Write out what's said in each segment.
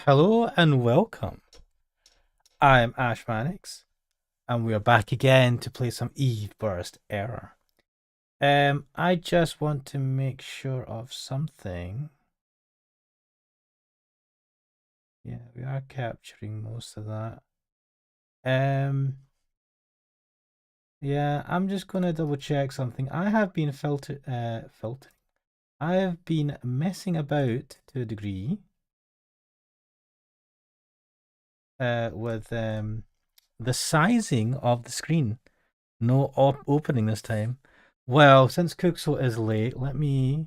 Hello and welcome. I'm Ash Mannix, and we're back again to play some Eve Burst Error. I just want to make sure of something. Yeah, we are capturing most of that. Yeah, I'm just gonna double check something. I have been filtering. I have been messing about to a degree. With the sizing of the screen. No opening this time. Well, since Kuxel is late, let me.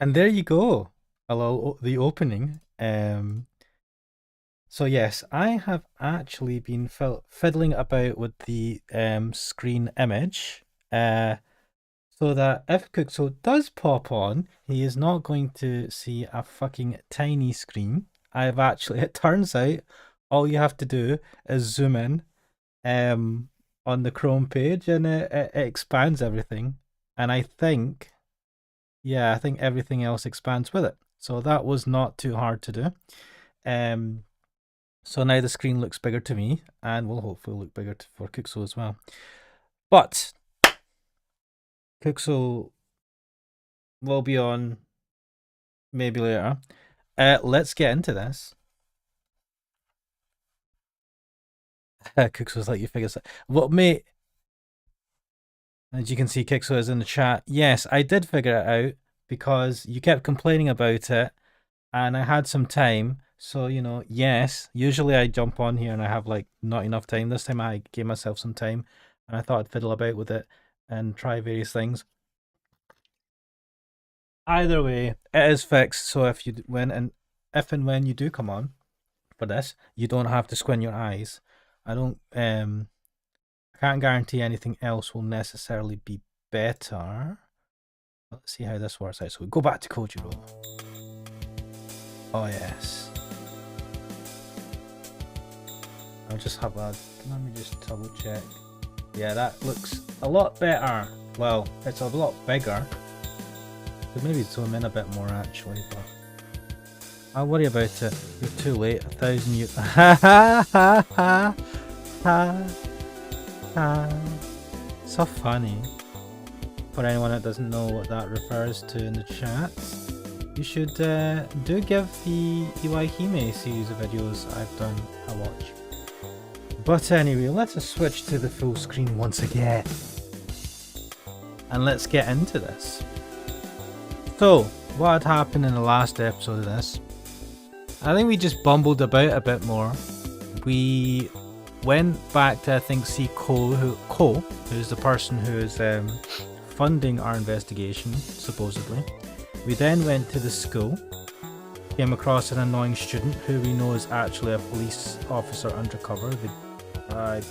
And there you go. Hello, the opening. So yes, I have actually been fiddling about with the screen image, so that if Kuxel does pop on, he is not going to see a fucking tiny screen. I've actually, it turns out, all you have to do is zoom in, on the Chrome page, and it expands everything. And I think, yeah, I think everything else expands with it. So that was not too hard to do. Um, so now the screen looks bigger to me, and will hopefully look bigger for Kuxel as well. But Kuxel will be on maybe later. Let's get into this. Kuxel's like, you figure it. Well, mate, as you can see, Kixo is in the chat. Yes, I did figure it out because you kept complaining about it, and I had some time. So, yes, usually I jump on here and I have like not enough time. This time I gave myself some time, and I thought I'd fiddle about with it and try various things. Either way, it is fixed. So if and when you do come on for this, you don't have to squint your eyes. I can't guarantee anything else will necessarily be better. Let's see how this works out. So we go back to Kojiro. Oh yes. I'll just have a. Let me just double check. Yeah, that looks a lot better. Well, it's a lot bigger. Could maybe zoom in a bit more actually, but I'll worry about it. You're too late. 1,000 years. Ha ha ha ha ha ha. So funny. For anyone that doesn't know what that refers to in the chat, you should do give the Iwaihime series of videos I've done a watch. But anyway, let's just switch to the full screen once again. And let's get into this. So, what had happened in the last episode of this? I think we just bumbled about a bit more. We went back to, I think, see Ko, who's the person who is funding our investigation, supposedly. We then went to the school. came across an annoying student who we know is actually a police officer undercover. I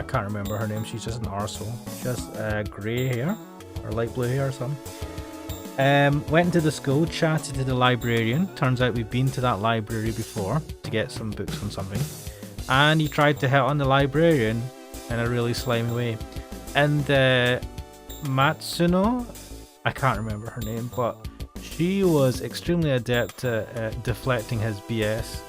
can't remember her name. She's just an arsehole. She has grey hair or light blue hair or something. Went into the school, chatted to the librarian. Turns out we've been to that library before to get some books on something. And he tried to hit on the librarian in a really slimy way. And Matsuno, I can't remember her name, but she was extremely adept at deflecting his BS.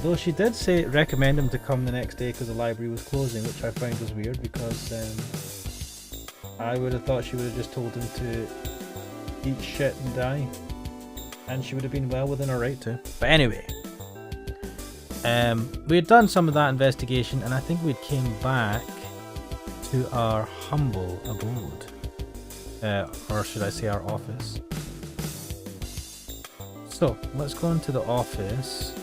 Though she did recommend him to come the next day because the library was closing, which I found was weird because I would have thought she would have just told him to eat shit and die. And she would have been well within her right to. But anyway, we had done some of that investigation and I think we came back to our humble abode. Or should I say our office. So, let's go into the office.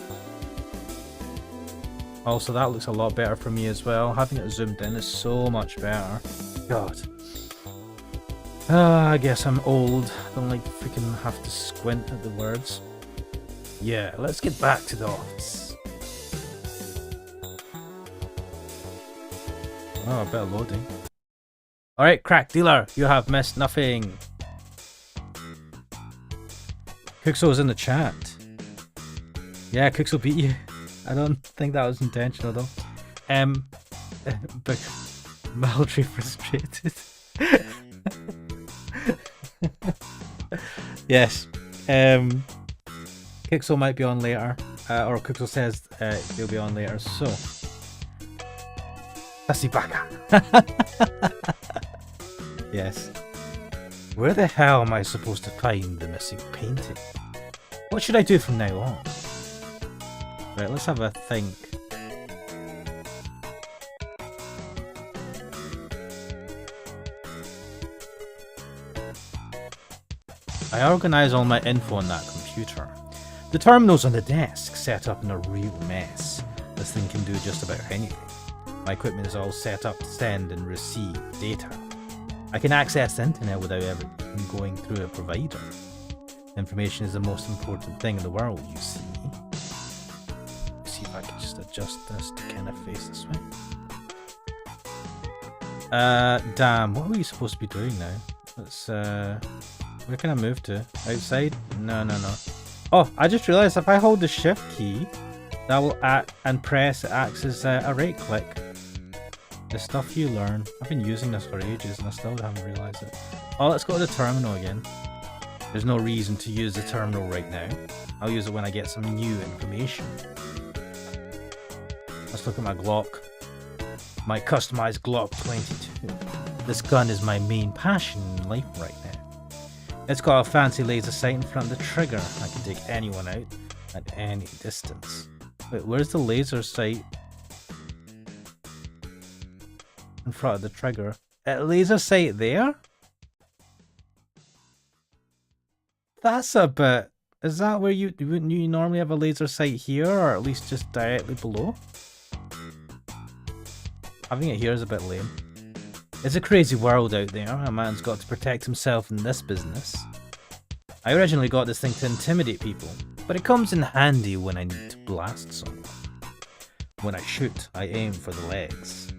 Also, that looks a lot better for me as well. Having it zoomed in is so much better. God. I guess I'm old. Don't like freaking have to squint at the words. Yeah, let's get back to the office. Oh, a bit of loading. Alright, crack dealer, you have missed nothing. Kuxo's in the chat. Yeah, Kuxo beat you. I don't think that was intentional though. But mildly frustrated. Yes. Kuxo might be on later. Or Kuxo says he'll be on later, so. Tasibaka. Yes. Where the hell am I supposed to find the missing painting? What should I do from now on? Right, let's have a think. I organise all my info on that computer. The terminal's on the desk, set up in a real mess. This thing can do just about anything. My equipment is all set up to send and receive data. I can access the internet without ever going through a provider. Information is the most important thing in the world, you see. Let's see if I can just adjust this to kind of face this way. Damn, what were you supposed to be doing now? Let's, where can I move to? Outside? No. Oh, I just realised if I hold the shift key, that will act and press, it acts as a right click. The stuff you learn. I've been using this for ages and I still haven't realised it. Oh, let's go to the terminal again. There's no reason to use the terminal right now. I'll use it when I get some new information. Let's look at my Glock. My customized Glock 22. This gun is my main passion in life right now. It's got a fancy laser sight in front of the trigger. I can take anyone out at any distance. Wait, where's the laser sight? In front of the trigger. Laser sight there? That's a bit... Is that where wouldn't you normally have a laser sight here, or at least just directly below? Having it here is a bit lame. It's a crazy world out there. A man's got to protect himself in this business. I originally got this thing to intimidate people, but it comes in handy when I need to blast someone. When I shoot, I aim for the legs.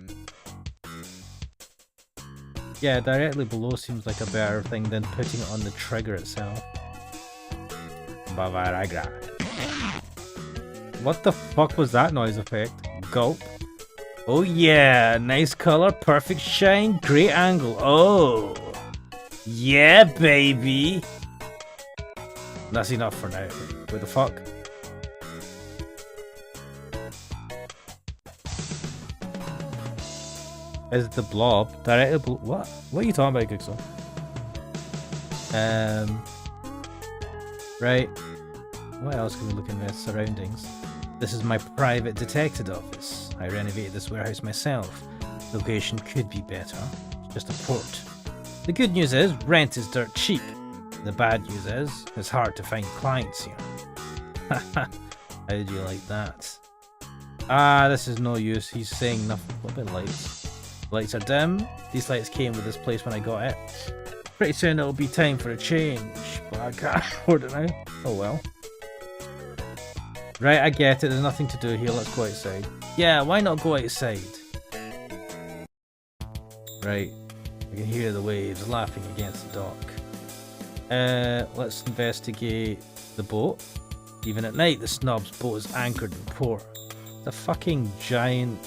Yeah, directly below seems like a better thing than putting it on the trigger itself. Bavaragra. What the fuck was that noise effect? Gulp. Oh yeah, nice color, perfect shine, great angle. Oh, yeah baby. That's enough for now. What the fuck? Is it the blob? Directly what? What are you talking about, Kuxo? Right. What else can we look in the surroundings? This is my private detective office. I renovated this warehouse myself. The location could be better. It's just a port. The good news is, rent is dirt cheap. The bad news is, it's hard to find clients here. How did you like that? Ah, this is no use. He's saying nothing. What about lights? Lights are dim. These lights came with this place when I got it. Pretty soon it'll be time for a change, but I can't afford it now. Oh well. Right, I get it. There's nothing to do here. Let's go outside. Yeah, why not go outside? Right. I can hear the waves laughing against the dock. Let's investigate the boat. Even at night, the snob's boat is anchored in port. The fucking giant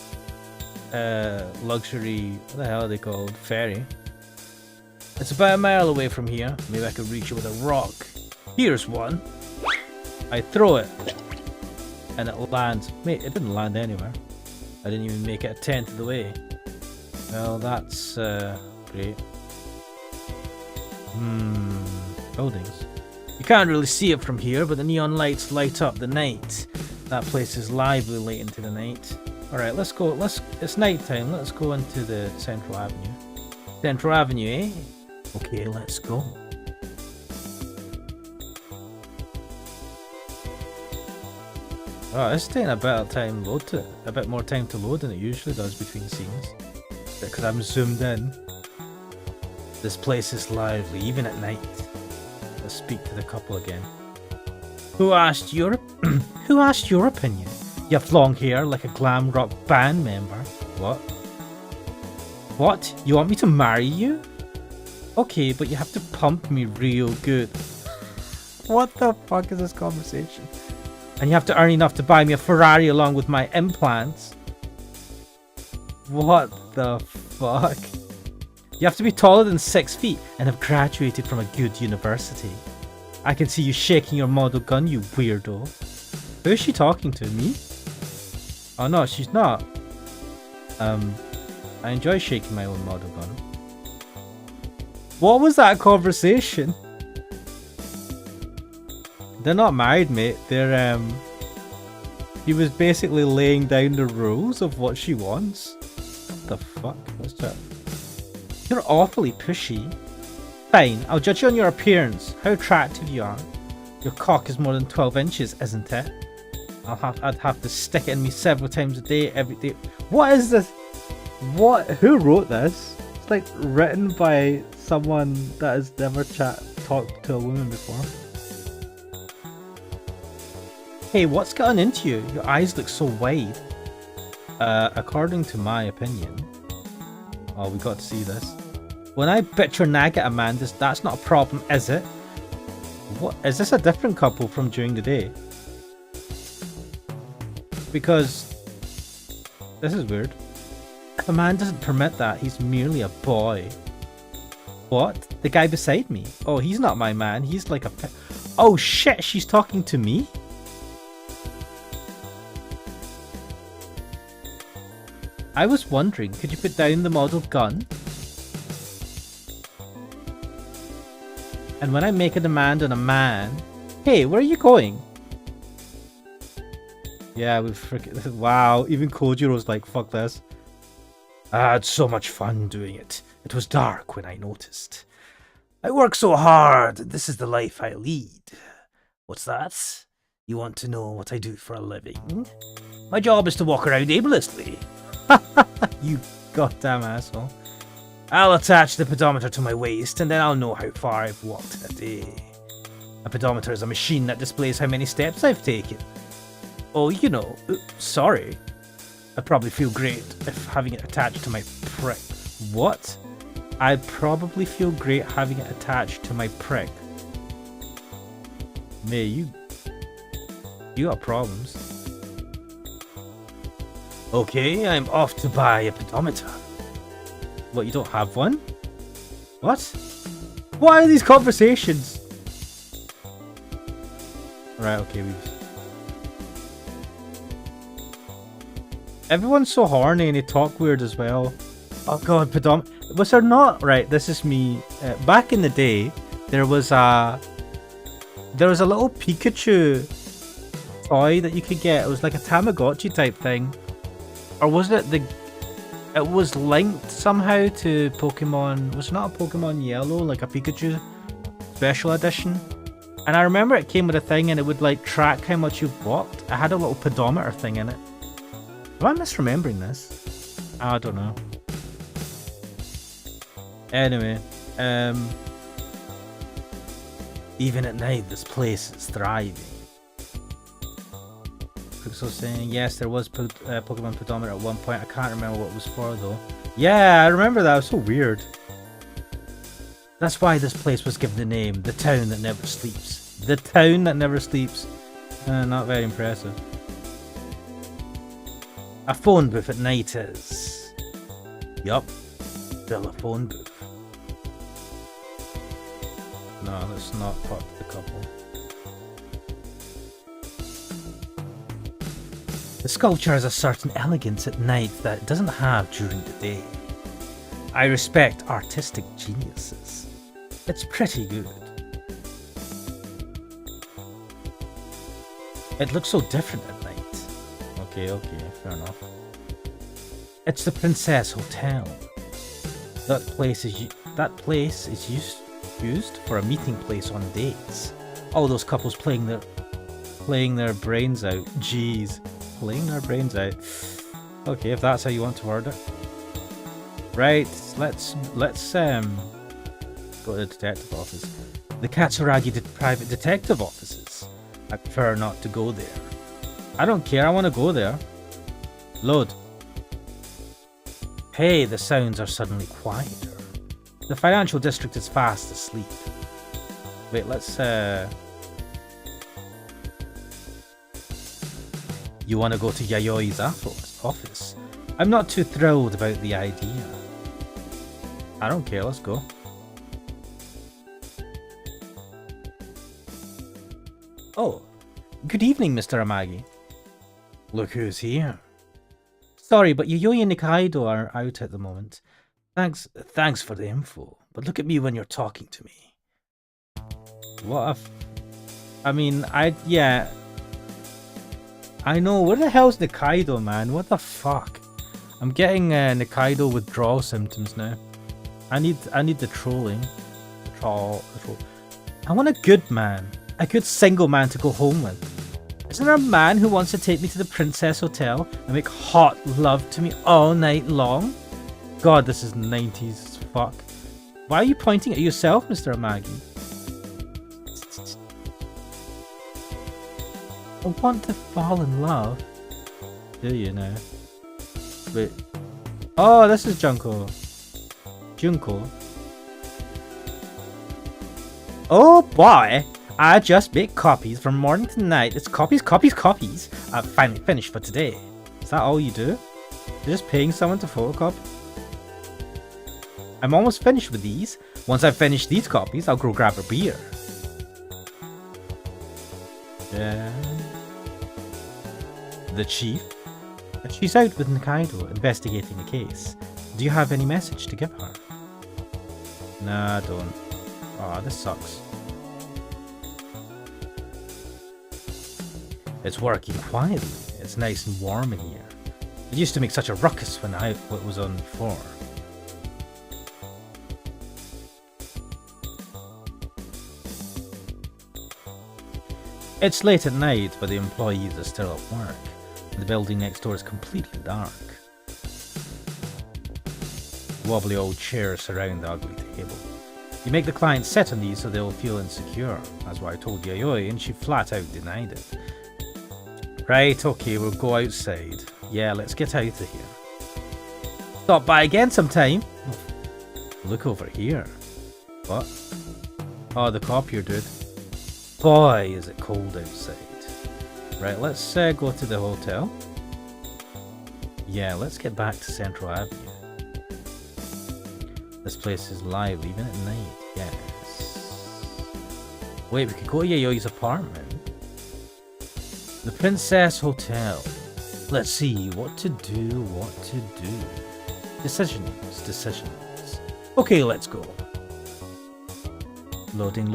luxury, what the hell are they called? Ferry. It's about a mile away from here. Maybe I could reach it with a rock. Here's one. I throw it. And it lands. Mate, it didn't land anywhere. I didn't even make it a tenth of the way. Well, that's great. Buildings. You can't really see it from here, but the neon lights light up the night. That place is lively late into the night. Alright, let's go. It's night time. Let's go into the Central Avenue. Central Avenue, eh? Okay, let's go. Oh, it's taking a bit more time to load than it usually does between scenes. Because I'm zoomed in. This place is lively, even at night. Let's speak to the couple again. Who asked your opinion? You have long hair like a glam rock band member. What? What? You want me to marry you? Okay, but you have to pump me real good. What the fuck is this conversation? And you have to earn enough to buy me a Ferrari along with my implants. What the fuck? You have to be taller than 6 feet and have graduated from a good university. I can see you shaking your model gun, you weirdo. Who is she talking to? Me? Oh no, she's not. I enjoy shaking my own model gun. What was that conversation? They're not married, mate. They're he was basically laying down the rules of what she wants. What the fuck? Let's check. You're awfully pushy. Fine, I'll judge you on your appearance. How attractive you are. Your cock is more than 12 inches, isn't it? I'd have to stick it in me several times a day, every day. What is this? What? Who wrote this? It's like written by someone that has never talked to a woman before. Hey, what's gotten into you? Your eyes look so wide. According to my opinion. Oh, we got to see this. When I bitch or nag at a man, that's not a problem, is it? What? Is this a different couple from during the day? Because this is weird. If a man doesn't permit that, he's merely a boy. What? The guy beside me? Oh, he's not my man. He's like a... Oh shit, she's talking to me? I was wondering, could you put down the model gun? And when I make a demand on a man... Hey, where are you going? Yeah, we freaking... Wow, even Kojiro's like, fuck this. I had so much fun doing it. It was dark when I noticed. I work so hard. This is the life I lead. What's that? You want to know what I do for a living? My job is to walk around aimlessly. You goddamn asshole. I'll attach the pedometer to my waist and then I'll know how far I've walked in a day. A pedometer is a machine that displays how many steps I've taken. Oh, you know, sorry. I'd probably feel great if having it attached to my prick. What? I'd probably feel great having it attached to my prick. May, you got problems. Okay, I'm off to buy a pedometer. What, you don't have one? What? What are these conversations? Right, okay, everyone's so horny and they talk weird as well. Oh god, pedometer. Was there not? Right, this is me. Back in the day, there was a little Pikachu toy that you could get. It was like a Tamagotchi type thing. Or was it it was linked somehow to Pokemon, was it not a Pokemon Yellow, like a Pikachu special edition? And I remember it came with a thing and it would like track how much you've walked. It had a little pedometer thing in it. Am I misremembering this? I don't know. Anyway, Even at night, this place is thriving. Pixel saying, yes, there was Pokemon Pedometer at one point. I can't remember what it was for, though. Yeah, I remember that. It was so weird. That's why this place was given the name, the town that never sleeps. The town that never sleeps. Not very impressive. A phone booth at night is... Yup. Still a phone booth. No, let's not talk to the couple. The sculpture has a certain elegance at night that it doesn't have during the day. I respect artistic geniuses. It's pretty good. It looks so different at night. Okay, fair enough. It's the Princess Hotel. That place is used for a meeting place on dates. All those couples playing their brains out. Jeez, playing their brains out. Okay, if that's how you want to word it. Right, let's go to the detective office. The Katsuragi private detective offices. I prefer not to go there. I don't care, I want to go there. Load. Hey, the sounds are suddenly quieter. The financial district is fast asleep. Wait, let's You want to go to Yayoi's office? I'm not too thrilled about the idea. I don't care, let's go. Oh, good evening, Mr. Amagi. Look who's here. Sorry, but Yayoi and Nikaido are out at the moment. Thanks for the info, but look at me when you're talking to me. What I mean, yeah. I know, where the hell's Nikaido, man? What the fuck? I'm getting Nikaido withdrawal symptoms now. I need the trolling. Troll. I want a good man. A good single man to go home with. Isn't there a man who wants to take me to the Princess Hotel and make hot love to me all night long? God, this is 90s as fuck. Why are you pointing at yourself, Mr. Amagi? I want to fall in love. Do you now? Wait. Oh, this is Junko. Oh boy! I just make copies from morning to night. It's copies. I've finally finished for today. Is that all you do? You're just paying someone to photocopy? I'm almost finished with these. Once I've finished these copies, I'll go grab a beer. Yeah. The chief? She's out with Nikaido, investigating the case. Do you have any message to give her? Nah, I don't. Aw, this sucks. It's working quietly. It's nice and warm in here. It used to make such a ruckus when I was on before. It's late at night, but the employees are still at work. The building next door is completely dark. Wobbly old chairs surround the ugly table. You make the client sit on these so they'll feel insecure. That's what I told Yayoi, and she flat out denied it. Right, okay, we'll go outside. Yeah, let's get out of here. Stop by again sometime. Look over here. What? Oh, the copier, dude. Boy, is it cold outside. Right, let's go to the hotel. Yeah, let's get back to Central Avenue. This place is live even at night, yes. Wait, we could go to Yayoi's apartment. The Princess Hotel. Let's see, what to do. Decisions. Okay, let's go. Loading.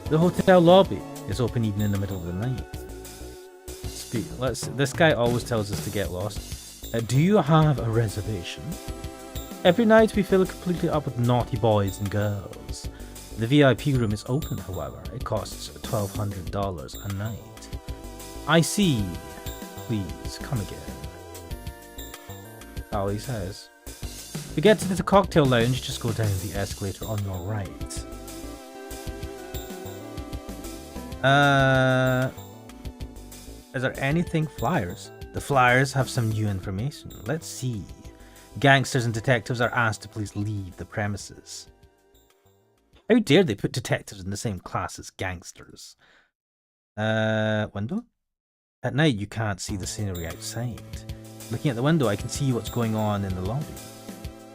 The hotel lobby is open even in the middle of the night. This guy always tells us to get lost. Do you have a reservation? Every night we fill it completely up with naughty boys and girls. The VIP room is open, however. It costs $1,200 a night. I see. Please, come again. That's all he says. To get to the cocktail lounge, just go down the escalator on your right. Is there anything flyers? The flyers have some new information. Let's see. Gangsters and detectives are asked to please leave the premises. How dare they put detectives in the same class as gangsters? Window? At night you can't see the scenery outside. Looking at the window I can see what's going on in the lobby.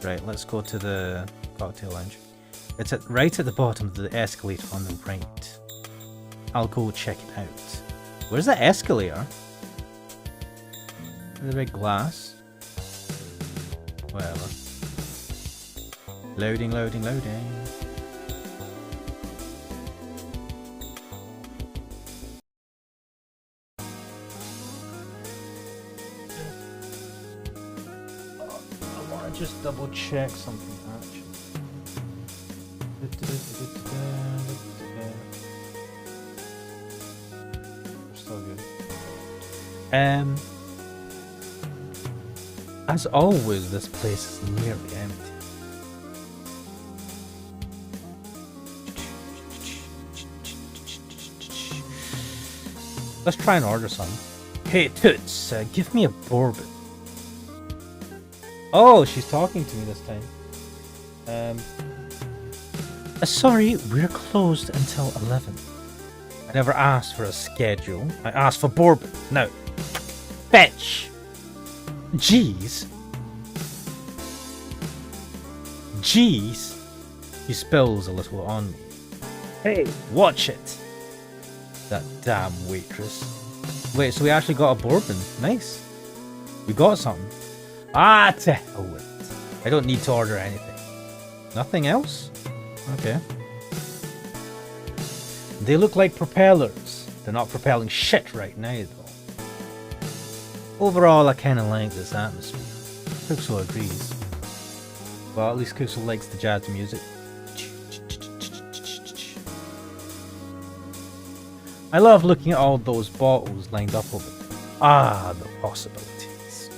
Right, let's go to the cocktail lounge. It's right at the bottom of the escalator on the right. I'll go check it out. Where's that escalator? The big glass. Whatever. Loading, loading, loading. I want to just double check something actually. So good. As always, this place is nearly empty. Let's try and order some. Hey Toots, give me a bourbon. Oh, she's talking to me this time. Sorry, we're closed until 11. I never asked for a schedule. I asked for bourbon. Now, fetch. Jeez. Jeez. He spills a little on me. Hey, watch it. That damn waitress. Wait, so we actually got a bourbon. Nice. We got something. Ah, to hell with it. I don't need to order anything. Nothing else? Okay. They look like propellers. They're not propelling shit right now, though. Overall, I kind of like this atmosphere. Kuxel agrees. Well, at least Kuxel likes the jazz music. I love looking at all those bottles lined up over there. Ah, the possibilities.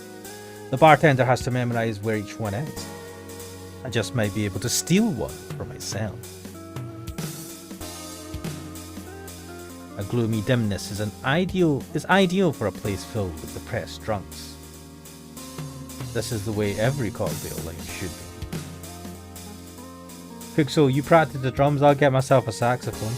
The bartender has to memorize where each one is. I just might be able to steal one for myself. A gloomy dimness is ideal for a place filled with depressed drunks. This is the way every cocktail line should be. Kuxel, you practice the drums, I'll get myself a saxophone.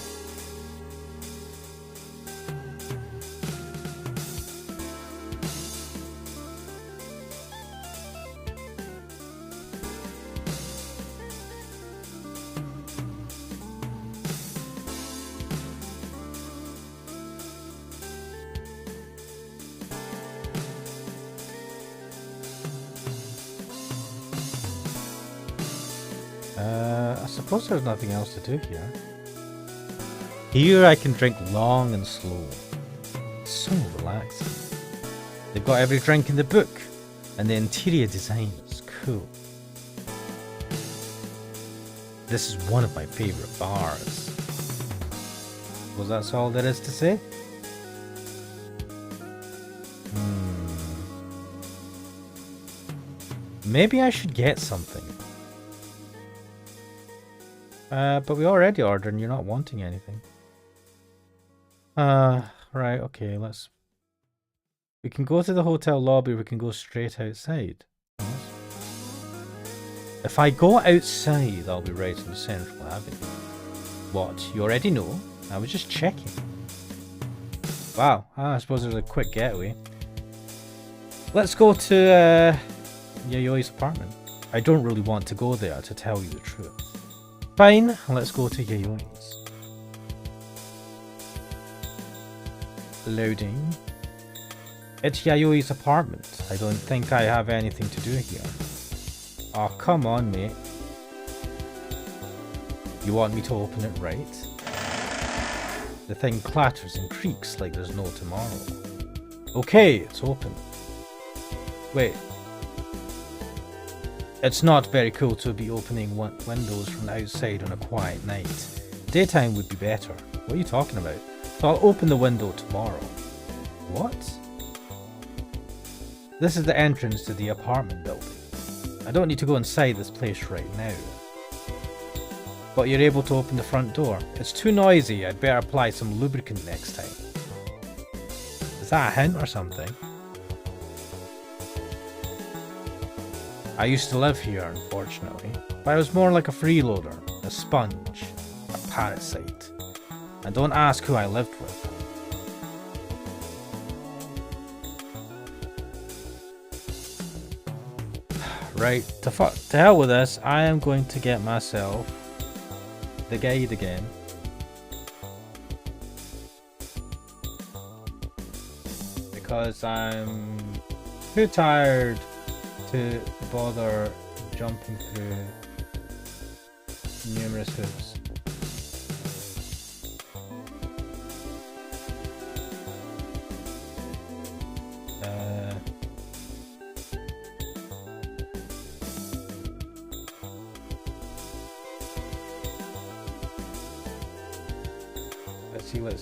I suppose there's nothing else to do here. Here I can drink long and slow. It's so relaxing. They've got every drink in the book, and the interior design is cool. This is one of my favorite bars. Was that all there is to say? Maybe I should get something. But we already ordered and you're not wanting anything. Right, okay, we can go to the hotel lobby, we can go straight outside. If I go outside, I'll be right on Central Avenue. What, you already know? I was just checking. Wow, I suppose there's a quick getaway. Let's go to Yayoi's apartment. I don't really want to go there, to tell you the truth. Fine, let's go to Yayoi's. Loading. It's Yayoi's apartment. I don't think I have anything to do here. Oh, come on, mate. You want me to open it right? The thing clatters and creaks like there's no tomorrow. Okay, it's open. Wait. It's not very cool to be opening windows from the outside on a quiet night. Daytime would be better. What are you talking about? So I'll open the window tomorrow. What? This is the entrance to the apartment building. I don't need to go inside this place right now. But you're able to open the front door. It's too noisy. I'd better apply some lubricant next time. Is that a hint or something? I used to live here, unfortunately. But I was more like a freeloader, a sponge, a parasite. And don't ask who I lived with. Right, to hell with this, I am going to get myself the guide again. Because I'm too tired to bother jumping through numerous hoops.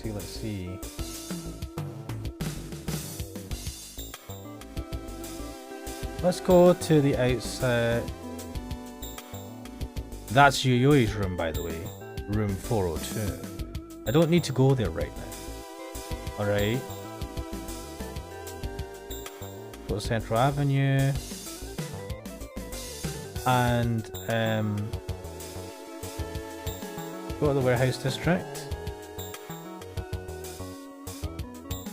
Let's see. Let's go to the outside. That's Yoyoi's room, by the way. Room 402. I don't need to go there right now. Alright. Go to Central Avenue. And, go to the warehouse district.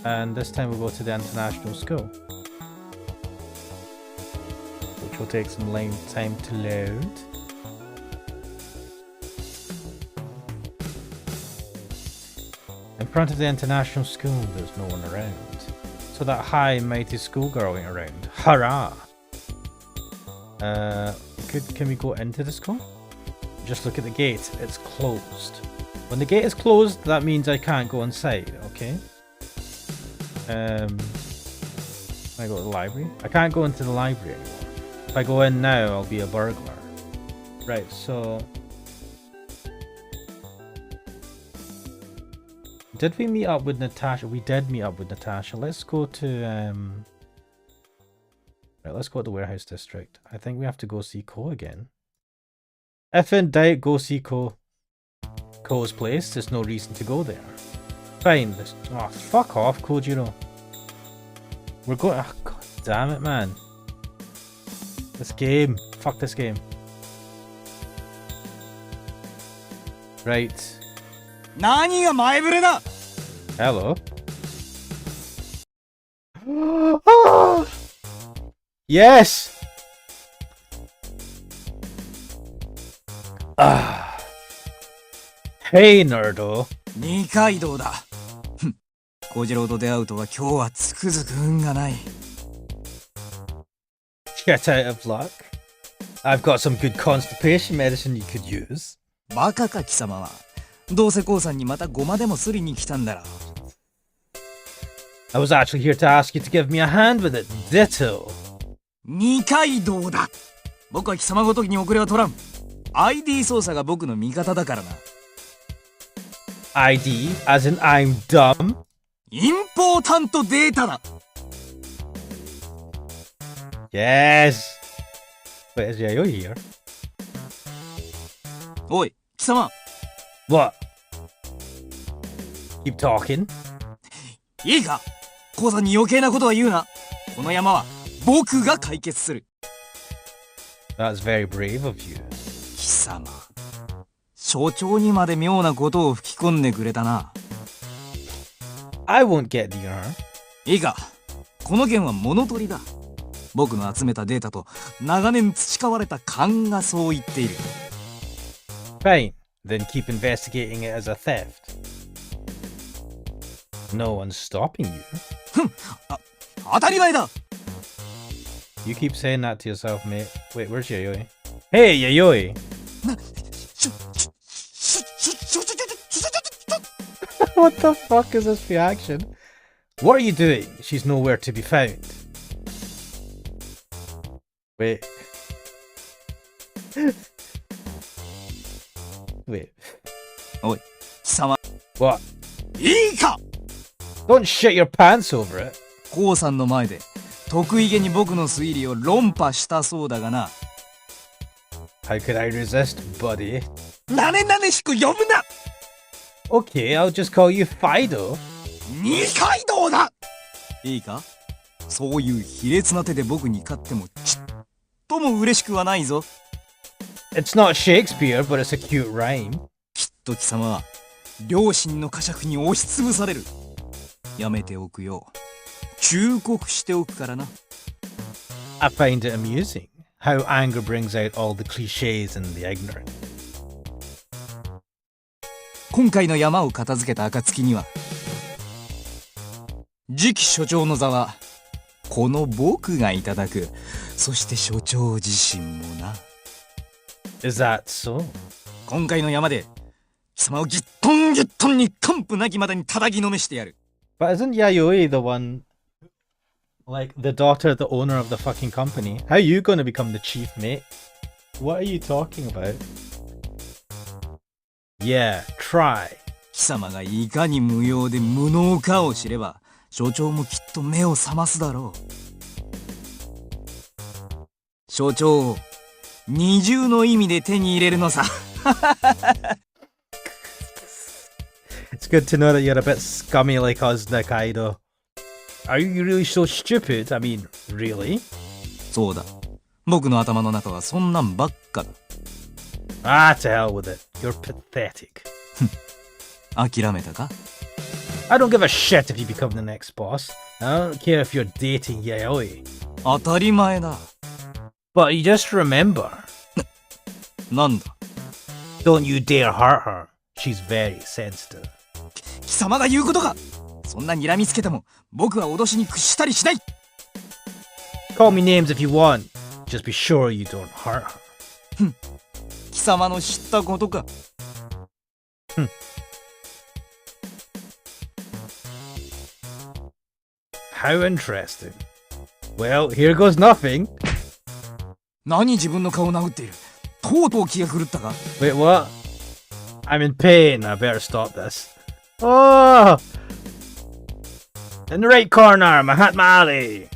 And this time we'll go to the international school, which will take some time to load. In front of the international school there's no one around, so that high and mighty schoolgirl ain't around. Hurrah! Can we go into the school? Just look at the gate, it's closed. When the gate is closed, that means I can't go inside, okay? Can I go to the library? I can't go into the library anymore. If I go in now, I'll be a burglar. Right, so... Did we meet up with Natasha? We did meet up with Natasha. Let's go to, Right, let's go to the warehouse district. I think we have to go see Ko again. If in doubt, go see Ko. Ko's place. There's no reason to go there. Fine. Oh, fuck off, Kojiro. We're going. Oh, God damn it, man. This game. Fuck this game. Right. Hello. Yes. Hey, Nerdo. 二階堂だ。小次郎と出会うとは今日はつくづく運がない。Get out of luck. I've got some good constipation medicine you could use. バカか貴様は。どうせコウさんにまたゴマでもすりに来たんだろう。I was actually here to ask you to give me a hand with it. Ditto. 二階堂だ。僕は貴様ごときに遅れは取らん。ID 操作が僕の味方だからな。ID, as in I'm dumb? インポータントデータだ。Yes. Wait, is Yayoi here? おい、貴様。What? Keep talking. いいか、コウさんに余計なことは言うな。この山は僕が解決する。That's very brave of you. 貴様、所長にまで妙なことを吹き込んでくれたな。I won't get the urn. いいか、この件は物取りだ。僕の集めたデータと長年培われた勘がそう言っている。Fine, then keep investigating it as a theft. No one's stopping you. ふん、当たり前だ。You keep saying that to yourself, mate. Wait, where's Yayoi? Hey, Yayoi! What the fuck is this reaction? What are you doing? She's nowhere to be found. Wait. Wait. おい、貴様。What? いいか! Don't shit your pants over it. コウさんの前で得意げに僕の推理を論破したそうだがな。How could I resist, buddy? なねなねしく呼ぶな Okay, I'll just call you Fido. 二階堂だいいかそういう卑劣な手で僕に勝ってもちっとも嬉しくはないぞ It's not Shakespeare, but it's a cute rhyme. きっと貴様は両親の呵責に押しつぶされるやめておくよ忠告しておくからな I find it amusing how anger brings out all the cliches and the ignorant. 今回の山を片付けた暁には次期所長の座はこの僕がいただくそして所長自身もな Is that so? 今回の山で貴様をギットンギットンに完膚なきまでに叩きのめしてやる But isn't Yayoi the one, like, the daughter of the owner of the fucking company? How are you going to become the chief, mate? What are you talking about? Yeah, try. 貴様がいかに無用で無能かを知れば所長もきっと目を覚ますだろう所長を二重の意味で手に入れるのさ It's good to know that you're a bit scummy like us, Nikaido. Are you really so stupid? I mean, really? そうだ僕の頭の中はそんなんばっかだ Ah, to hell with it. You're pathetic. 諦めたか I don't give a shit if you become the next boss. I don't care if you're dating Yayoi. 当たり前だ But you just remember, なんだ don't you dare hurt her. She's very sensitive. 貴様が言うことかそんな睨みつけても僕は脅しに屈したりしない Call me names if you want. Just be sure you don't hurt her. 貴様の知ったことか How interesting. Well, here goes nothing. 何自分の顔を殴っているとうとう気が狂ったか Wait, what? I'm in pain. I better stop this. Oh! In the right corner, Mahatma Ali.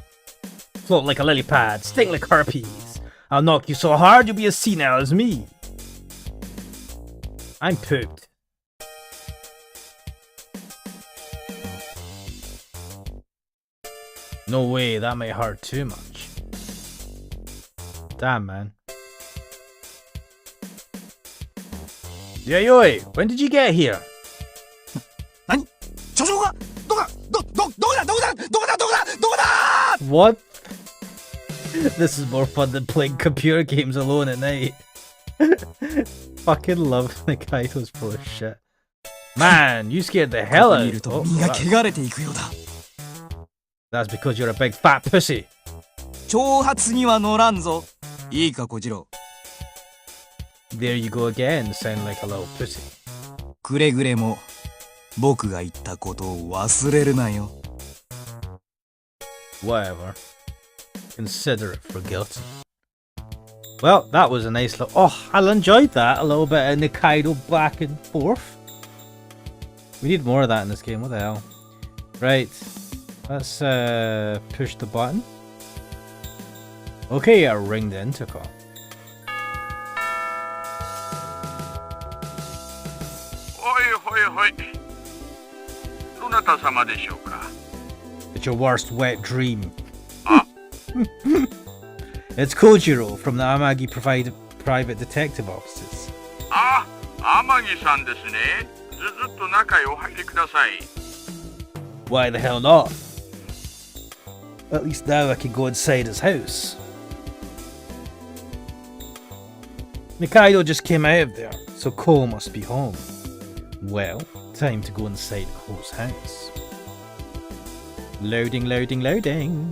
Float like a lily pad, sting like herpes. I'll knock you so hard you'll be as senile as me. I'm pooped. No way, that might hurt too much. Damn, man. Yayoi, when did you get here? 何所長がどこだどこだどこだどこだどこだどこだ What? This is more fun than playing computer games alone at night. Fucking love Nikaido's full of shit. Man, you scared the hell ここ out にいる of と me. 身が汚れていくようだ That's because you're a big fat pussy. 挑発には乗らんぞいいか小次郎 There you go again, sound like a little pussy. くれぐれも僕が言ったことを忘れるなよ Whatever. Consider it forgotten. Well, that was a nice little... Oh, I enjoyed that. A little bit of Nikaido back and forth. We need more of that in this game. What the hell? Right. Let's push the button. Okay, I ring the intercom. ほいほい。どなた様でしょうか。It's your worst wet dream. Ah. It's Kojiro from the Amagi Private Detective Offices. あ、天城さんですね。ずっと中へお入りください。Why the hell not? At least now I can go inside his house. Nikaido just came out of there, so Cole must be home. Well, time to go inside Cole's house. Loading, loading, loading.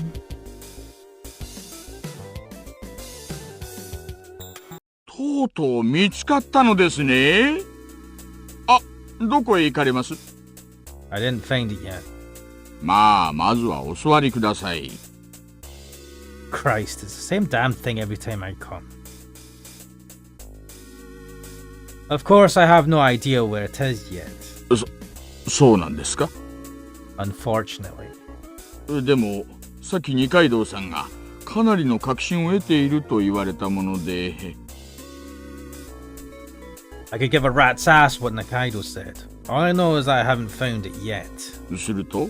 とうとう見つかったのですね。あ、どこへ行かれます？ I didn't find it yet. まずはお座りください。Christ, it's the same damn thing every time I come. Of course, I have no idea where it is yet. そうなんですか？ Unfortunately. でも、さっき二階堂さんがかなりの確信を得ていると言われたもので。I could give a rat's ass what Nikaido said. All I know is I haven't found it yet. すると、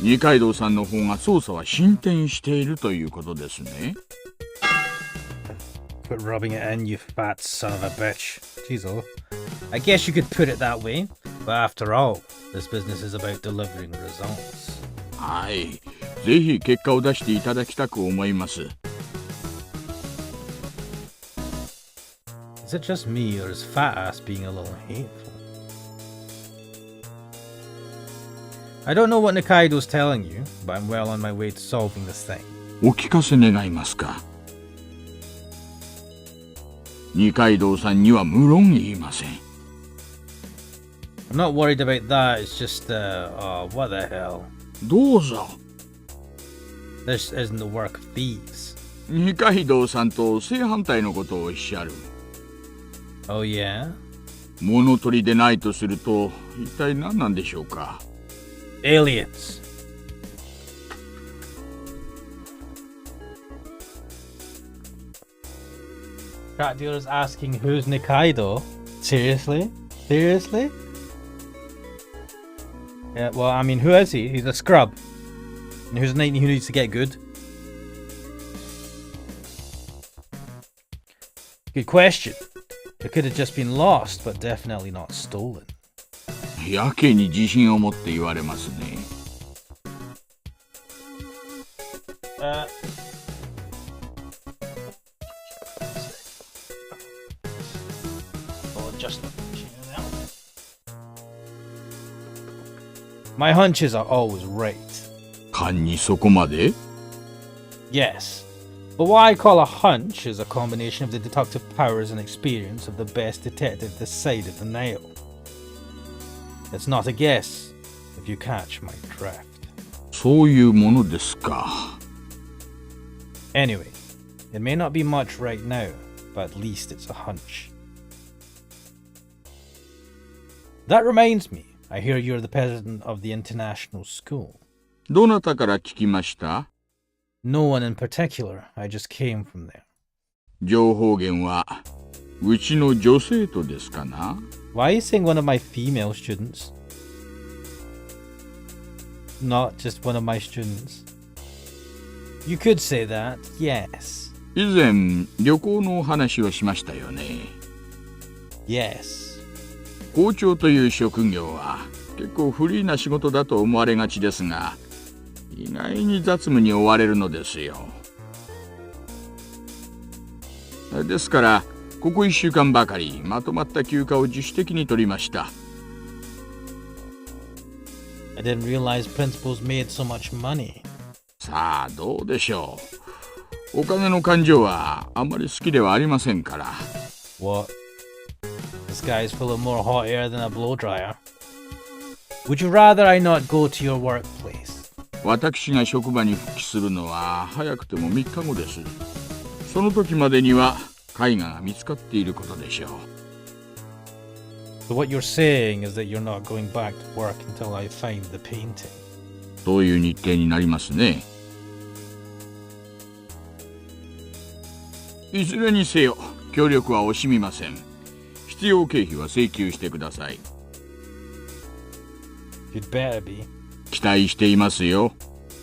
二階堂さんの方が捜査は進展しているということですね。Quit rubbing it in, you fat son of a bitch. Jeez, oh. I guess you could put it that way, but after all, this business is about delivering results. はい。ぜひ結果を出していただきたく思います。Is it just me, or is fat ass being a little hateful? I don't know what Nikaido's telling you, but I'm well on my way to solving this thing. お聞かせ願いますか。二階堂さんには無論言いません。I'm not worried about that, it's just, what the hell? どうぞ。This isn't the work of thieves. 二階堂さんと正反対のことをおっしゃる。Oh yeah? 物取りでないとすると、一体何なんでしょうか。Aliens. Cat dealer's asking who's Nikaido? Seriously? Seriously? Yeah, well, I mean, who is he? He's a scrub. And who needs to get good? Good question. It could have just been lost, but definitely not stolen. やけに自信を持って言われますね。My hunches are always right. 勘にそこまで？ Yes. But what I call a hunch is a combination of the deductive powers and experience of the best detective this side of the nail. It's not a guess, if you catch my drift. そういうものですか。Anyway, it may not be much right now, but at least it's a hunch. That reminds me, I hear you're the president of the international school. どなたから聞きました？ No one in particular, I just came from there. 情報源はうちの女生徒ですかな？ Why are you saying one of my female students? Not just one of my students. You could say that, yes. 以前旅行のお話をしましたよね。Yes. 校長という職業は結構フリーな仕事だと思われがちですが、意外に雑務に追われるのですよ。ですからここ1週間ばかりまとまった休暇を自主的に取りました。I didn't realize principals made so much money. さあどうでしょう。お金の感情はあんまり好きではありませんから。What? This guy's full of more hot air than a blow dryer. Would you rather I not go to your workplace? 私が職場に復帰するのは早くても3日後です。その時までには絵画が見つかっていることでしょう。So what you're saying is that you're not going back to work until I find the painting. そういう日程になりますね。いずれにせよ協力は惜しみません。必要経費は請求してください。You'd better be. 期待していますよ、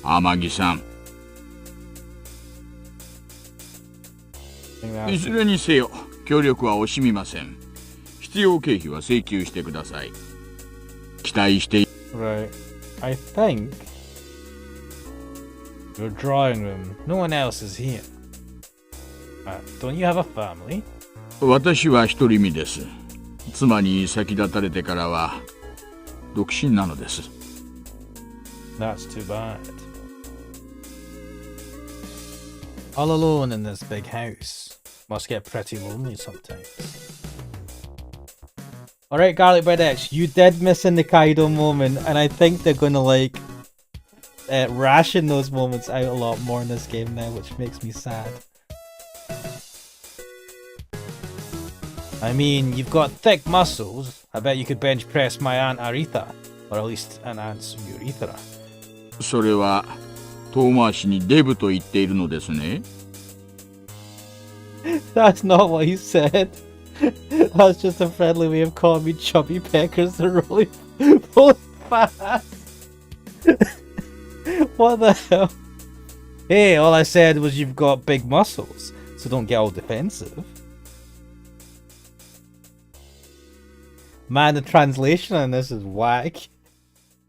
天城さん。いずれにせよ協力は惜しみません。必要経費は請求してください。期待して。 Right. I think your drawing room. No one else is here. Don't you have a family? 私は独り身です。妻に先立たれてからは独身なのです。That's too bad. All alone in this big house. Must get pretty lonely sometimes. Alright, Garlic Bread X, you did miss a Nikaido moment, and I think they're gonna like ration those moments out a lot more in this game now, which makes me sad. I mean, you've got thick muscles. I bet you could bench press my Aunt Aretha, or at least an Aunt's urethra. それは遠回しにデブと言っているのですね。That's not what he said. That's just a friendly way of calling me chubby peckers. They're really fast. What the hell? Hey, all I said was you've got big muscles, so don't get all defensive. Man, the translation on this is whack,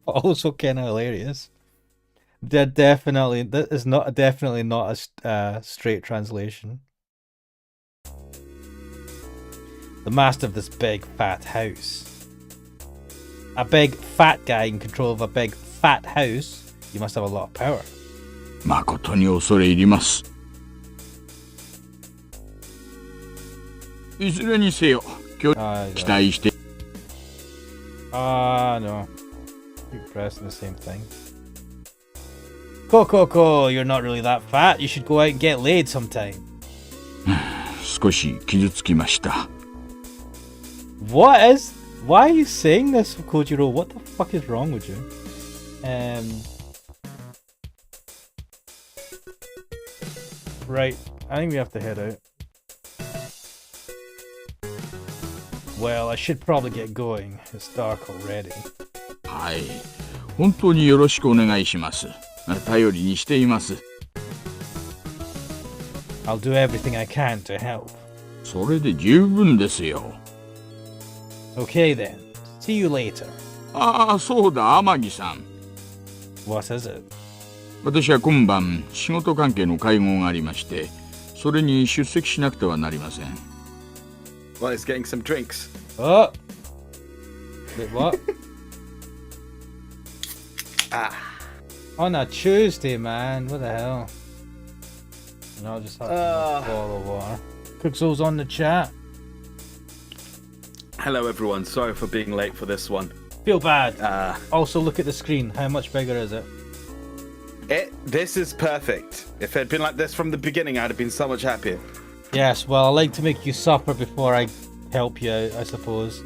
but also kind of hilarious. That is definitely not a straight translation. The master of this big fat house. A big fat guy in control of a big fat house. You must have a lot of power. 誠に恐れ入ります。いずれにせよ、期待して。No. Keep pressing the same thing. Coco, you're not really that fat. You should go out and get laid sometime. 少し傷つきました。Why are you saying this, Kojiro? What the fuck is wrong with you? Right, I think we have to head out. Well, I should probably get going. It's dark already. はい。本当によろしくお願いします。頼りにしています。I'll do everything I can to help. それで十分ですよ。Okay then. See you later. ああ、そうだ、天城さん。What is it? 私は今晩、仕事関係の会合がありまして、それに出席しなくてはなりません。Well, he's getting some drinks. Oh! Wait, what? On a Tuesday, man. What the hell? And I'll just have to bottle of water. Pixel's on the chat. Hello, everyone. Sorry for being late for this one. Feel bad. Also, look at the screen. How much bigger is it? This is perfect. If it had been like this from the beginning, I'd have been so much happier. Yes, well, I like to make you suffer before I help you out, I suppose.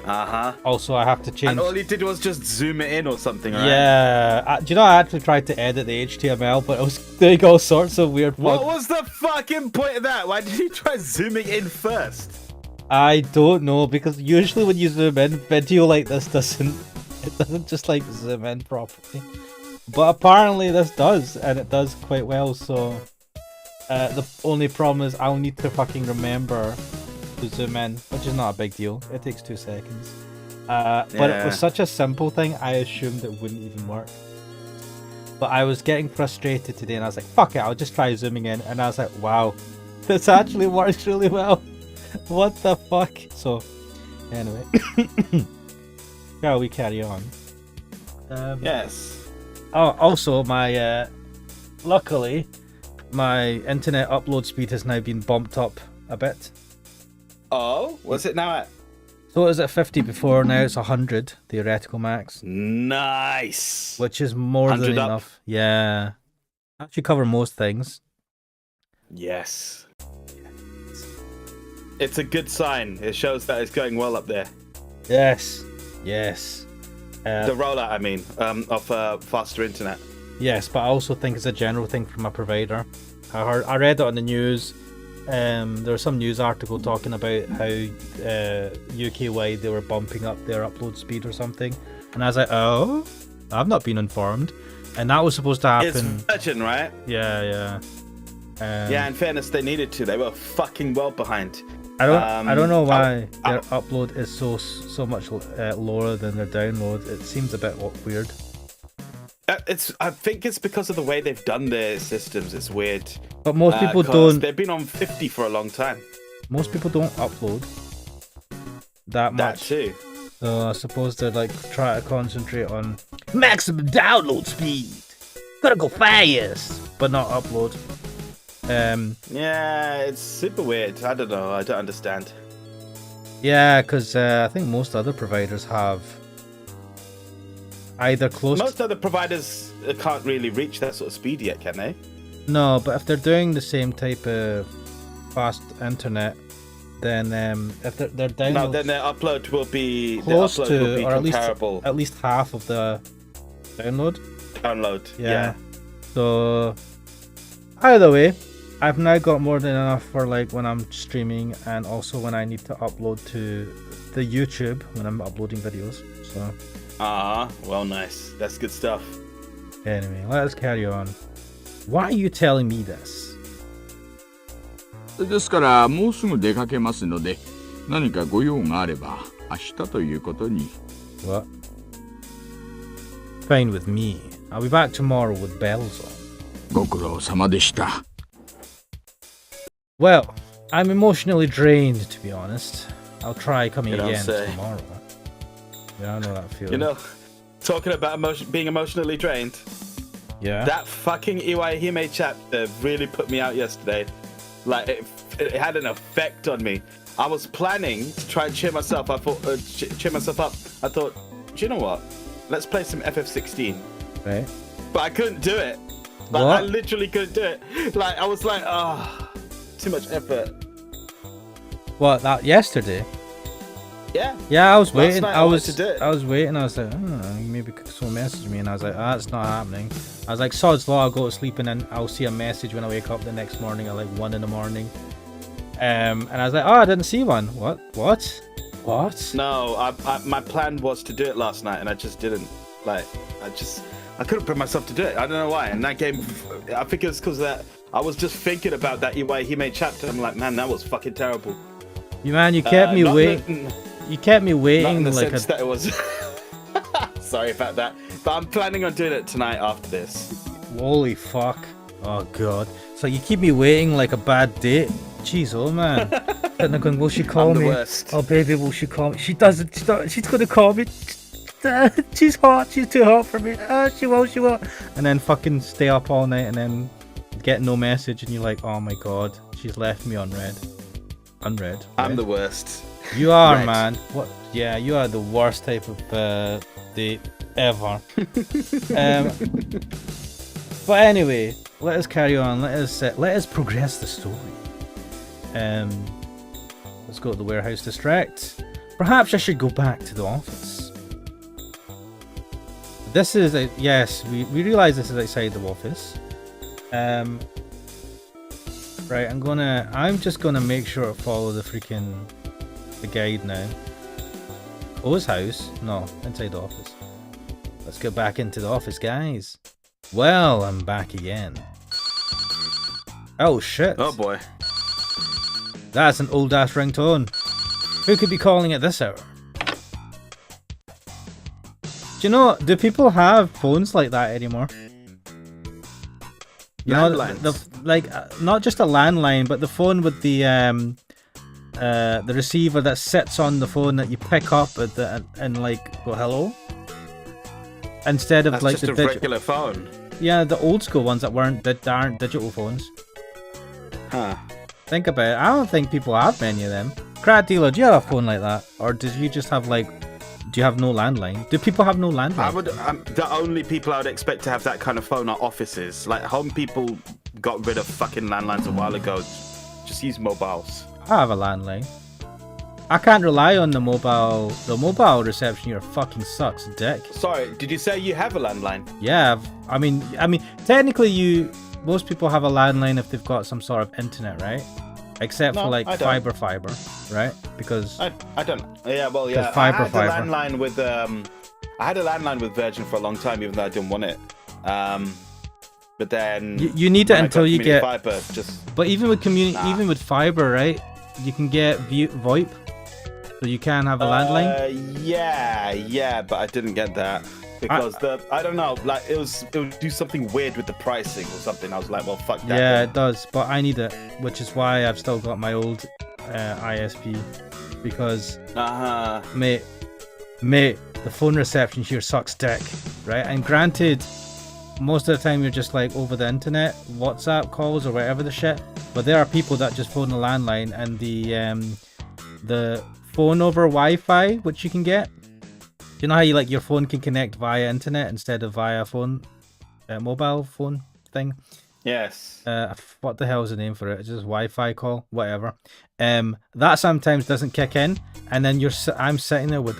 Also, I have to change. And all he did was just zoom it in or something, right? Yeah. Do you know, I actually tried to edit the HTML, but I was doing all sorts of weird. What was the fucking point of that? Why did he try zooming in first? I don't know, because usually when you zoom in, video like this doesn't just like zoom in properly. But apparently this does, and it does quite well. So the only problem is I'll need to fucking remember to zoom in, which is not a big deal. It takes 2 seconds. But it was such a simple thing, I assumed it wouldn't even work. But I was getting frustrated today, and I was like, fuck it, I'll just try zooming in. And I was like, wow, this actually works really well. What the fuck? So, anyway. Shall we carry on? Yes. Oh, also, luckily, my internet upload speed has now been bumped up a bit. Oh, what's it now at? So it was at 50 before, now it's 100, theoretical max. Nice. Which is more than enough. Up. Yeah. Actually cover most things. Yes. It's a good sign. It shows that it's going well up there. Yes. Yes. The rollout, I mean, of faster internet. Yes, but I also think it's a general thing from a provider. I read it on the news. There was some news article talking about how UK-wide they were bumping up their upload speed or something. And I was like, oh, I've not been informed. And that was supposed to happen. It's Virgin, right? Yeah. Yeah, in fairness, they needed to. They were fucking well behind. I don't know why their upload is so much lower than their download. It seems a bit weird. I think it's because of the way they've done their systems. It's weird. But most people don't. They've been on 50 for a long time. Most people don't upload that much. That too. So I suppose they're like trying to concentrate on maximum download speed. Gotta go fast, but not upload. Yeah, it's super weird. I don't know. I don't understand. Yeah, because I think most other providers have either close. Most other providers can't really reach that sort of speed yet, can they? No, but if they're doing the same type of fast internet, then if their download, no, then their upload will be close to, will be or comparable. at least half of the download. Download. Yeah. So either way, I've now got more than enough for like when I'm streaming and also when I need to upload to the YouTube when I'm uploading videos. So well, nice. That's good stuff. anyway, let us carry on. Why are you telling me this? ですからもうすぐ出かけますので、何かご用があれば明日ということに。What? Fine with me. I'll be back tomorrow with bells on. ご苦労様でした。Well, I'm emotionally drained, to be honest. I'll try coming You don't again say. tomorrow. Yeah, I know that feeling. You know, talking about being emotionally drained, yeah. that fucking Iwaihime chapter really put me out yesterday. Like, it had an effect on me. I was planning to try and cheer myself. I thought, cheer myself up. I thought, do you know what? Let's play some FF16. Right. But I couldn't do it. Like, What? I literally couldn't do it. Like, I was like, too much effort. What, that yesterday? Yeah. Yeah, I was Last waiting. night I I wanted was to do it. I was waiting. I was like, maybe someone message me, and I was like, it's not happening. I was like, sod's law. I'll go to sleep, and then I'll see a message when I wake up the next morning at like 1 in the morning. And I was like, I didn't see one. What? No, my plan was to do it last night, and I just didn't. Like, I couldn't bring myself to do it. I don't know why. And that game, I think it was because that I was just thinking about that Iwaihime chapter. I'm like, man, that was fucking terrible. You kept me not waiting. in- You kept me Not in waiting the like sense that it was. Sorry about that. But I'm planning on doing it tonight after this. holy fuck. Oh god. So you keep me waiting like a bad date. Jeez, oh man. Then I'm going, will she call I'm the me? worst. Oh baby, will she call me? She doesn't. She's gonna call me. She's hot. She's too hot for me. She won't. And then fucking stay up all night and then get no message and you're like, oh my god, she's left me unread. Unread. I'm right? the worst. You are, Red. man. What? Yeah, you are the worst type of date ever. But anyway, let us carry on. Let us progress the story. Let's go to the warehouse district. Perhaps I should go back to the office. This is a yes. We realize this is outside the office. Right. I'm just gonna make sure to follow the guide now. O's house? No, inside the office. Let's get back into the office, guys. Well, I'm back again. Oh shit. Oh boy. That's an old ass ringtone. Who could be calling at this hour? Do you know, do people have phones like that anymore? You know, Landlines. not just a landline, but the phone with the receiver that sits on the phone that you pick up and like go hello. Instead of That's like just the a regular phone. yeah, the old school ones that aren't digital phones. Huh. Think about it. I don't think people have many of them. Crat dealer, do you have a phone like that, or did you just have like? Do you have no landline? Do people have no landline? The only people I would expect to have that kind of phone are offices. Like, home people got rid of fucking landlines a while ago. Just use mobiles. I have a landline. I can't rely on the mobile. The mobile reception here fucking sucks, dick. Sorry, did you say you have a landline? Yeah, I mean, technically, most people have a landline if they've got some sort of internet, right? Except No, for like I don't. fiber, right? Because I don't. Yeah, well, yeah. Fiber. I had a landline with Virgin for a long time, even though I didn't want it. But then you need it when I until got you community get. fiber, just But even with even with fiber, right? You can get VoIP, so you can have a landline. Yeah, but I didn't get that because I don't know, like it would do something weird with the pricing or something. I was like, well, fuck that. Yeah, then. it does, but I need it, which is why I've still got my old ISP, because mate, the phone reception here sucks dick, right? And granted, most of the time you're just like over the internet, WhatsApp calls or whatever the shit, but there are people that just phone a landline and the phone over Wi-Fi, which you can get. You know how you like your phone can connect via internet instead of via phone, mobile phone thing. Yes. What the hell is the name for it? It's just Wi-Fi call, whatever. That sometimes doesn't kick in, and then I'm sitting there with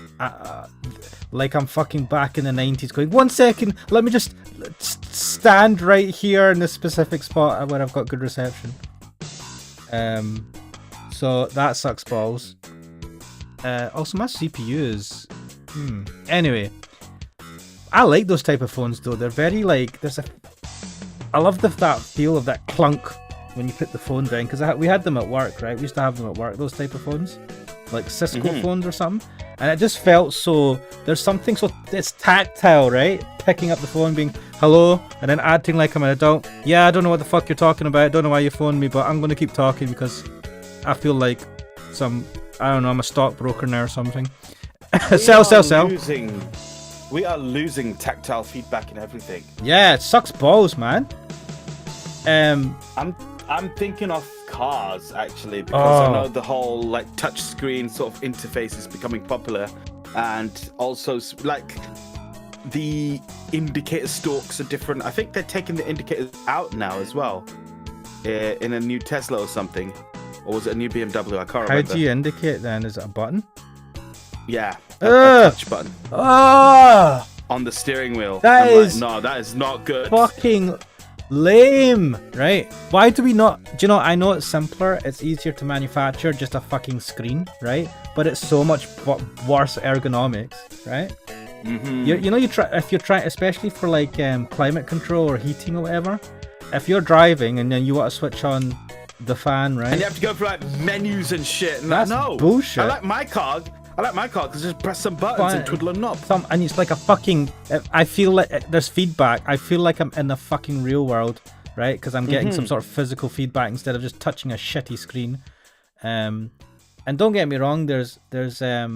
like I'm fucking back in the 90s, going 1 second, let me just stand right here in this specific spot where I've got good reception. So that sucks balls. Also, my CPU is. Anyway, I like those type of phones though. They're very like I love that feel of that clunk when you put the phone down, because we had them at work, right? We used to have them at work. Those type of phones, like Cisco phones or something, and it just felt so. There's something so it's tactile, right? Picking up the phone, being hello, and then acting like I'm an adult. Yeah, I don't know what the fuck you're talking about. I don't know why you phoned me, but I'm gonna keep talking because I feel like I don't know, I'm a stockbroker now or something. Sell. We are losing tactile feedback and everything. Yeah, it sucks balls, man. I'm thinking of cars actually, because I know the whole like touch screen sort of interface is becoming popular, and also like the indicator stalks are different. I think they're taking the indicators out now as well, in a new Tesla or something, or was it a new BMW? I can't remember. How do you indicate then? Is it a button? Yeah, a touch button on the steering wheel. That is no, that is not good. Fucking lame, right? Why do we not? Do you know? I know it's simpler, it's easier to manufacture, just a fucking screen, right? But it's so much worse ergonomics, right? If you're trying, especially for like climate control or heating or whatever, if you're driving and then you want to switch on the fan, right? And you have to go through like menus and shit. And that's bullshit. I like my car because just press some buttons and twiddle a knob. And it's like a fucking. I feel like there's feedback. I feel like I'm in the fucking real world, right? Because I'm getting some sort of physical feedback instead of just touching a shitty screen. And don't get me wrong, there's a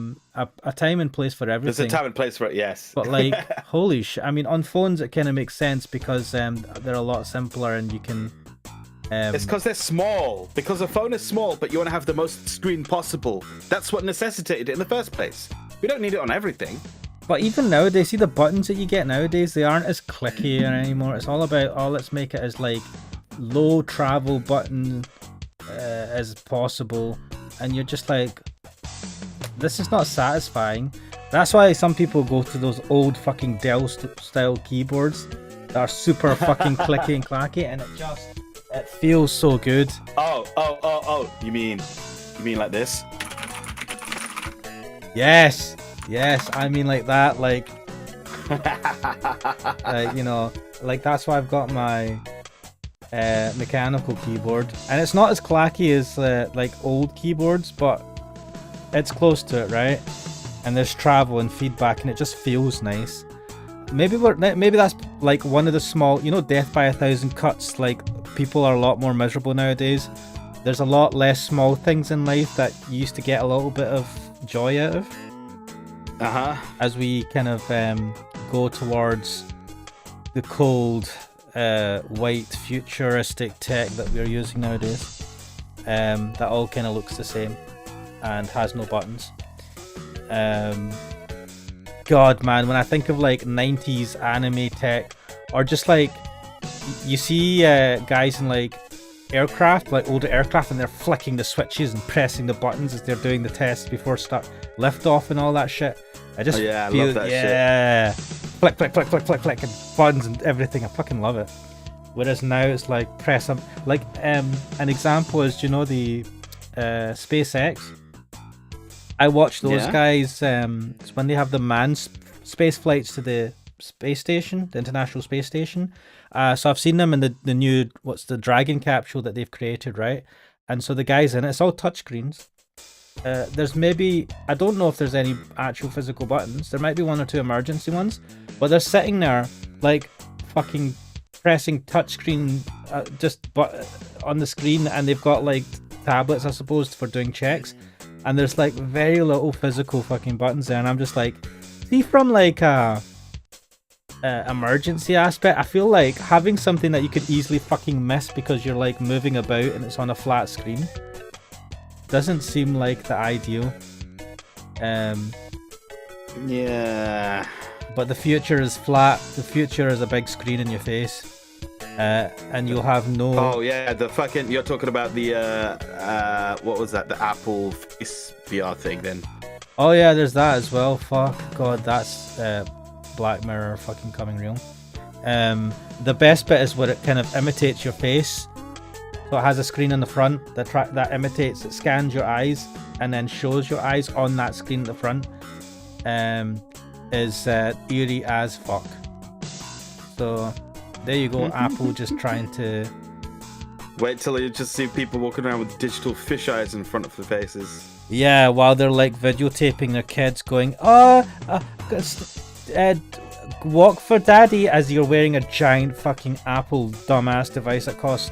time and place for everything. There's a time and place for it, yes. But like, holy shit! I mean, on phones it kind of makes sense because they're a lot simpler and you can. It's because they're small. Because a phone is small, but you want to have the most screen possible. That's what necessitated it in the first place. We don't need it on everything. But even nowadays, see the buttons that you get nowadays, they aren't as clicky anymore. It's all about, let's make it as like low travel button as possible. And you're just like, this is not satisfying. That's why some people go to those old fucking Dell style keyboards that are super fucking clicky and clacky, and it feels so good. Oh, you mean like this? Yes, I mean like that, like like that's why I've got my mechanical keyboard, and it's not as clacky as like old keyboards, but it's close to it, right? And there's travel and feedback, and it just feels nice. Maybe that's like one of the small, death by 1,000 cuts. Like, people are a lot more miserable nowadays. There's a lot less small things in life that you used to get a little bit of joy out of. As we kind of go towards the cold, white, futuristic tech that we're using nowadays, that all kind of looks the same and has no buttons. God, man, when I think of like 90s anime tech, or just like you see guys in like aircraft, like older aircraft, and they're flicking the switches and pressing the buttons as they're doing the tests before liftoff and all that shit. I just feel, I love that shit. Flick, and buttons and everything. I fucking love it. Whereas now it's like press them. Like an example is, do you know the SpaceX? I watch those guys when they have the manned space flights to the space station, the International Space Station. So I've seen them in the new, what's the Dragon capsule that they've created, right? And so the guys in it, it's all touchscreens. There's maybe, I don't know if there's any actual physical buttons. There might be one or two emergency ones, but they're sitting there like fucking pressing touchscreen on the screen, and they've got like tablets, I suppose, for doing checks. And there's like very little physical fucking buttons there, and I'm just like, see, from like a emergency aspect, I feel like having something that you could easily fucking miss because you're like moving about and it's on a flat screen doesn't seem like the ideal. Yeah. But the future is flat. The future is a big screen in your face. And you'll have no... Oh yeah, the fucking... You're talking about the, what was that? The Apple Face VR thing then. Oh yeah, there's that as well. Fuck, God, that's Black Mirror fucking coming real. The best bit is where it kind of imitates your face. So it has a screen in the front that imitates, it scans your eyes and then shows your eyes on that screen at the front. Is eerie as fuck. So there you go, Apple just trying to... Wait till you just see people walking around with digital fish eyes in front of their faces. Yeah, while they're like videotaping their kids going, walk for daddy, as you're wearing a giant fucking Apple dumbass device that costs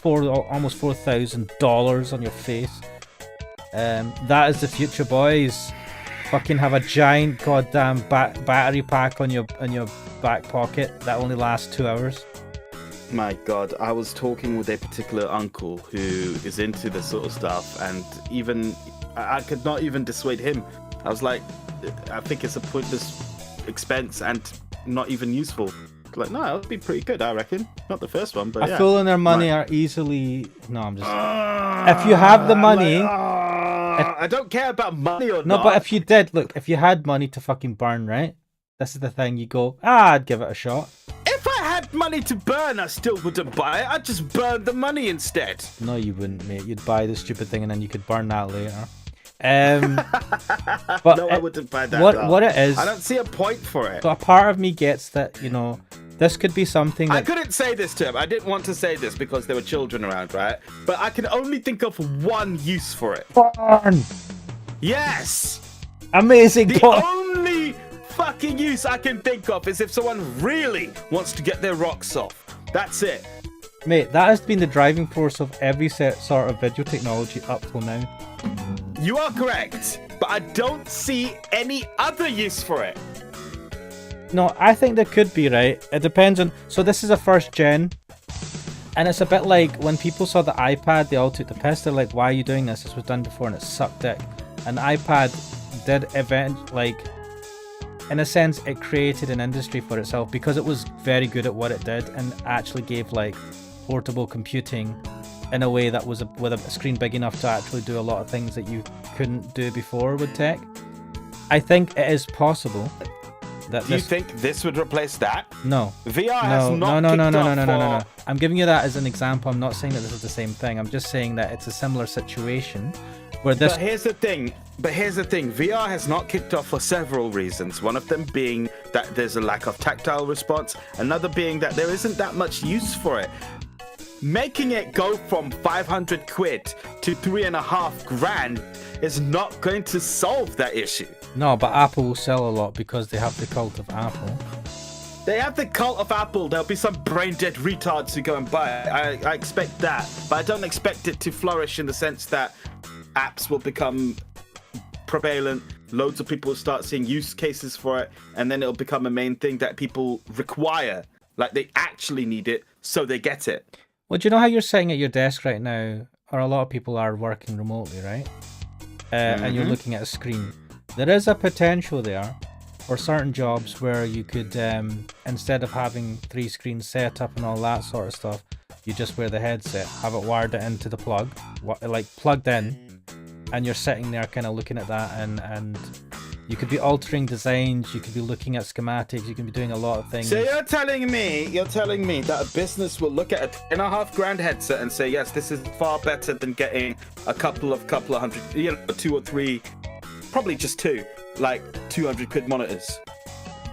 almost $4,000 on your face. That is the future, boys. Fucking have a giant goddamn battery pack on your back pocket that only lasts 2 hours. My God, I was talking with a particular uncle who is into this sort of stuff, and even I could not even dissuade him. I was like, I think it's a pointless expense and not even useful. Like, no, it would be pretty good, I reckon. Not the first one, but A fool and their money are easily... No, I'm just... if you have the money... I don't care about money or not. No, but if you did, look, if you had money to fucking burn, right? This is the thing, you go, I'd give it a shot. If I had money to burn, I still wouldn't buy it. I'd just burn the money instead. No, you wouldn't, mate. You'd buy the stupid thing and then you could burn that later. But no, I wouldn't buy that. What it is... I don't see a point for it. So a part of me gets that, you know, this could be something that... I couldn't say this to him. I didn't want to say this because there were children around, right? But I can only think of one use for it. Burn! Yes! Amazing! The only fucking use I can think of is if someone really wants to get their rocks off. That's it. Mate, that has been the driving force of every sort of video technology up till now. You are correct, but I don't see any other use for it. No, I think there could be, right? It depends on... So this is a first gen, and it's a bit like when people saw the iPad, they all took the piss. They're like, why are you doing this? This was done before and it sucked dick. And the iPad did in a sense, it created an industry for itself because it was very good at what it did and actually gave like portable computing in a way that was with a screen big enough to actually do a lot of things that you couldn't do before with tech. I think it is possible that Do you think this would replace that? No. VR has not kicked off. No. I'm giving you that as an example. I'm not saying that this is the same thing. I'm just saying that it's a similar situation where this... But here's the thing. VR has not kicked off for several reasons. One of them being that there's a lack of tactile response. Another being that there isn't that much use for it. Making it go from 500 quid to 3.5 grand is not going to solve that issue. No, but Apple will sell a lot because they have the cult of Apple. They have the cult of Apple. There'll be some brain-dead retards who go and buy it. I expect that. But I don't expect it to flourish in the sense that apps will become prevalent. Loads of people will start seeing use cases for it. And then it'll become a main thing that people require. Like they actually need it, so they get it. Well, do you know how you're sitting at your desk right now, or a lot of people are working remotely, right? And you're looking at a screen. There is a potential there for certain jobs where you could, instead of having 3 screens set up and all that sort of stuff, you just wear the headset, have it wired into the plug, like plugged in, and you're sitting there kind of looking at that, and you could be altering designs, you could be looking at schematics, you can be doing a lot of things. So you're telling me that a business will look at a 3.5 grand headset and say, yes, this is far better than getting a couple of hundred, 2 or 3, probably just 2, like 200 quid monitors.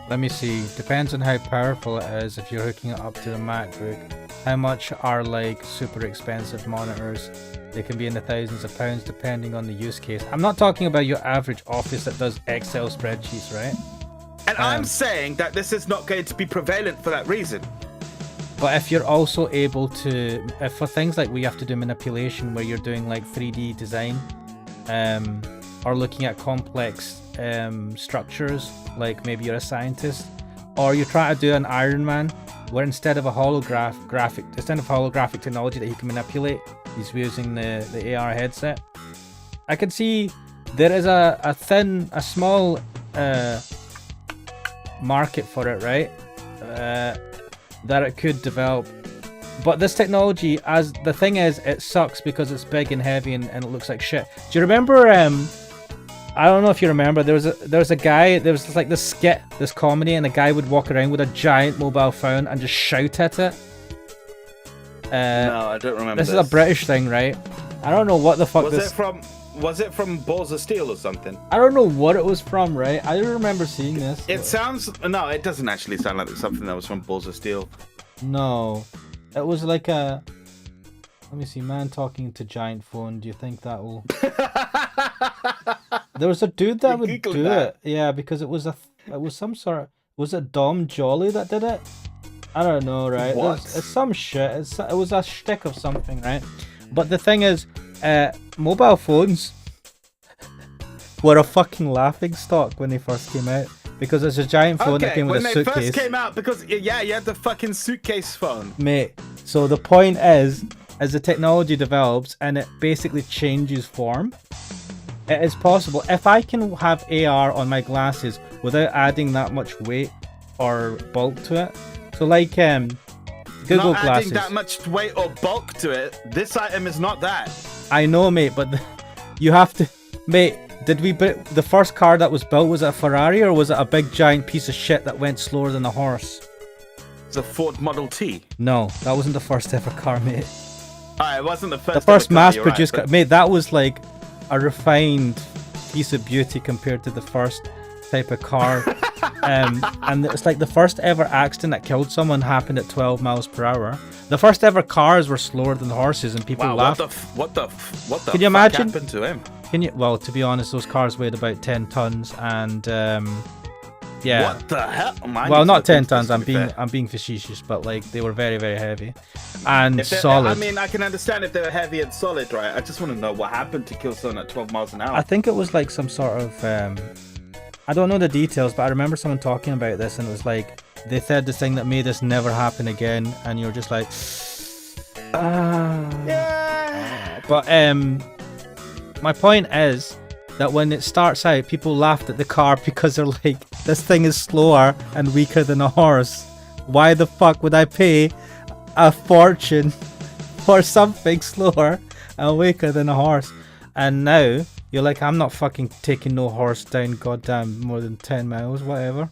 Let me see. Depends on how powerful it is. If you're hooking it up to the MacBook, how much are like super expensive monitors? They can be in the thousands of pounds depending on the use case. I'm not talking about your average office that does Excel spreadsheets, right? And I'm saying that this is not going to be prevalent for that reason. But if you're also able to, for things like we have to do manipulation where you're doing like 3D design, or looking at complex structures, like maybe you're a scientist, or you try to do an Iron Man, where instead of holographic technology that he can manipulate, he's using the AR headset. I can see there is a small market for it, right? That it could develop. But this technology, as the thing is, it sucks because it's big and heavy and it looks like shit. Do you remember? I don't know if you remember. There was a guy. There was like this skit, this comedy, and a guy would walk around with a giant mobile phone and just shout at it. No, I don't remember. This is a British thing, right? I don't know what the fuck this. Was it from Balls of Steel or something? I don't know what it was from, right? I don't remember seeing this. It sounds no, it doesn't actually sound like something that was from Balls of Steel. No, it was like a. Let me see, man talking to giant phone. Do you think that will? There was a dude that would do it. Yeah, because it was some sort of. Was it Dom Jolly that did it? I don't know, right? What? It's some shit. It was a shtick of something, right? But the thing is, mobile phones were a fucking laughing stock when they first came out because it's a giant phone that came with a suitcase. When they first came out, because yeah, you had the fucking suitcase phone, mate. So the point is, as the technology develops and it basically changes form, it is possible. If I can have AR on my glasses without adding that much weight or bulk to it, so like Google not glasses. adding that much weight or bulk to it. This item is not that. I know, mate, but you have to, mate. Did we the first car that was built, was it a Ferrari or was it a big giant piece of shit that went slower than a horse? It's a Ford Model T. No, that wasn't the first ever car, mate. It wasn't the first. The first ever car, mass-produced right, car, mate. That was like a refined piece of beauty compared to the first type of car. And it's like the first ever accident that killed someone happened at 12 miles per hour. The first ever cars were slower than horses, and people laughed. What the Can you imagine? Happened to him? Can you? Well, to be honest, those cars weighed about 10 tons, and yeah. What the hell? Well, not 10 tons. I'm being facetious, but like they were very, very heavy and solid. I mean, I can understand if they were heavy and solid, right? I just want to know what happened to kill someone at 12 miles an hour. I think it was like some sort of. I don't know the details, but I remember someone talking about this, and it was like they said this thing that made this never happen again, and you're just like, yeah. But my point is that when it starts out, people laughed at the car because they're like, this thing is slower and weaker than a horse. Why the fuck would I pay a fortune for something slower and weaker than a horse? And now you're like, I'm not fucking taking no horse down goddamn more than 10 miles, whatever.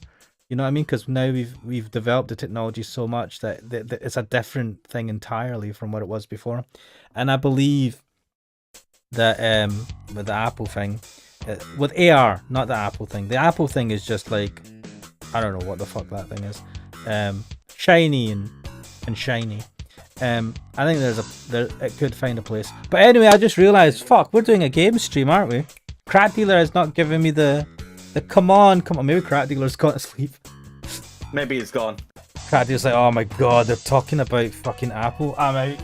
You know what I mean? Because now we've developed the technology so much that it's a different thing entirely from what it was before. And I believe that with the Apple thing, with AR, not the Apple thing. The Apple thing is just like, I don't know what the fuck that thing is. Shiny and shiny. I think it could find a place. But anyway, I just realized, fuck, we're doing a game stream, aren't we? Crack Dealer is not giving me the come on. Maybe Crack Dealer's gone to sleep. Maybe he's gone. Crack Dealer's like, oh my god, they're talking about fucking Apple. I'm out.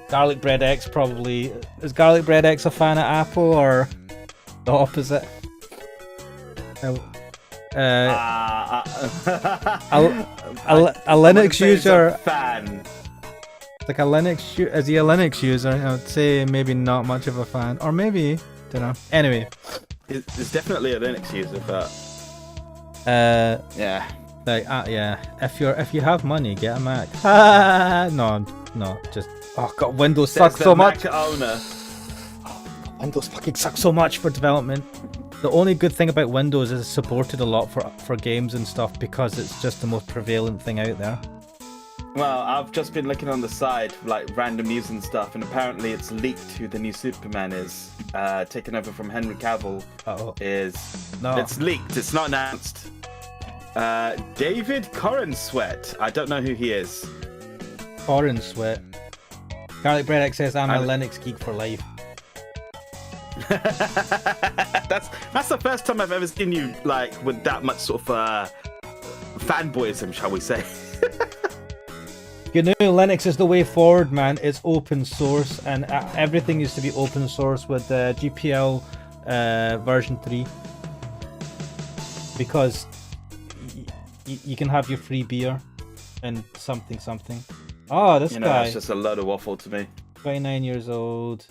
Garlic Bread X probably. Is Garlic Bread X a fan of Apple or the opposite? A Linux user. Fan. Like a Linux is he a Linux user? I would say maybe not much of a fan, or maybe don't know. Anyway, it's definitely a Linux user, but yeah, like yeah. If you have money, get a Mac. No, just oh god, Windows sucks so much. Mac owner. Windows fucking sucks so much for development. The only good thing about Windows is it's supported a lot for games and stuff because it's just the most prevalent thing out there. Well, I've just been looking on the side, like random news and stuff, and apparently it's leaked who the new Superman is, taken over from Henry Cavill. It's leaked. It's not announced. David Corenswet. I don't know who he is. Corenswet. Garlic Bread X says I'm a Linux geek for life. That's the first time I've ever seen you like with that much sort of fanboyism, shall we say? You know, Linux is the way forward, man. It's open source, and everything used to be open source with GPL version 3. Because you can have your free beer and something. Oh, this guy. It's just a load of waffle to me. 29 years old.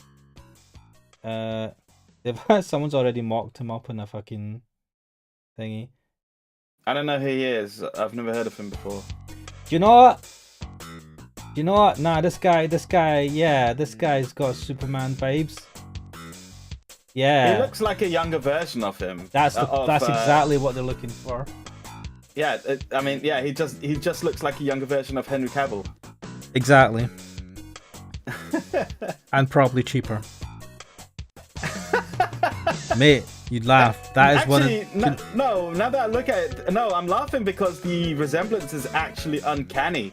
Someone's already mocked him up in a fucking thingy. I don't know who he is. I've never heard of him before. Do you know what? Nah, this guy's got Superman vibes. Yeah. He looks like a younger version of him. That's exactly what they're looking for. Yeah, I mean, yeah, he just looks like a younger version of Henry Cavill. Exactly. And probably cheaper. Mate, you'd laugh. That is Actually, one of... no, now that I look at it, no, I'm laughing because the resemblance is actually uncanny.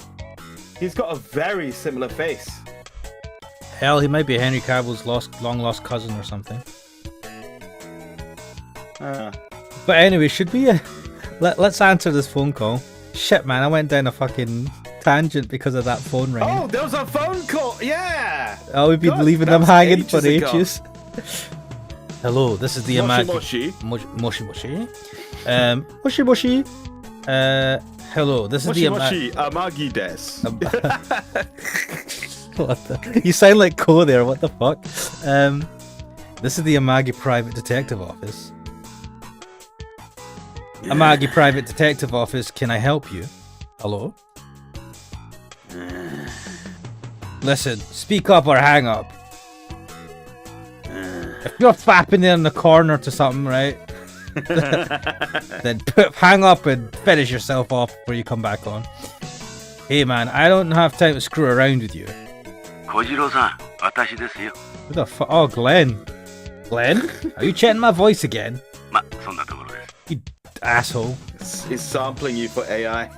He's got a very similar face. Hell, he might be Henry Cavill's long lost cousin or something. But anyway, should we... let's answer this phone call. Shit, man, I went down a fucking tangent because of that phone ringing. Oh, there was a phone call. Yeah. Oh, we've been God, leaving that them was hanging for ages ago. ages. Hello, this is the Moshi Amagi... Moshi Moshi. Moshi Moshi. Hello, this is Moshi the Moshi Amagi des. What the... You sound like Ko there, what the fuck? This is the Amagi Private Detective Office. Amagi Private Detective Office, can I help you? Hello? Listen, speak up or hang up. If you're fapping there in the corner to something, right? Then hang up and finish yourself off before you come back on. Hey man, I don't have time to screw around with you. Kojiro-san, watashi desu yo. Who the fuck? Oh, Glenn. Glenn? Are you chatting my voice again? Ma, sonna tokoro desu. You asshole. He's sampling you for AI.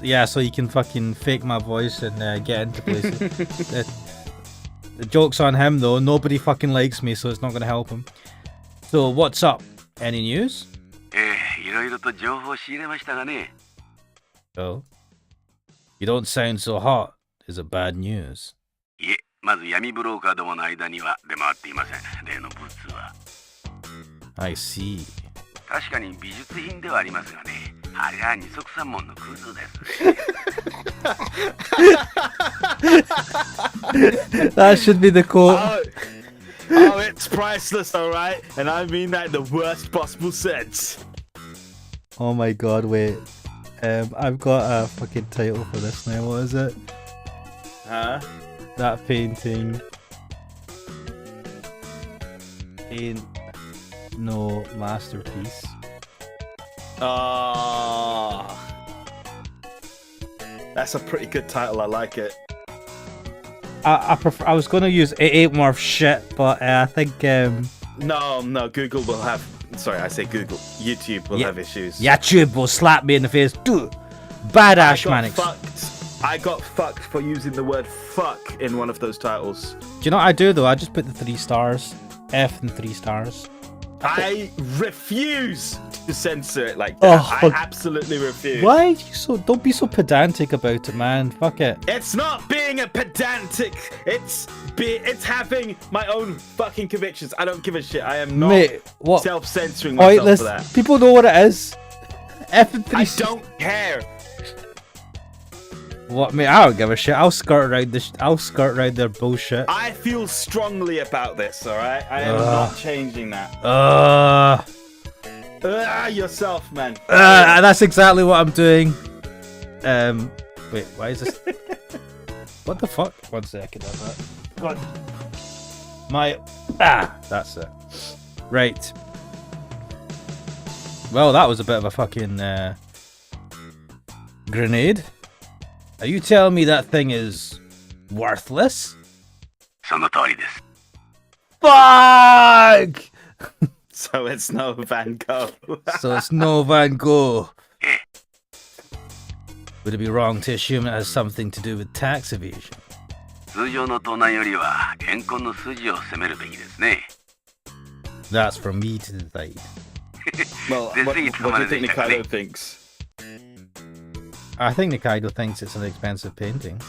Yeah, so you can fucking fake my voice and get into places. The joke's on him though. Nobody fucking likes me, so it's not gonna help him. So what's up? Any news? いろいろと情報を仕入れましたがね。 Oh. You don't sound so hot. Is it bad news? いえ、まず闇ブローカーどもの間には出回っていません。例の物は。 I see. 確かに美術品ではありますがね。あれは二足三門のクズです。 That should be the quote. Oh, it's priceless, alright? And I mean that in the worst possible sense. Oh my god, wait. I've got a fucking title for this now. What is it? Huh? That painting ain't no masterpiece. Oh, that's a pretty good title. I like it. I prefer. I was gonna use it ain't worth shit, but I think No, Google will have. Sorry, I say Google. YouTube will have issues. YouTube will slap me in the face. Dude, badass man. I got fucked for using the word fuck in one of those titles. Do you know what I do though? I just put the 3 stars, F and 3 stars. I refuse to censor it like that. Oh, I absolutely refuse. Why are you so? Don't be so pedantic about it, man. Fuck it. It's not being a pedantic. It's having my own fucking convictions. I don't give a shit. I am not self-censoring myself Pointless. for that. People know what it is. F and 3. I don't care. What, mate? I don't give a shit. I'll skirt around this. I'll skirt around their bullshit. I feel strongly about this. All right. I am not changing that. Yourself, man. That's exactly what I'm doing. Wait, why is this? What the fuck? 1 second. God. That's it. Right. Well, that was a bit of a fucking grenade. Are you telling me that thing is worthless? その通りです。 Fuck! So it's no Van Gogh. So it's no Van Gogh. Would it be wrong to assume it has something to do with tax evasion? 通常の盗難よりは怨恨の筋を責めるべきですね。 That's for me to decide. Well, what do you think Nikaido thinks? I think Nikaido thinks it's an expensive painting.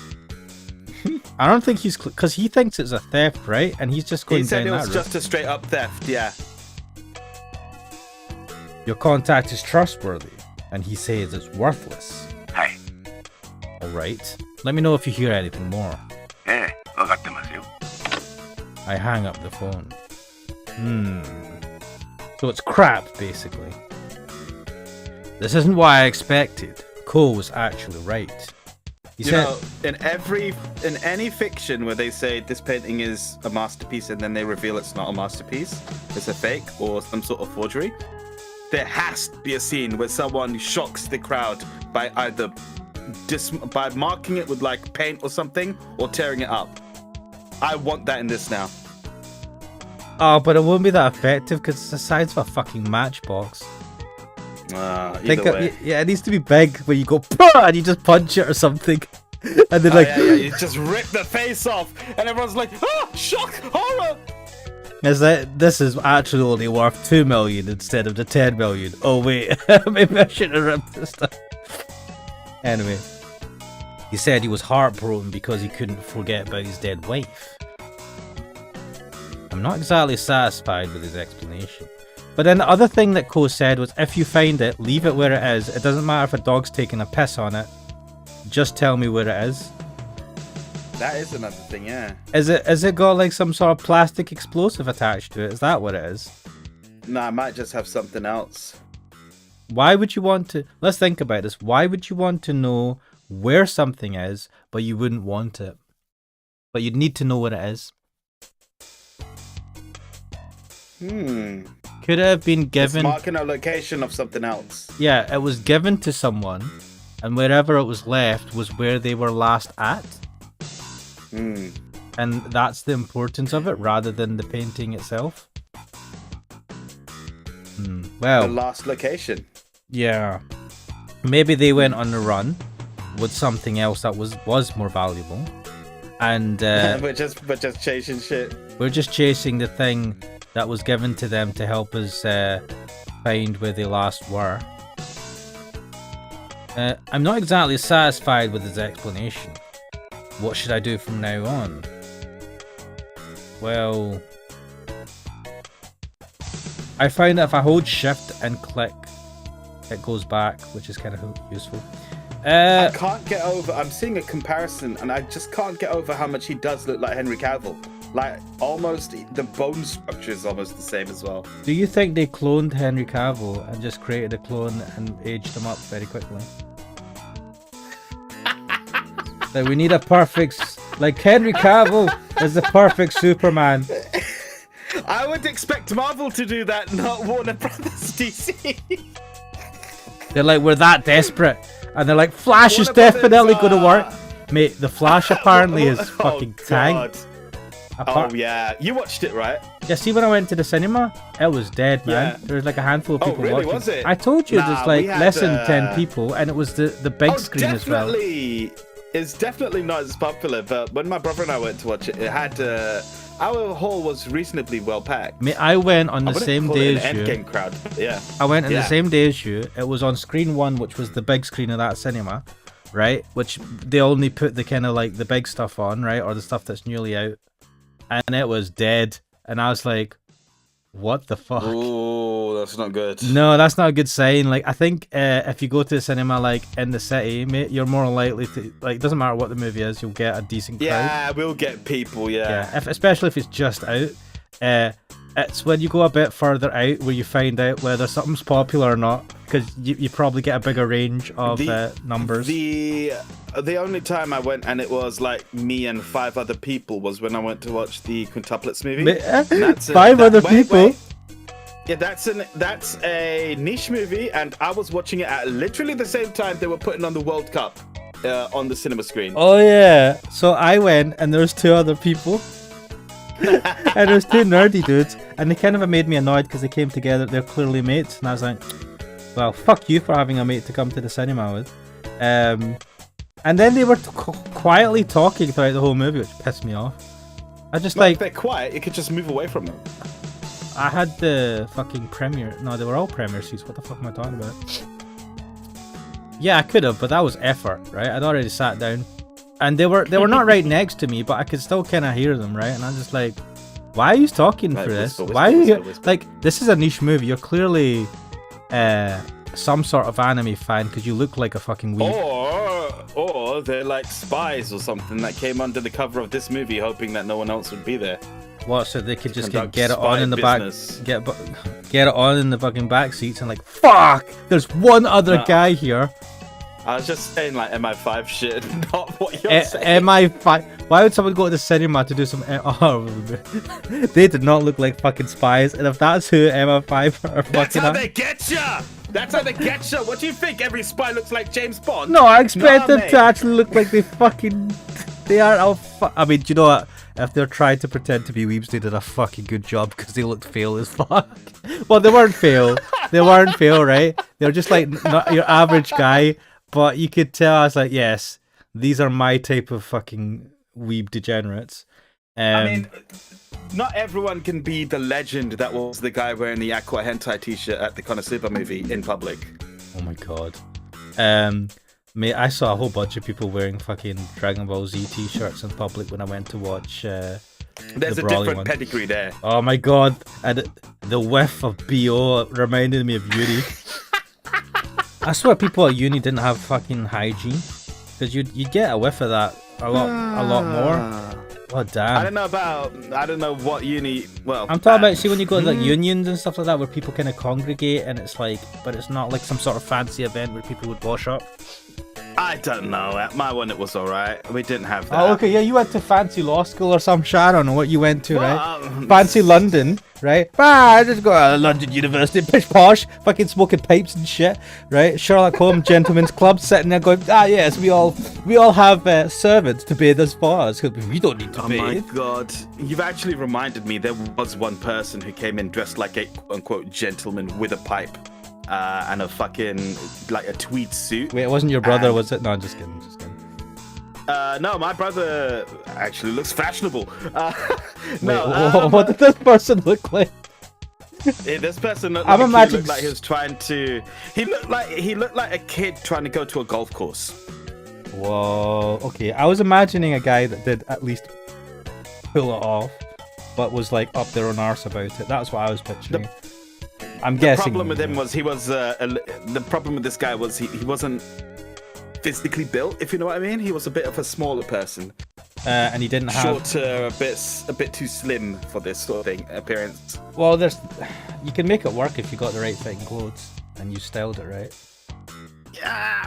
I don't think he's... Because he thinks it's a theft, right? And he's just going He said down it was that just a straight up theft, yeah. Your contact is trustworthy. And he says it's worthless. はい。 Alright. Let me know if you hear anything more. わかってますよ。 I hang up the phone. So it's crap, basically. This isn't what I expected. Cole was actually right. He You said, know, in any fiction where they say this painting is a masterpiece and then they reveal it's not a masterpiece, it's a fake or some sort of forgery, there has to be a scene where someone shocks the crowd by either by marking it with like paint or something or tearing it up. I want that in this now. Oh, but it won't be that effective because it's the size of a fucking matchbox. Either way. Yeah, it needs to be big where you go "Pah!" and you just punch it or something. And then like you just rip the face off and everyone's like, oh, shock, horror. is that this is actually only worth 2 million instead of the 10 million. Oh wait, maybe I should have ripped this stuff. Anyway, he said he was heartbroken because he couldn't forget about his dead wife. I'm not exactly satisfied with his explanation. But then the other thing that Cole said was, if you find it, leave it where it is. It doesn't matter if a dog's taking a piss on it. Just tell me where it is. That is another thing, yeah. Is it got like some sort of plastic explosive attached to it? Is that what it is? No, I might just have something else. Why would you want to... Let's think about this. Why would you want to know where something is, but you wouldn't want it? But you'd need to know what it is. Could it have been given... It's marking a location of something else. Yeah, it was given to someone, and wherever it was left was where they were last at. And that's the importance of it, rather than the painting itself. Well, The last location. yeah. Maybe they went on the run with something else that was more valuable. And We're just chasing shit. we're just chasing the thing that was given to them to help us find where they last were. I'm not exactly satisfied with his explanation. What should I do from now on? Well, I find that if I hold shift and click, it goes back, which is kind of useful. I can't get over. I'm seeing a comparison, and I just can't get over how much he does look like Henry Cavill. Like, almost the bone structure is almost the same as well. Do you think they cloned Henry Cavill and just created a clone and aged him up very quickly? Like, we need a perfect... Like, Henry Cavill is the perfect Superman. I would expect Marvel to do that, not Warner Brothers DC. They're like, we're that desperate. And they're like, Flash is Warner Brothers, definitely going to work. Mate, the Flash apparently is fucking tanked. Oh, yeah. You watched it, right? Yeah, see, when I went to the cinema, it was dead, man. Yeah. There was like a handful of people really? watching. Was it? I told you Nah, there's like we had, less than 10 people, and it was the big screen as well. Definitely. It's definitely not as popular, but when my brother and I went to watch it, it had... our hall was reasonably well packed. Mate, I went on the same day as you. Endgame crowd. Yeah. I went on the same day as you. It was on screen 1, which was the big screen of that cinema, right? Which they only put the kind of like the big stuff on, right? Or the stuff that's newly out. And it was dead. And I was like, what the fuck? Oh, that's not good. No, that's not a good sign. Like, I think if you go to the cinema, like, in the city, mate, you're more likely to, like, it doesn't matter what the movie is, you'll get a decent crowd. Yeah, we'll get people, yeah. Especially if it's just out. It's when you go a bit further out where you find out whether something's popular or not, because you probably get a bigger range of numbers. The only time I went and it was like me and 5 other people was when I went to watch the Quintuplets movie. Other people? Yeah, that's a niche movie, and I was watching it at literally the same time they were putting on the World Cup on the cinema screen. Oh yeah, so I went and there's 2 other people. And there's 2 nerdy dudes, and they kind of made me annoyed because they came together. They're clearly mates, and I was like, well, fuck you for having a mate to come to the cinema with. And then they were quietly talking throughout the whole movie, which pissed me off. I just If they're quiet, you could just move away from them. I had the fucking premiere. No, they were all premiere seats. What the fuck am I talking about? Yeah, I could have, but that was effort, right? I'd already sat down, and they were not right next to me, but I could still kind of hear them, right? And I'm just like, why are you talking through this? Why are you like? This is a niche movie. You're clearly some sort of anime fan because you look like a fucking weeb. Or they're like spies or something that came under the cover of this movie, hoping that no one else would be there. What? So they could just Conduct get it on spy in the business. get it on in the fucking back seats and like, fuck! There's one other guy here. I was just saying like MI5 shit, not what you're saying. MI5. Why would someone go to the cinema to do some? Oh, they did not look like fucking spies. And if that's who MI5 are That's fucking, how they get ya. That's how they get you. What do you think? Every spy looks like James Bond? no, I expect them mate. to actually look like they fucking. They are. I mean, do you know what? if they're trying to pretend to be weebs, they did a fucking good job because they looked fail as fuck. Well, they weren't fail. They weren't fail, right? They were just like not your average guy, but you could tell I was like, yes, these are my type of fucking weeb degenerates. I mean, not everyone can be the legend that was the guy wearing the Aqua Hentai t-shirt at the Konosuba movie in public. Oh my god. Mate, I saw a whole bunch of people wearing fucking Dragon Ball Z t-shirts in public when I went to watch There's the a Broly different one. pedigree there. Oh my god. And the whiff of BO reminded me of Yuri. I swear people at uni didn't have fucking hygiene. Because you'd get a whiff of that a lot more. Oh damn. I don't know what uni. Well, I'm talking about, see, when you go to like unions and stuff like that, where people kind of congregate, and it's like, but it's not like some sort of fancy event where people would wash up. I don't know. At my one, it was alright. We didn't have that. Oh, okay, yeah, you went to fancy law school or some shit. I don't know what you went to, right? Well, Fancy London, right? I just go to London University, pish posh, fucking smoking pipes and shit, right? Sherlock Holmes Gentlemen's Club, sitting there going, yes, we all have servants to bathe us for us because we don't need to Oh bathe. my god. You've actually reminded me there was one person who came in dressed like a quote-unquote gentleman with a pipe and a fucking, like a tweed suit. Wait, it wasn't your brother, And- was it? No, I'm just kidding. No, my brother actually looks fashionable. What did this person look like? This person looked I'm like imagining- he looked like he was trying to. He looked like a kid trying to go to a golf course. Whoa, okay. I was imagining a guy that did at least pull it off, but was like up their own arse about it. That's what I was picturing. I'm The guessing. problem with him was the problem with this guy was he wasn't physically built, if you know what I mean. He was a bit of a smaller person, and he didn't have. shorter, a bit too slim for this sort of thing appearance. Well, you can make it work if you got the right fitting clothes and you styled it right. Yeah,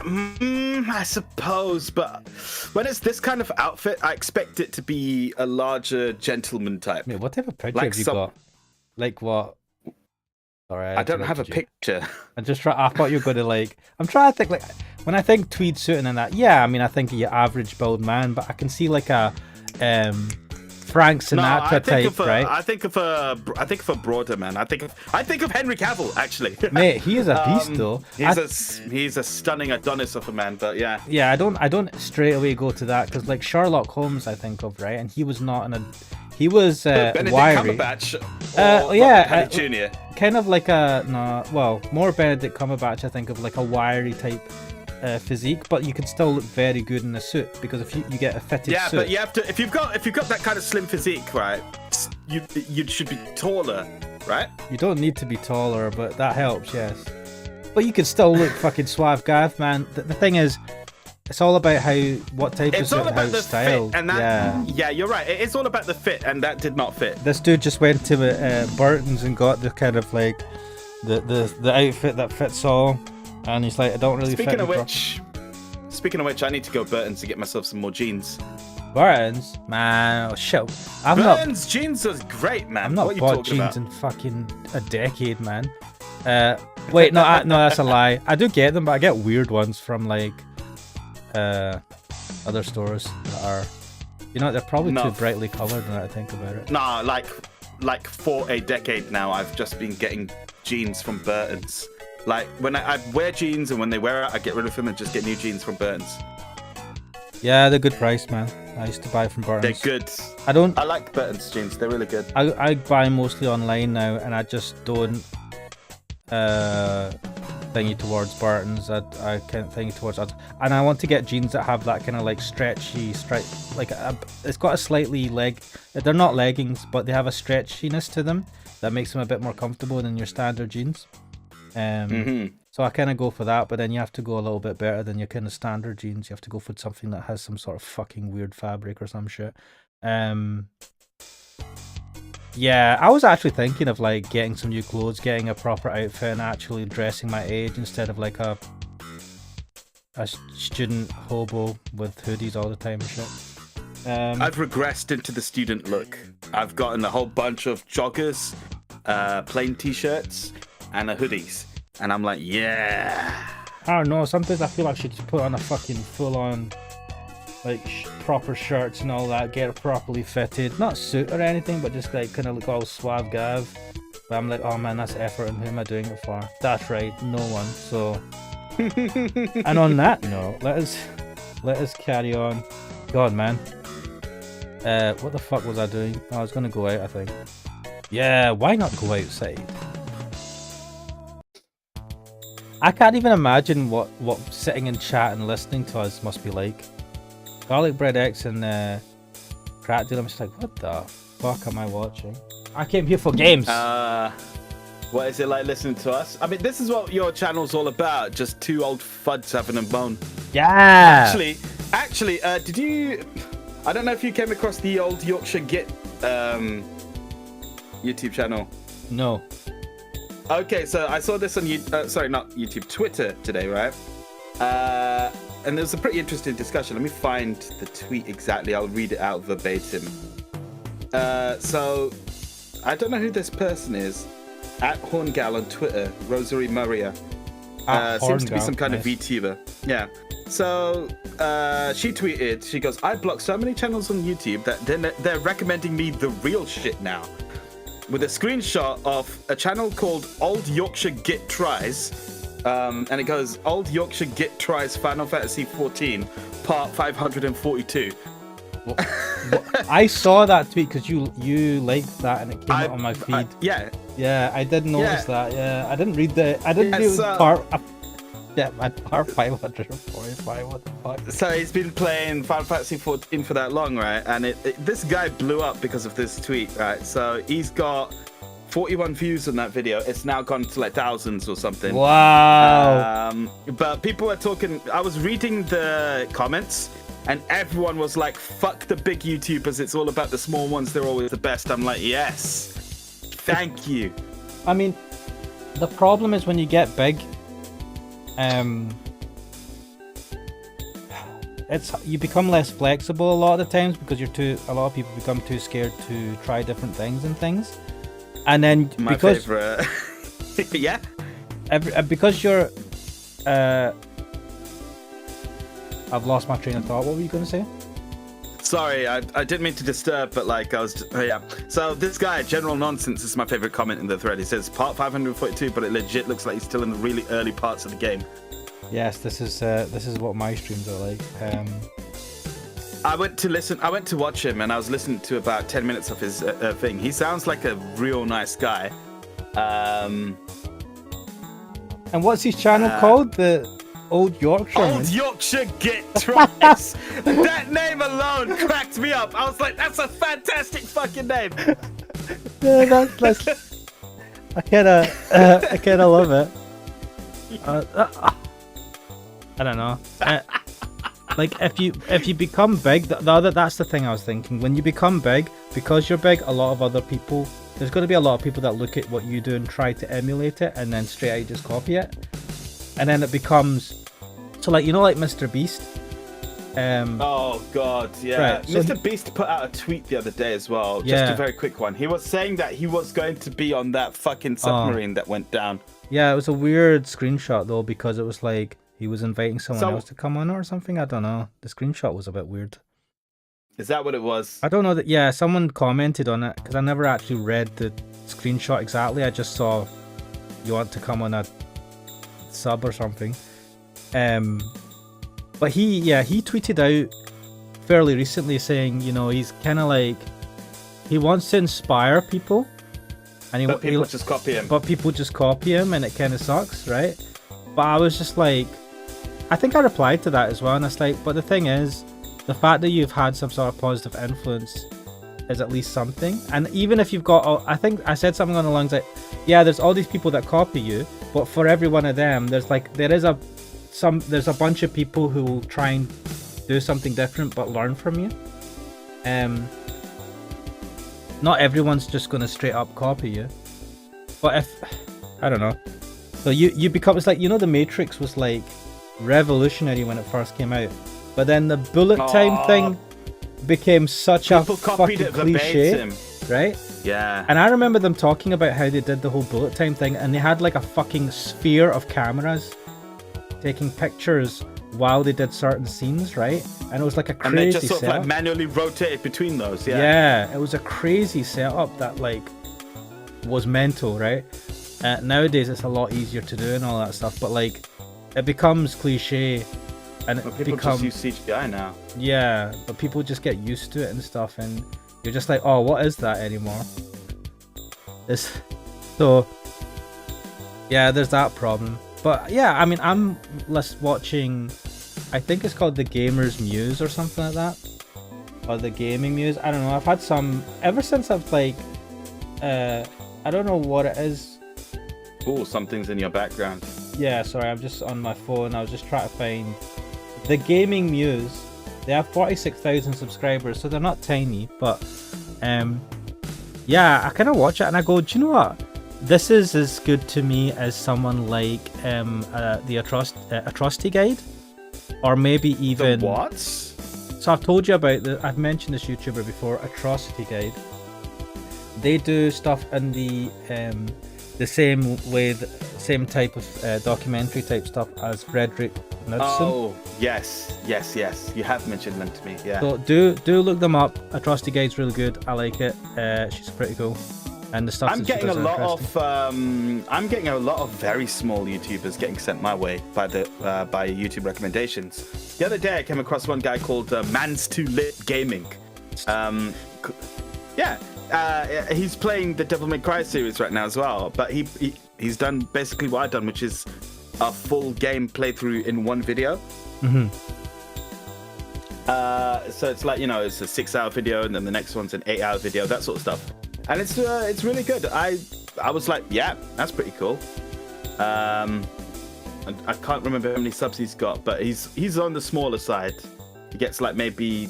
I suppose, but when it's this kind of outfit, I expect it to be a larger gentleman type. Wait, what type of picture Like have you some- got? Like what? Alright. I don't have a picture. I thought you were going to like. I'm trying to think like when I think tweed suiting and that. Yeah, I mean I think your average build man, but I can see like a Frank Sinatra type, right? I think of a broader man. I think of Henry Cavill actually. Mate, he is a beast though. He's a stunning Adonis of a man, but yeah. Yeah, I don't straight away go to that because like Sherlock Holmes, I think of, right, and he was not he was Benedict wiry, Cumberbatch. Or yeah, Robert Downey Jr. kind of like more Benedict Cumberbatch. I think of like a wiry type physique, but you can still look very good in a suit because if you get a fitted Yeah, suit. but you have to if you've got that kind of slim physique, right? You should be taller, right? You don't need to be taller, but that helps, yes. But you can still look fucking suave gav, man. The thing is, it's all about what type of It's suit, all how about it's the styled. fit, and that. Yeah. Yeah, you're right. It's all about the fit, and that did not fit. This dude just went to Burton's and got the kind of like the outfit that fits all, and he's like, I don't really Speaking fit. of which, I need to go Burton's to get myself some more jeans. Burton's, man, oh, shit. Burton's jeans are great, man. I've not what are you bought talking jeans about? in fucking a decade, man. Wait, no, no, that's a lie. I do get them, but I get weird ones from like other stores that are, they're probably No. too brightly colored now that I think about it. Nah, like for a decade now, I've just been getting jeans from Burton's. Like when I wear jeans, and when they wear it, I get rid of them and just get new jeans from Burton's. Yeah, they're good price, man. I used to buy from Burton's. They're good. I I like Burton's jeans. They're really good. I buy mostly online now, and I just don't thingy towards Burton's. I can't thingy towards others. And I want to get jeans that have that kind of like stretchy stripe, like it's got a slightly they're not leggings, but they have a stretchiness to them that makes them a bit more comfortable than your standard jeans. So I kind of go for that, but then you have to go a little bit better than your kind of standard jeans. You have to go for something that has some sort of fucking weird fabric or some shit. Yeah, I was actually thinking of like getting some new clothes, getting a proper outfit, and actually dressing my age instead of like a student hobo with hoodies all the time and shit. I've regressed into the student look. I've gotten a whole bunch of joggers, plain t-shirts, and hoodies, and I'm like, yeah. I don't know. Sometimes I feel I should just put on a fucking full-on like proper shirts and all that, get it properly fitted, not suit or anything, but just like kind of look all suave gav. But I'm like, oh man, that's effort, and who am I doing it for? That's right, no one. So, and on that note, let us carry on. God, man, what the fuck was I doing? I was gonna go out, I think. Yeah, why not go outside? I can't even imagine what sitting in chat and listening to us must be like. Garlic Bread X and Crack Dude, I'm just like, what the fuck am I watching? I came here for games. What is it like listening to us? I mean, this is what your channel's all about. Just two old fuds having a bone. Yeah. Actually, did you? I don't know if you came across the old Yorkshire Git YouTube channel. No. Okay, so I saw this on sorry, not YouTube, Twitter today, right? And there's a pretty interesting discussion. Let me find the tweet exactly. I'll read it out verbatim. So I don't know who this person is. At Horngal on Twitter, Rosary Maria. Seems to be some kind of VTuber. Yeah. So she tweeted, she goes, I blocked so many channels on YouTube that they're recommending me the real shit now. With a screenshot of a channel called Old Yorkshire Git Tries. And it goes, Old Yorkshire Git Tries Final Fantasy 14, part 542. I saw that tweet because you liked that and it came up on my feed. Yeah, I did notice that. Yeah, I didn't read the. I didn't read part. Yeah, part 545. What the fuck? So he's been playing Final Fantasy 14 for that long, right? And this guy blew up because of this tweet, right? So he's got 41 views on that video. It's now gone to like thousands or something. Wow. But people were talking. I was reading the comments. And everyone was like, fuck the big YouTubers, it's all about the small ones, they're always the best. I'm like, yes, thank you. I mean, the problem is when you get big, you become less flexible a lot of the times because a lot of people become too scared to try different things and things. And then My favorite. Yeah. Because you're, I've lost my train of thought. What were you going to say? Sorry, I didn't mean to disturb, but like I was, yeah. So this guy, General Nonsense, is my favorite comment in the thread. He says part 542, but it legit looks like he's still in the really early parts of the game. Yes, this is what my streams are like. I went to watch him, and I was listening to about 10 minutes of his thing. He sounds like a real nice guy. And what's his channel called? The Old Yorkshire. Old Yorkshire Git Tries. That name alone cracked me up. I was like, that's a fantastic fucking name. Yeah, that's I kind of love it. I don't know. Like if you become big, that's the thing I was thinking. When you become big, because you're big, a lot of other people. There's going to be a lot of people that look at what you do and try to emulate it, and then straight out just copy it, and then it becomes. So like like Mr. Beast. Oh god, yeah. Right, so Mr. Beast put out a tweet the other day as well. Just a very quick one. He was saying that he was going to be on that fucking submarine that went down. Yeah, it was a weird screenshot though because it was like he was inviting someone else to come on or something. I don't know. The screenshot was a bit weird. Is that what it was? I don't know that. Yeah, someone commented on it because I never actually read the screenshot exactly. I just saw you want to come on a sub or something. But he tweeted out fairly recently saying, he's kind of like he wants to inspire people, and people just copy him. But people just copy him, and it kind of sucks, right? But I was just like, I think I replied to that as well, and it's like, but the thing is, the fact that you've had some sort of positive influence is at least something. And even if you've got, I think I said something on the lines like, yeah, there's all these people that copy you, but for every one of them, there's a bunch of people who will try and do something different but learn from you. Not everyone's just gonna straight up copy you. But I don't know. So you become, it's like, the Matrix was like revolutionary when it first came out, but then the bullet time thing became such a fucking cliche, right? Yeah. And I remember them talking about how they did the whole bullet time thing, and they had like a fucking sphere of cameras taking pictures while they did certain scenes, right? And it was like a And they crazy just sort of setup. like manually rotated between those. Yeah. Yeah, it was a crazy setup that like was mental, right? Nowadays it's a lot easier to do and all that stuff, but like it becomes cliche, and it But people becomes just use CGI now. yeah, but people just get used to it and stuff, and you're just like, oh, what is that anymore? This, so yeah, there's that problem. But yeah, I mean, I'm less watching. I think it's called the Gamers Muse or something like that, or the Gaming Muse. I don't know. I've had some ever since I've like, I don't know what it is. Oh, something's in your background. Yeah, sorry, I'm just on my phone. I was just trying to find the Gaming Muse. They have 46,000 subscribers, so they're not tiny, but yeah, I kind of watch it and I go, do you know what? This is as good to me as someone like the Atrocity Guide, or maybe even The what? So I've told you about I've mentioned this YouTuber before, Atrocity Guide. They do stuff in the same way, same type of documentary type stuff as Frederick Knudsen. Oh, yes. You have mentioned them to me. Yeah. So do look them up. Atrocity Guide's really good. I like it. She's pretty cool, and the stuff. I'm getting a lot of very small YouTubers getting sent my way by YouTube recommendations. The other day I came across one guy called Man's Too Lit Gaming. He's playing the Devil May Cry series right now as well, but he's done basically what I've done, which is a full game playthrough in one video. Mm-hmm. So it's like, it's a 6-hour video, and then the next one's an 8-hour video, that sort of stuff. And it's really good. I was like, yeah, that's pretty cool. I can't remember how many subs he's got, but he's on the smaller side. He gets like maybe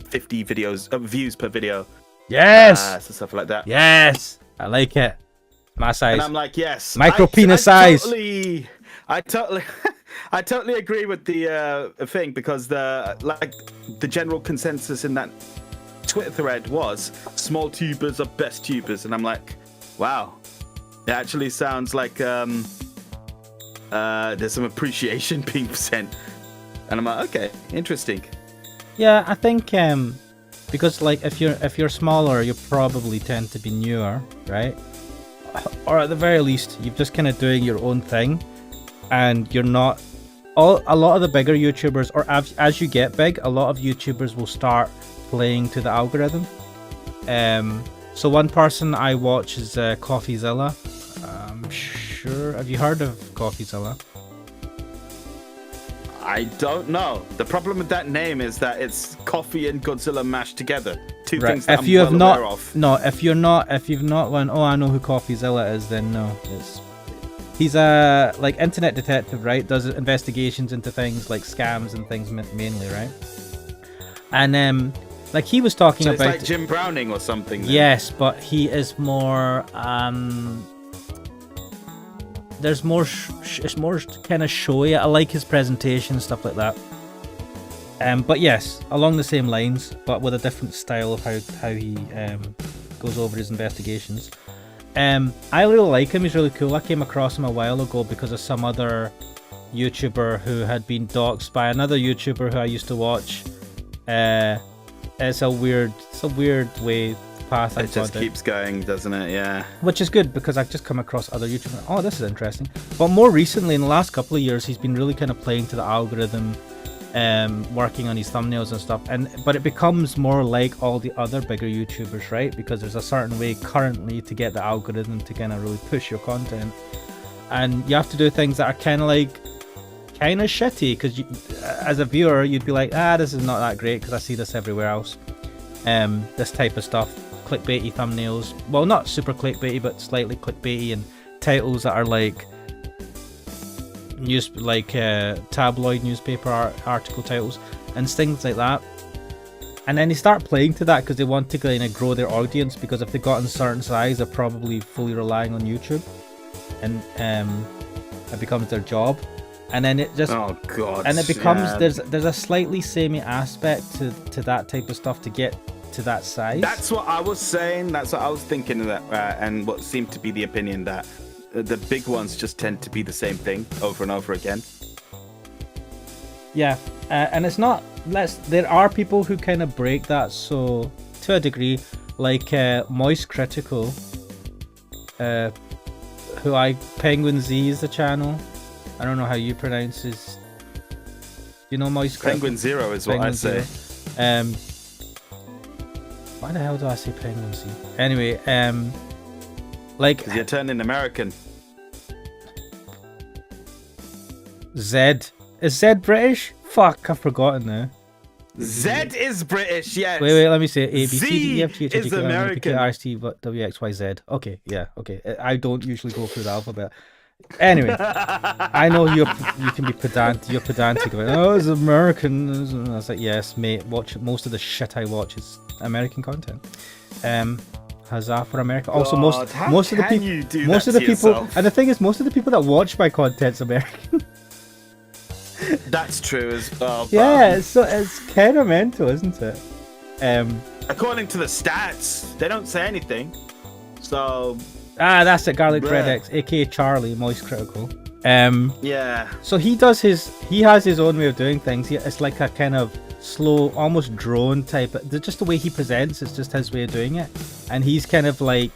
50 views per video. Yes. So stuff like that. Yes. I like it. My size. And I'm like, yes. Micro penis size. I totally agree with the thing, because the general consensus in that Twitter thread was small tubers are best tubers, and I'm like, wow, it actually sounds like there's some appreciation being sent, and I'm like, okay, interesting. Yeah, I think because like if you're smaller, you probably tend to be newer, right? Or at the very least, you're just kind of doing your own thing, and you're not. A lot of the bigger YouTubers, or as you get big, a lot of YouTubers will start playing to the algorithm. So one person I watch is CoffeeZilla. I'm sure. Have you heard of CoffeeZilla? I don't know. The problem with that name is that it's coffee and Godzilla mashed together. Two things that I'm well aware of. No, if you've not went, oh, I know who CoffeeZilla is, then no. He's a like internet detective, right? Does investigations into things like scams and things mainly, right? And like he was talking so about. It's like Jim Browning or something. Then. Yes, but he is more. There's more. It's more kind of showy. I like his presentation and stuff like that. But yes, along the same lines, but with a different style of how he goes over his investigations. I really like him. He's really cool. I came across him a while ago because of some other YouTuber who had been doxxed by another YouTuber who I used to watch. It's a weird path. It just keeps going, doesn't it? Yeah. Which is good, because I've just come across other YouTubers. Oh, this is interesting. But more recently, in the last couple of years, he's been really kind of playing to the algorithm, working on his thumbnails and stuff. But it becomes more like all the other bigger YouTubers, right? Because there's a certain way currently to get the algorithm to kind of really push your content, and you have to do things that are kind of shitty, because as a viewer you'd be like, this is not that great because I see this everywhere else. This type of stuff, clickbaity thumbnails, well, not super clickbaity but slightly clickbaity, and titles that are like tabloid newspaper article titles and things like that. And then they start playing to that because they want to kind of grow their audience, because if they've gotten a certain size, they're probably fully relying on YouTube, and it becomes their job. And then it just it becomes there's a slightly samey aspect to that type of stuff to get to that size. That's what I was saying. That's what I was thinking of that, and what seemed to be the opinion, that the big ones just tend to be the same thing over and over again. yeah, and it's not. There are people who kind of break that, so to a degree, like Moist Critical, Penguin Z is the channel. I don't know how you pronounce his. You know Moist Critical? Penguin Zero is what Penguin I say. Zero. Why the hell do I say Penguin Z? Anyway, like Because you're turning American. Zed. Is Zed British? Fuck, I've forgotten now. Z is British, yes. Wait, let me say it. A, B, C, D, E, F, G, H, I, is J, K, L, M, N, O, P, Q, American. R, S, T, W, X, Y, Z. Okay, yeah, okay. I don't usually go through the alphabet. Anyway, I know you can be pedantic. You're pedantic about, oh, it's American. And I was like, yes, mate. Watch most of the shit I watch is American content. Huzzah for America. Also, God, how most of the can people, you do most that of the to people, yourself? and the thing is, most of the people that watch my content's American. That's true as well. but Yeah, so it's kind of mental, isn't it? according to the stats, they don't say anything. So, That's it, Garlic Bread Bruh. X, aka Charlie, Moist Critical. yeah. So he has his own way of doing things. It's like a kind of slow, almost drone type. Just the way he presents, it's just his way of doing it, and he's kind of like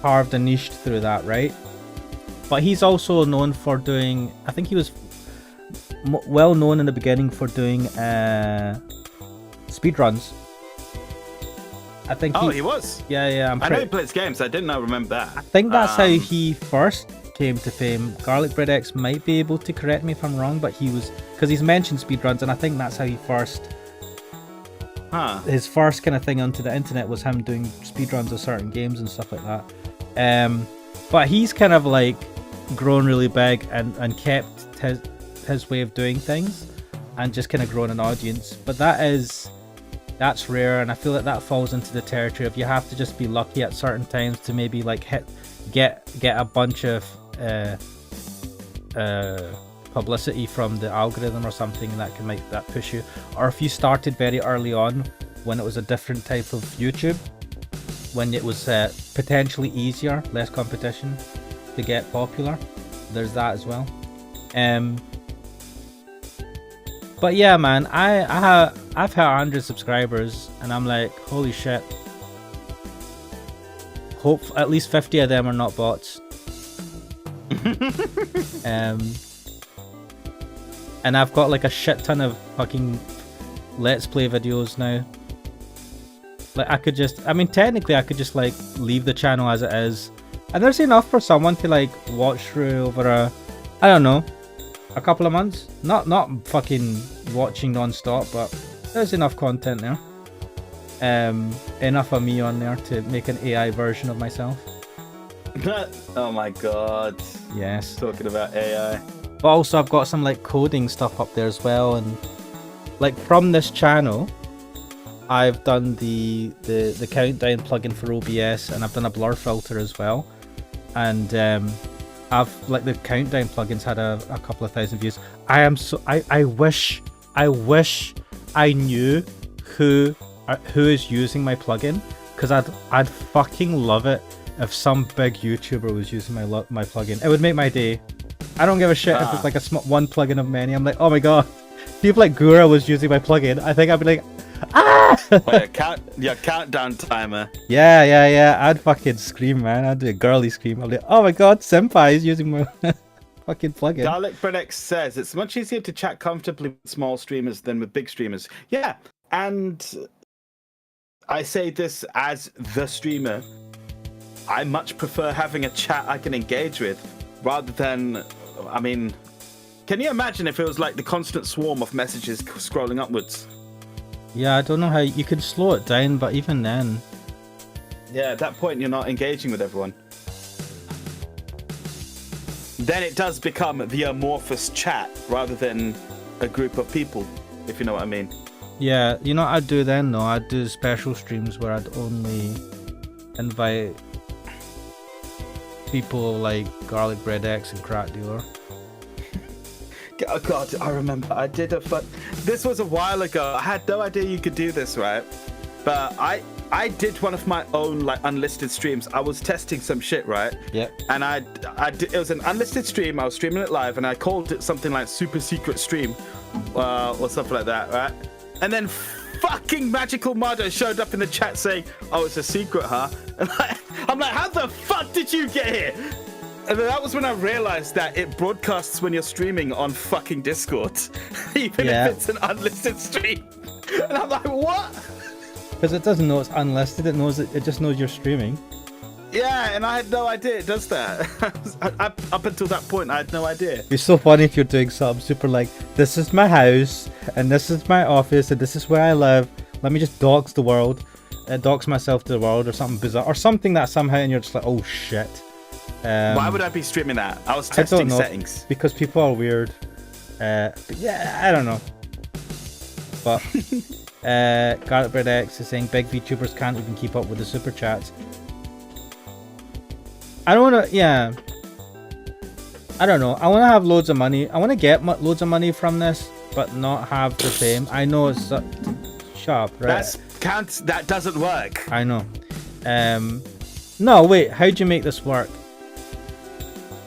carved a niche through that, right? But he's also known for doing. I think he was well known in the beginning for doing speedruns. I think. Oh, he was. Yeah. I know he plays games. I didn't know. Remember that. I think that's how he first came to fame. Garlic Bread X might be able to correct me if I'm wrong, but he was, because he's mentioned speedruns, and I think that's how he his first kind of thing onto the internet was him doing speedruns of certain games and stuff like that. But he's kind of like grown really big and kept his way of doing things and just kind of grown an audience. But that's rare, and I feel that falls into the territory of you have to just be lucky at certain times to maybe like get a bunch of publicity from the algorithm or something, and that can make that push you. Or if you started very early on when it was a different type of YouTube, when it was potentially easier, less competition to get popular, there's that as well. But yeah, man, I've had 100 subscribers, and I'm like, holy shit. Hope at least 50 of them are not bots. And I've got like a shit ton of fucking Let's Play videos now. Like technically I could just like leave the channel as it is, and there's enough for someone to like watch through over I don't know, a couple of months. Not fucking watching non-stop, but there's enough content there. Enough of me on there to make an AI version of myself. Oh my god. Yes. Talking about AI. But also I've got some like coding stuff up there as well, and like from this channel I've done the countdown plugin for OBS, and I've done a blur filter as well. And I've like the countdown plugins had a couple of thousand views. I wish I knew who is using my plugin, because I'd fucking love it if some big YouTuber was using my plugin. It would make my day. I don't give a shit if it's like one plugin of many. I'm like, oh my god, people like Gura was using my plugin. I think I'd be like, ah! Your countdown timer. Yeah. I'd fucking scream, man. I'd do a girly scream. I'd be like, oh my god, Senpai is using my fucking plugin. Garlic Bread X says it's much easier to chat comfortably with small streamers than with big streamers. Yeah, and I say this as the streamer. I much prefer having a chat I can engage with rather than, I mean, can you imagine if it was like the constant swarm of messages scrolling upwards? Yeah, I don't know how you could slow it down, but even then. Yeah, at that point you're not engaging with everyone. Then it does become the amorphous chat rather than a group of people, if you know what I mean. Yeah, you know what I'd do then though? I'd do special streams where I'd only invite people like Garlic Bread X and Crack Dealer. Oh god, I remember I did this was a while ago. I had no idea you could do this, right? But I did one of my own like unlisted streams. I was testing some shit, right? Yep. And it was an unlisted stream. I was streaming it live, and I called it something like super secret stream, or something like that, right? And then fucking Magical Mardo showed up in the chat saying, "Oh, it's a secret, huh?" And I'm like, "How the fuck did you get here?" And then that was when I realized that it broadcasts when you're streaming on fucking Discord, even if it's an unlisted stream. And I'm like, what? Because it doesn't know it's unlisted. It knows it just knows you're streaming. Yeah, and I had no idea it does that. Up until that point, I had no idea. It's so funny if you're doing something super like, this is my house, and this is my office, and this is where I live. Let me just dox the world, dox myself to the world, or something bizarre, or something that somehow, and you're just like, oh shit. Why would I be streaming that? I was testing settings. Because people are weird. But yeah, I don't know. But Garlic Bread X is saying big VTubers can't even keep up with the super chats. I don't want to, yeah. I don't know. I want to have loads of money. I want to get loads of money from this, but not have the fame. I know it's sharp, right? That doesn't work. I know. No, wait. How do you make this work?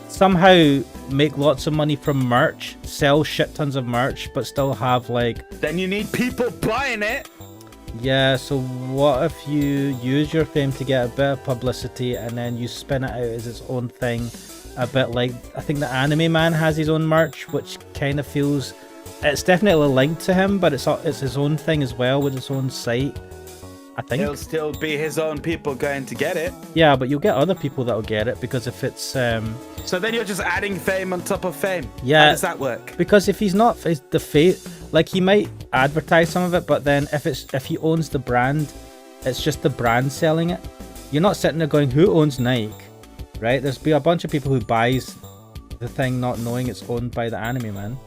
Somehow make lots of money from merch, sell shit tons of merch, but still have like... Then you need people buying it. Yeah, so what if you use your fame to get a bit of publicity and then you spin it out as its own thing? A bit like, I think the Anime Man has his own merch, which kind of feels... It's definitely linked to him, but it's his own thing as well with its own site. I think. It'll still be his own people going to get it. Yeah, but you'll get other people that'll get it because if it's... So then you're just adding fame on top of fame. Yeah. How does that work? Because if he's not the fate, like he might advertise some of it, but then if he owns the brand, it's just the brand selling it. You're not sitting there going, who owns Nike, right? There's be a bunch of people who buys the thing not knowing it's owned by the Anime Man.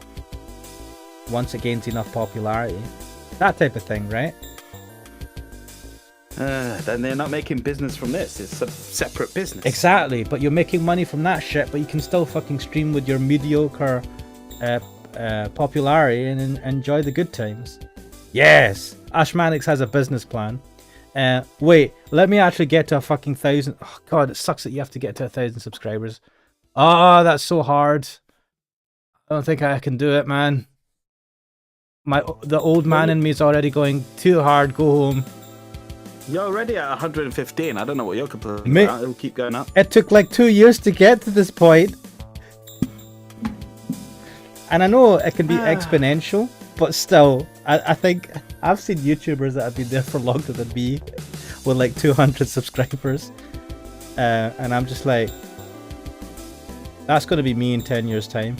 Once it gains enough popularity, that type of thing, right? Then they're not making business from this. It's a separate business. Exactly, but you're making money from that shit, but you can still fucking stream with your mediocre popularity and enjoy the good times. Yes! Ashmanix has a business plan. Wait, let me actually get to a fucking 1,000. Oh god, it sucks that you have to get to 1,000 subscribers. Oh, that's so hard. I don't think I can do it, man. The old man in me is already going too hard, go home. You're already at 115. I don't know what you're complaining about. It'll keep going up. It took like 2 years to get to this point. And I know it can be exponential, but still, I think I've seen YouTubers that have been there for longer than me with like 200 subscribers. And I'm just like, that's going to be me in 10 years' time.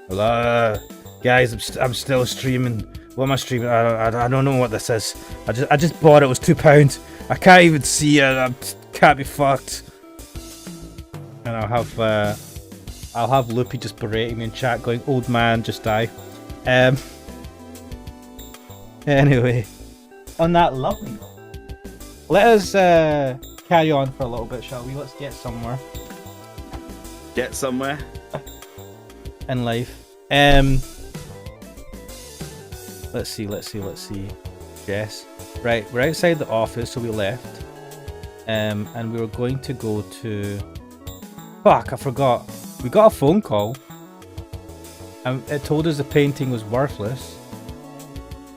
Hello, guys, I'm still streaming. What am I streaming? I don't know what this is. I just bought it. It was £2. I can't even see it. I can't be fucked. And I'll have Loopy just berating me in chat, going, "Old man, just die." Anyway, on that lovely note, let us carry on for a little bit, shall we? Let's get somewhere. Get somewhere in life. Let's see. Yes. Right, we're outside the office, so we left. And we were going to go to... Fuck, I forgot. We got a phone call. And it told us the painting was worthless.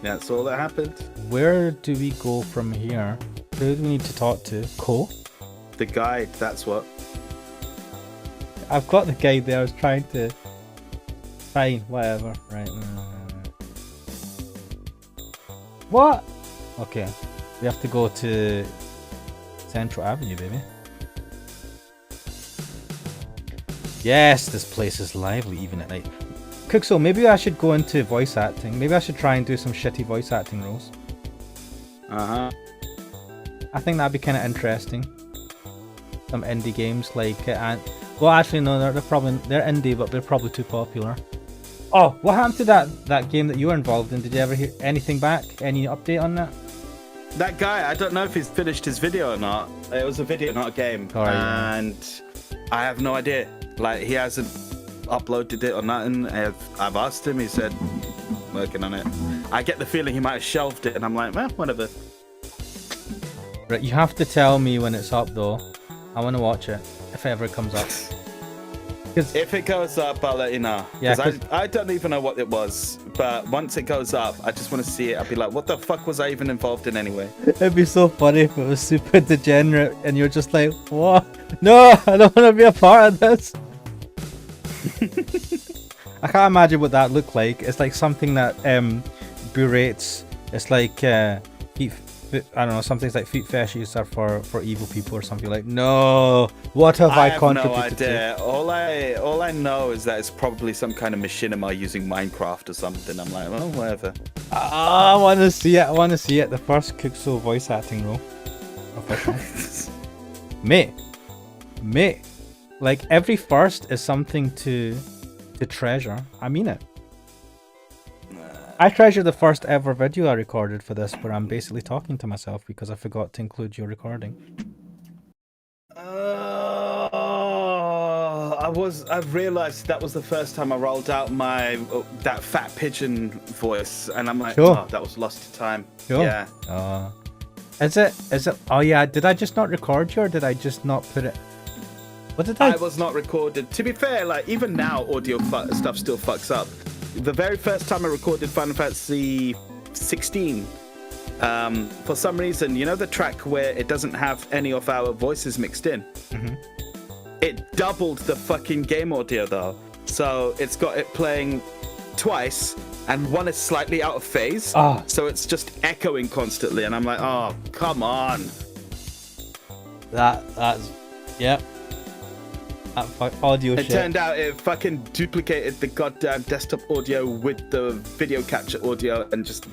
That's all that happened. Where do we go from here? Who do we need to talk to? Cole? The guide, that's what. I've got the guide there. I was trying to... Fine, whatever. Right. What? Okay. We have to go to Central Avenue, baby. Yes, this place is lively even at night. Cookso, maybe I should go into voice acting. Maybe I should try and do some shitty voice acting roles. Uh-huh. I think that'd be kind of interesting. Some indie games like... well, actually, no, they're indie, but they're probably too popular. Oh, what happened to that game that you were involved in? Did you ever hear anything back? Any update on that? That guy, I don't know if he's finished his video or not. It was a video, not a game. Oh, yeah. And I have no idea. Like, he hasn't uploaded it or nothing. I've asked him, he said, working on it. I get the feeling he might have shelved it, and I'm like, well, whatever. Right, you have to tell me when it's up, though. I want to watch it, if it ever comes up. If it goes up, I'll let you know. Yeah, Because I don't even know what it was. But once it goes up, I just want to see it. I'll be like, what the fuck was I even involved in anyway? It'd be so funny if it was super degenerate and you're just like, what? No, I don't want to be a part of this. I can't imagine what that looked like. It's like something that berates. It's like I don't know, something's like feet fetishes are for evil people or something. Like, no, what have I have contributed no idea. to? All I know is that it's probably some kind of machinima using Minecraft or something. I'm like, well, whatever. I want to see it. I want to see it. The first Kuxo voice acting role. Official. Mate. Like, every first is something to treasure. I mean it. I treasure the first ever video I recorded for this, where I'm basically talking to myself because I forgot to include your recording. I've realized that was the first time I rolled out my that fat pigeon voice, and I'm like, Sure. oh, that was lost to time. Sure. Yeah. Is it? Oh yeah, did I just not record you, or did I just not put it? What did I? I was not recorded. To be fair, like even now, audio stuff still fucks up. The very first time I recorded Final Fantasy 16, for some reason, you know the track where it doesn't have any of our voices mixed in? Mm-hmm. It doubled the fucking game audio though. So it's got it playing twice, and one is slightly out of phase. Ah. So it's just echoing constantly, and I'm like, oh, come on. That's yep. That audio It shit. turned out it fucking duplicated the goddamn desktop audio with the video capture audio, and just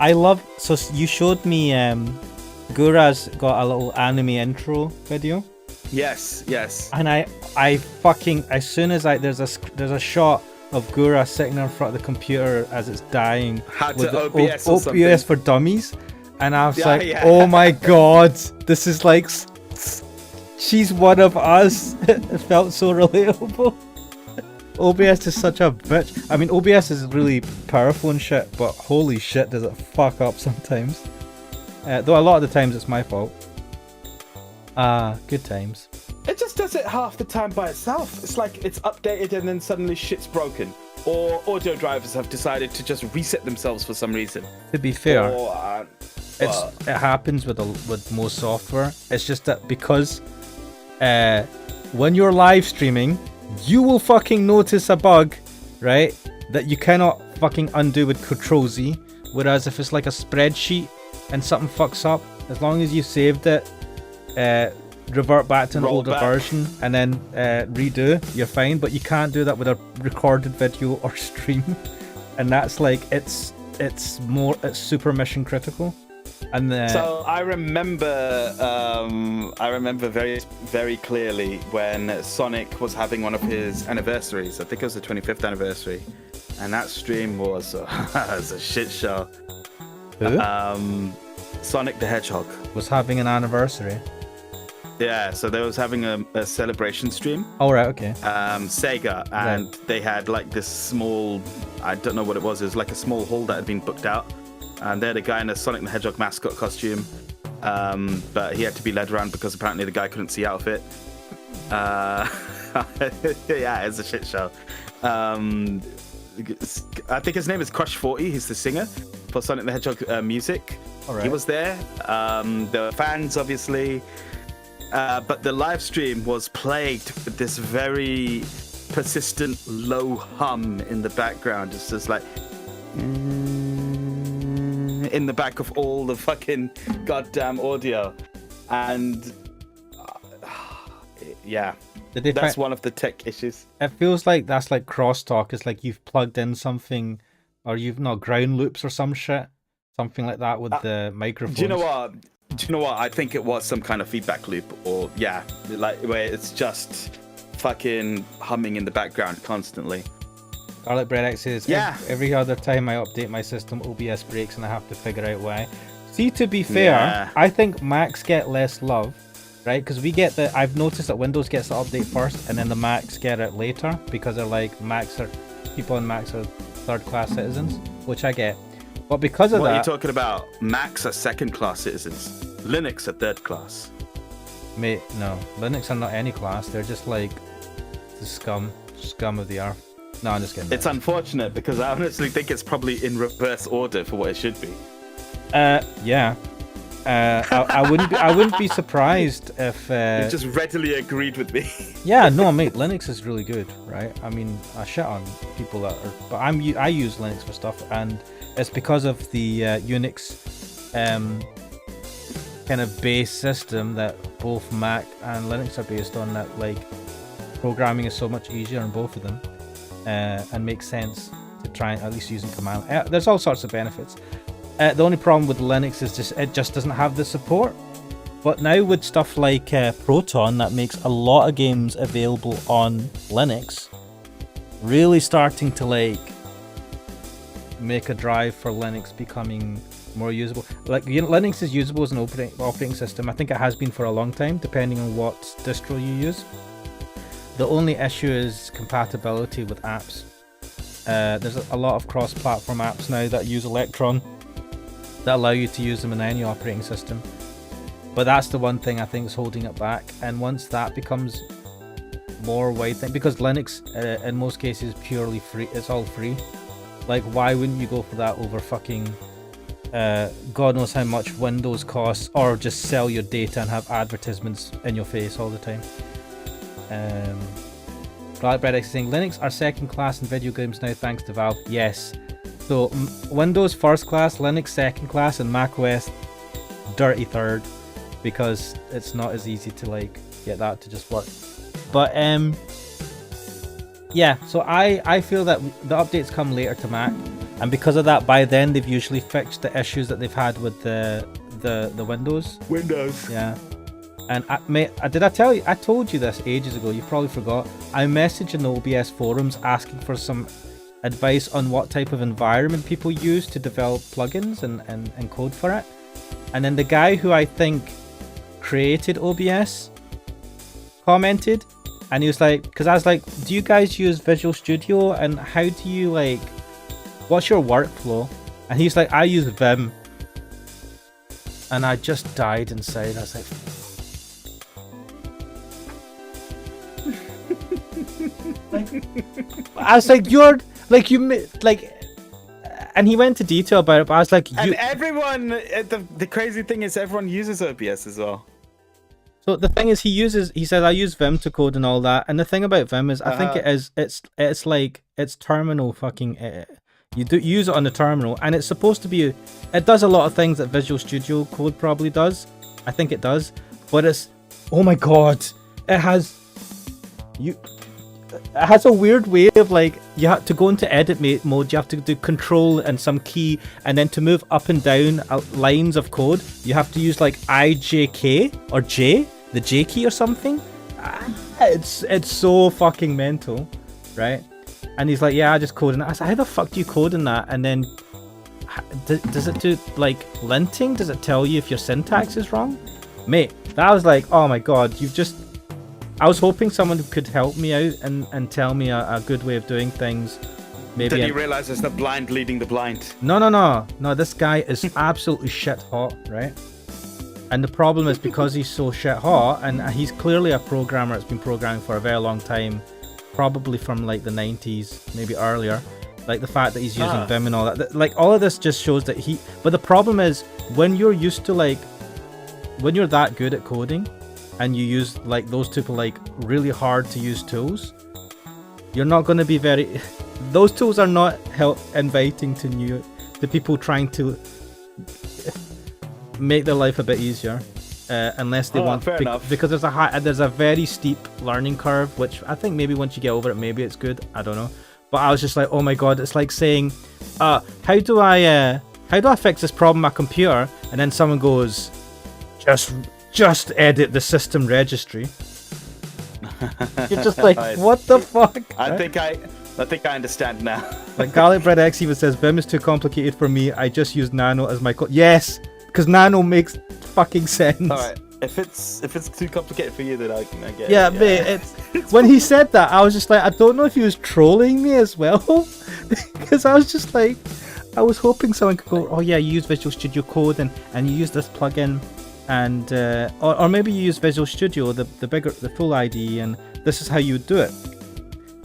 I love. So you showed me. Gura's got a little anime intro video. yes. And I fucking, as soon as there's a shot of Gura sitting in front of the computer as it's dying Had with to the OBS or something. OBS for Dummies, and I was Yeah, like, yeah. oh my god, this is like, she's one of us. It felt so relatable. OBS is such a bitch. I mean, OBS is really powerful and shit, but holy shit, does it fuck up sometimes. Though a lot of the times it's my fault. Good times. It just does it half the time by itself. It's like it's updated and then suddenly shit's broken. Or audio drivers have decided to just reset themselves for some reason. To be fair, Or, it happens with most software. It's just that because when you're live streaming, you will fucking notice a bug, right? That you cannot fucking undo with Control Z. Whereas if it's like a spreadsheet and something fucks up, as long as you saved it, revert back to an Roll older back. version and then redo, you're fine. But you can't do that with a recorded video or stream, and that's like it's super mission critical. And So I remember very, very clearly when Sonic was having one of his anniversaries. I think it was the 25th anniversary, and that stream was was a shit show. who Sonic the Hedgehog. was having an anniversary? Yeah, so they was having a celebration stream. Oh right, okay. Sega, and they had like this small, I don't know what it was like a small hall that had been booked out, and they had a guy in a Sonic the Hedgehog mascot costume, but he had to be led around because apparently the guy couldn't see out of it. Yeah, it's a shit show. I think his name is Crush 40. He's the singer for Sonic the Hedgehog music. All right. He was there. The fans, obviously. But the live stream was plagued with this very persistent low hum in the background. It's just like in the back of all the fucking goddamn audio. And yeah, Did they that's fi- one of the tech issues. It feels like that's like crosstalk. It's like you've plugged in something, or you've not ground loops or some shit, something like that with the microphones. Do you know what? I think it was some kind of feedback loop, or yeah, like where it's just fucking humming in the background constantly. Garlic Bread X says, Yeah. every other time I update my system, OBS breaks and I have to figure out why. See, to be fair, Yeah. I think Macs get less love, right? Because I've noticed that Windows gets the update first and then the Macs get it later because they're like, people on Macs are third-class citizens, which I get. But because of What are you that, talking about? Macs are second-class citizens. Linux are third class. mate, no, Linux are not any class. They're just like the scum of the earth. No, I'm just kidding. It's unfortunate because I honestly think it's probably in reverse order for what it should be. Yeah. I wouldn't be surprised if. You just readily agreed with me. Yeah, no, mate. Linux is really good, right? I mean, I shit on people that are, but I use Linux for stuff, and it's because of the Unix kind of base system that both Mac and Linux are based on. That like programming is so much easier on both of them, and makes sense to try and at least using command. There's all sorts of benefits. The only problem with Linux is it just doesn't have the support. But now with stuff like Proton that makes a lot of games available on Linux, really starting to like make a drive for Linux becoming more usable. Like Linux is usable as an operating system. I think it has been for a long time, depending on what distro you use. The only issue is compatibility with apps. There's a lot of cross-platform apps now that use Electron that allow you to use them in any operating system, but that's the one thing I think is holding it back. And once that becomes more widespread, because Linux in most cases is purely free, it's all free. Like, why wouldn't you go for that over fucking God knows how much Windows costs, or just sell your data and have advertisements in your face all the time? Black Bread X is saying Linux are second class in video games now thanks to Valve. Yes. So Windows first class, Linux second class, and macOS dirty third, because it's not as easy to like get that to just work. But yeah, so I feel that the updates come later to Mac, and because of that, by then they've usually fixed the issues that they've had with the Windows. Yeah. And did I tell you? I told you this ages ago. You probably forgot. I messaged in the OBS forums asking for some advice on what type of environment people use to develop plugins and code for it. And then the guy who I think created OBS commented, and he was like, because I was like, do you guys use Visual Studio, and how do you like, what's your workflow? And he's like, I use Vim. And I just died inside. I was like, I was like, you're like, you like, and he went into detail about it, but I was like, and everyone, the crazy thing is everyone uses OBS as well. So the thing is, he said I use Vim to code and all that, and the thing about Vim is, I think it's like, it's terminal fucking, you do use it on the terminal, and it's supposed to be, it does a lot of things that Visual Studio Code probably does. I think it does, but it's, oh my god, it has a weird way of like, you have to go into edit mode, you have to do control and some key, and then to move up and down lines of code, you have to use like IJK or J, the J key or something. It's so fucking mental, right? And he's like, yeah, I just code in that. I said, how the fuck do you code in that? And then does it do like linting? Does it tell you if your syntax is wrong? Mate, that was like, oh my god, you've just, I was hoping someone could help me out and tell me a good way of doing things. Maybe. Then you realize it's the blind leading the blind. No, this guy is absolutely shit hot, right? And the problem is, because he's so shit hot, and he's clearly a programmer that's been programming for a very long time, probably from like the 90s, maybe earlier. Like the fact that he's using Vim and all that, like all of this just shows that he, but the problem is, when you're used to like, when you're that good at coding, and you use like those type of like really hard to use tools, you're not going to be very, those tools are not inviting to people trying to make their life a bit easier, unless they want, because there's a very steep learning curve, which I think maybe once you get over it, maybe it's good, I don't know. But I was just like, oh my god, it's like saying, how do I fix this problem on my computer? And then someone goes, just edit the system registry. You're just like, what the fuck? I think I understand now. Like Garlic Bread X even says, Vim is too complicated for me. I just use Nano as my code. Yes, because Nano makes fucking sense. All right, if it's too complicated for you, then I get it. Yeah, mate. It's when he said that, I was just like, I don't know if he was trolling me as well, because I was just like, I was hoping someone could go, oh yeah, you use Visual Studio Code and you use this plugin. And or maybe you use Visual Studio, the full IDE, and this is how you would do it.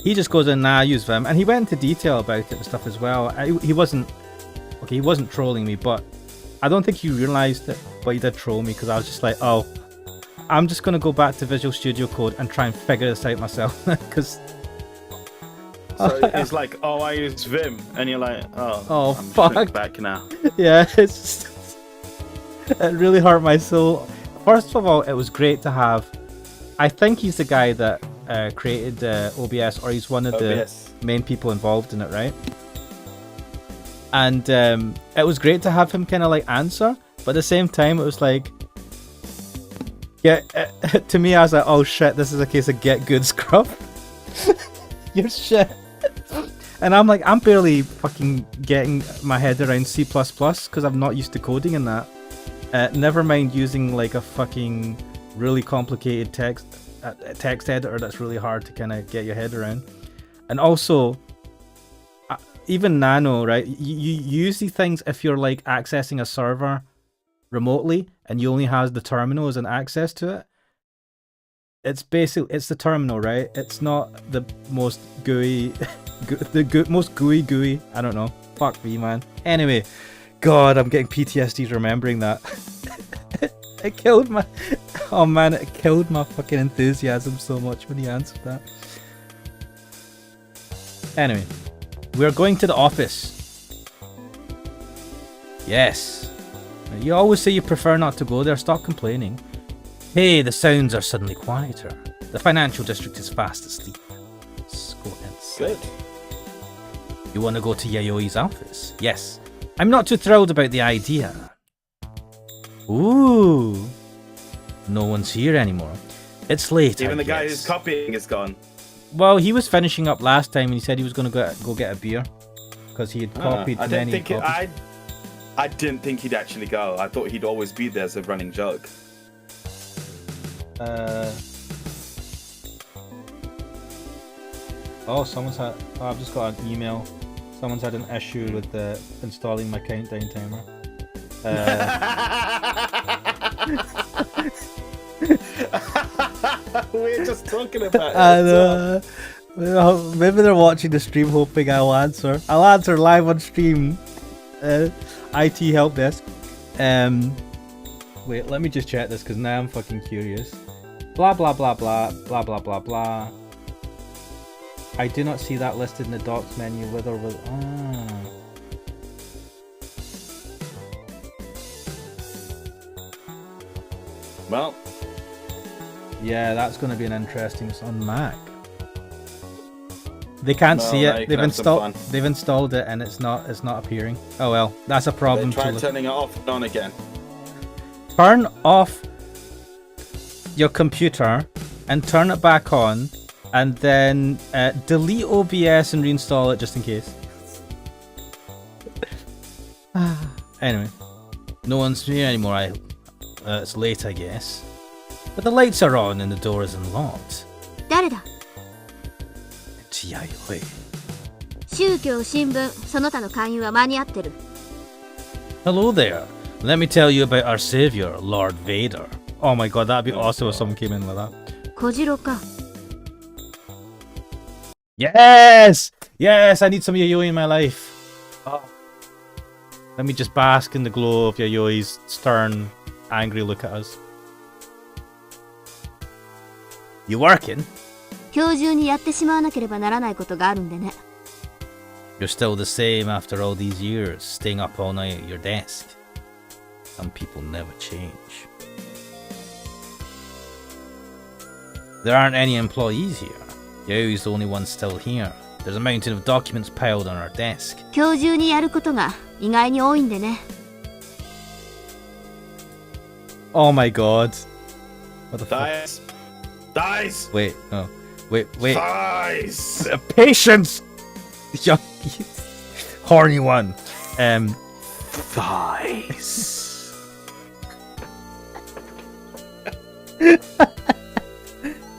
he just goes in, nah, I use Vim, and he went into detail about it and stuff as well. He wasn't trolling me, but I don't think he realized it, but he did troll me because I was just like, oh, I'm just gonna go back to Visual Studio Code and try and figure this out myself because. So it's like, oh, I use Vim, and you're like, Oh, I'm fuck. back now. Yeah, it really hurt my soul. First of all, it was great to have. I think he's the guy that created OBS, or he's one of OBS. the main people involved in it, right? And it was great to have him kind of like answer, but at the same time, it was like, yeah, to me, I was like, oh shit, this is a case of get good, scrub. You're shit. And I'm like, I'm barely fucking getting my head around C++ because I'm not used to coding in that. Never mind using like a fucking really complicated text editor that's really hard to kind of get your head around. And also, even Nano, right? You use these things if you're like accessing a server remotely and you only has the terminal as an access to it. It's the terminal, right? It's not the most GUI, most GUI. I don't know. Fuck me, man. Anyway, God, I'm getting PTSD remembering that. It killed my. Oh man, it killed my fucking enthusiasm so much when he answered that. Anyway, we're going to the office. Yes. You always say you prefer not to go there. Stop complaining. Hey, the sounds are suddenly quieter. The financial district is fast asleep. Let's go inside. Good. You want to go to Yayoi's office? Yes. I'm not too thrilled about the idea. Ooh. No one's here anymore. It's late. Even I the guy guess. who's copying is gone. Well, he was finishing up last time and he said he was going to go get a beer because he had copied I many didn't think copies. I didn't think he'd actually go. I thought he'd always be there as a running joke. Oh, someone's had. Oh, I've just got an email. Someone's had an issue with installing my countdown timer. We're just talking about it. And maybe they're watching the stream, hoping I'll answer. I'll answer live on stream. IT help desk. Wait, let me just check this because now I'm fucking curious. Blah blah blah blah blah blah blah blah. I do not see that listed in the docs menu with or with. Well, yeah, that's going to be an interesting. It's on Mac. They can't No, see no, it. you can They've have some installed. fun. They've installed it, and it's not appearing. Oh well, that's a problem. try To turning it off and on again. turn off your computer and turn it back on, and then delete OBS and reinstall it just in case. Anyway, no one's here anymore. It's late, I guess. But the lights are on and the door is unlocked. 誰だ It's Yayoi. 宗教新聞その他の勧誘は間に合ってる Hello there. Let me tell you about our savior, Lord Vader. Oh my god, that'd be awesome if someone came in with that. 小次郎か Yes! Yes, I need some Yayoi in my life. Oh. Let me just bask in the glow of Yayoi's stern, angry look at us. You working? 今日中にやってしまわなければならないことがあるんでね You're still the same after all these years, staying up all night at your desk. Some people never change. There aren't any employees here. Yaoi's the only one still here. There's a mountain of documents piled on our desk. 今日中にやることが意外に多いんでね Oh my god. What the fuck? Dies. Dies. Wait, no. Wait. Dies. Patience! Young, horny one. Thighs.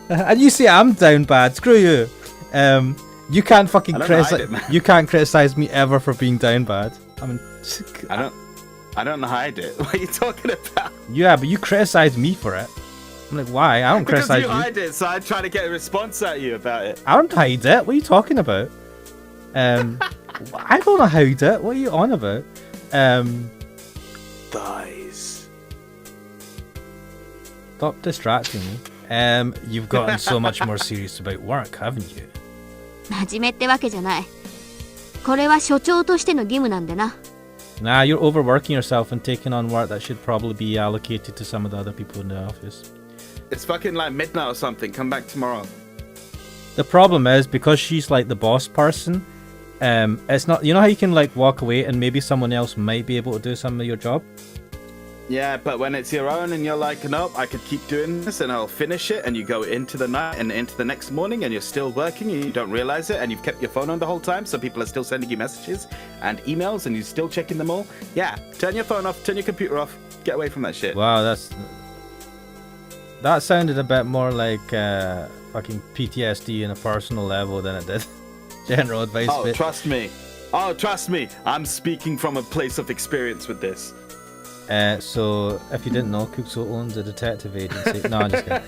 And you say I'm down bad. Screw you. You can't fucking I don't hide criticize. it, man. You can't criticize me ever for being down bad. I mean, I don't hide it. What are you talking about? yeah, but you criticize me for it. I'm like, why? I don't Because criticize you you. hide it, so I try to get a response at you about it. I don't hide it. What are you talking about? I don't hide it. What are you on about? Thighs. Stop distracting me. You've gotten so much more serious about work, haven't you? 真面目ってわけじゃない。これは所長としての義務なんでな。Nah, you're overworking yourself and taking on work that should probably be allocated to some of the other people in the office. It's fucking like midnight or something. Come back tomorrow. The problem is, because she's like the boss person, it's not, you know how you can like walk away and maybe someone else might be able to do some of your job? Yeah, but when it's your own and you're like, nope, I could keep doing this and I'll finish it, and you go into the night and into the next morning and you're still working and you don't realize it, and you've kept your phone on the whole time, so people are still sending you messages and emails and you're still checking them all. Yeah, turn your phone off, turn your computer off, get away from that shit. Wow, that sounded a bit more like fucking PTSD on a personal level than it did general advice. Oh, bit. trust me. Oh, trust me. I'm speaking from a place of experience with this. So, if you didn't know, Kuxo owns a detective agency. No, I'm just kidding.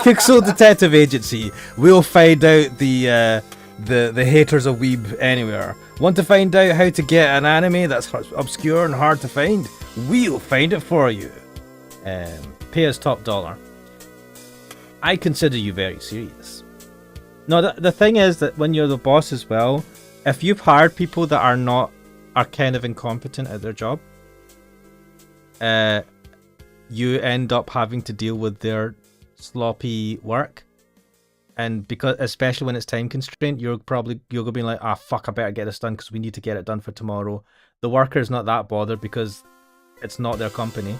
Kuxo Detective Agency. We'll find out the haters of Weeb anywhere. Want to find out how to get an anime that's obscure and hard to find? We'll find it for you. Pay us top dollar. I consider you very serious. No, the thing is that when you're the boss as well, if you've hired people that are kind of incompetent at their job, you end up having to deal with their sloppy work, and because especially when it's time constrained, you're gonna be like, fuck, I better get this done because we need to get it done for tomorrow. The worker's not that bothered because it's not their company,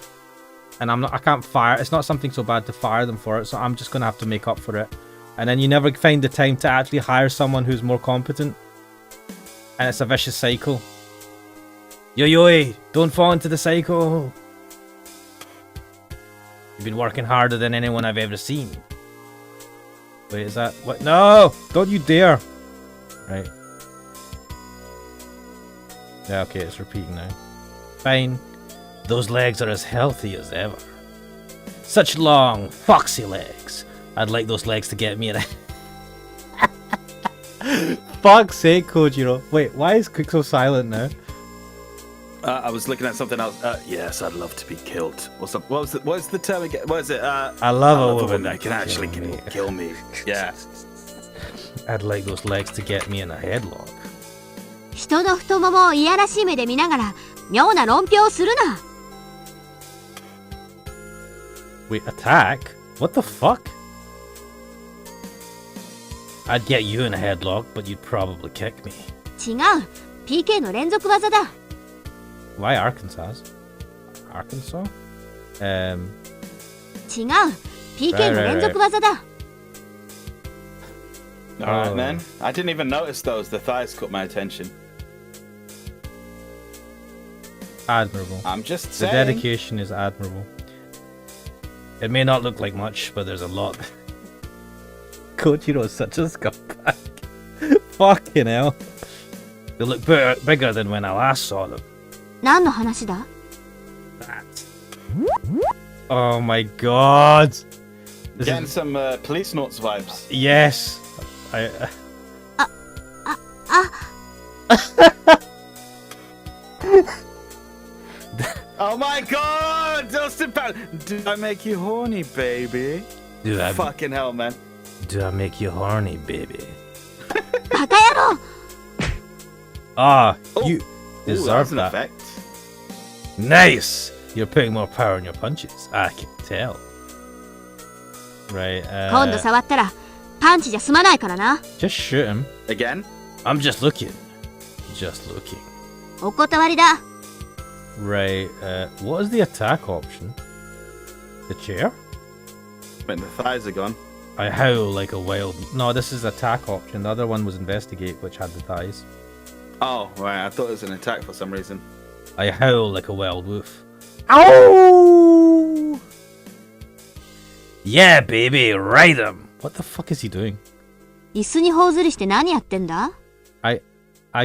and I can't fire. It's not something so bad to fire them for it, so I'm just gonna have to make up for it, and then you never find the time to actually hire someone who's more competent, and it's a vicious cycle. Yo, don't fall into the cycle. You've been working harder than anyone I've ever seen. Wait, is that what? No! Don't you dare! Right. Yeah, okay, it's repeating now. Fine. Those legs are as healthy as ever. Such long, foxy legs. I'd like those legs to get me in a... Fuck's sake, Kojiro. Wait, why is Quick so silent now? I was looking at something else. Yes, I'd love to be killed. What's the term again? What is it? I love a woman that can actually kill me. Yeah. I'd like those legs to get me in a headlock. 人の太ももをいやらしい目で見ながら妙な論評をするな。Wait, attack? What the fuck? I'd get you in a headlock, but you'd probably kick me. 違う。PK の連続技だ。Why Arkansas? Arkansas? 違う。PK の連続技だ。Alright, man. I didn't even notice those. The thighs caught my attention. Admirable. I'm just The saying. dedication is admirable. It may not look like much, but there's a lot. Kojiro is such a scumbag. Fucking hell. They look bigger than when I last saw them. 何の話だ？ Oh my god. This Getting is... some police notes vibes. Yes. Oh my god! Dustin Powell! Did I make you horny, baby? Fucking hell, man. Do I make you horny, baby? バカ野郎！ You deserve an that. effect. Nice! You're putting more power in your punches. I can tell. Right, 今度触ったらパンチじゃ済まないからな。 just shoot him. Again? I'm just looking. Just looking. お断りだ。 Right, what is the attack option? The chair? When the thighs are gone. I howl like a wild... No, this is attack option. The other one was investigate, which had the thighs. Oh, right. I thought it was an attack for some reason. I howl like a wild wolf. Ow! Yeah, baby, ride him! What the fuck is he doing? 椅子に頬ずりして何やってんだ？ I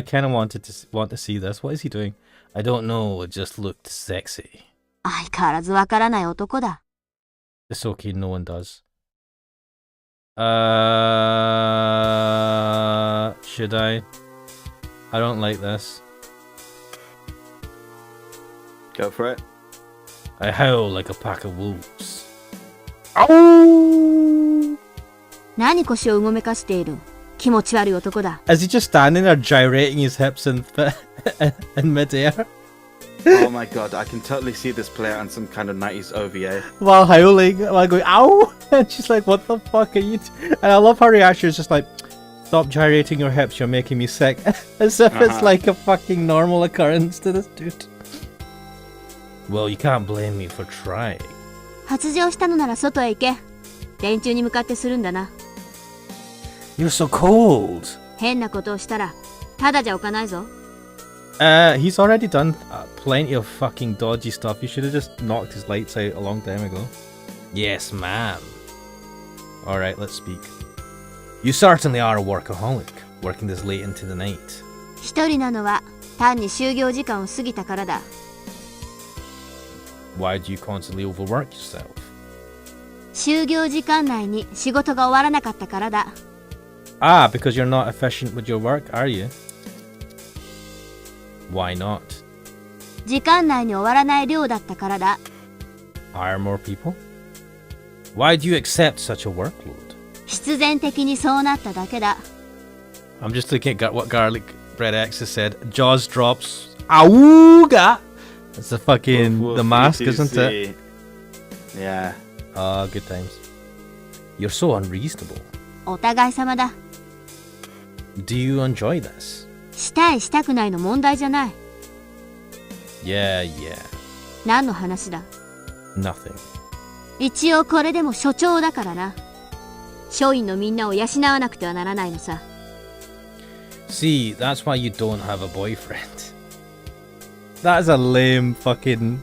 kind of want to see this. What is he doing? I don't know, it just looked sexy. 相変わらずわからない男だ。 It's okay, no one does. Should I? I don't like this. Go for it. I howl like a pack of wolves. Ow! 何腰をうごめかしている。気持ち悪い男だ。 Is he just standing there gyrating his hips in midair? Oh my god, I can totally see this player on some kind of 90s OVA. While howling, while going, ow! And she's like, what the fuck are you And I love her reaction, it's just like, stop gyrating your hips, you're making me sick. As if it's like a fucking normal occurrence to this dude. Well, you can't blame me for trying. 発情したのなら外へ行け。電柱に向かってするんだな。 You're so cold. 変なことをしたら、ただじゃおかないぞ。 He's already done plenty of fucking dodgy stuff. You should have just knocked his lights out a long time ago. Yes, ma'am. Alright, let's speak. You certainly are a workaholic, working this late into the night. 一人なのは単に就業時間を過ぎたからだ。 Why do you constantly overwork yourself? 就業時間内に仕事が終わらなかったからだ。 Ah, because you're not efficient with your work, are you? Why not? 時間内に終わらない量だったからだ。 Hire more people? Why do you accept such a workload? 必然的にそうなっただけだ。 I'm just looking at what Garlic Bread X has said. Jaws drops. Awooga! That's the fucking Woof, woof, the mask, ETC. isn't it? Yeah. Ah, good times. You're so unreasonable. お互い様だ。 Do you enjoy this? したいしたくないの問題じゃない。 Yeah, yeah. 何の話だ。 Nothing. 一応これでも所長だからな。署員のみんなを養わなくてはならないのさ。 See, that's why you don't have a boyfriend. That is a lame fucking...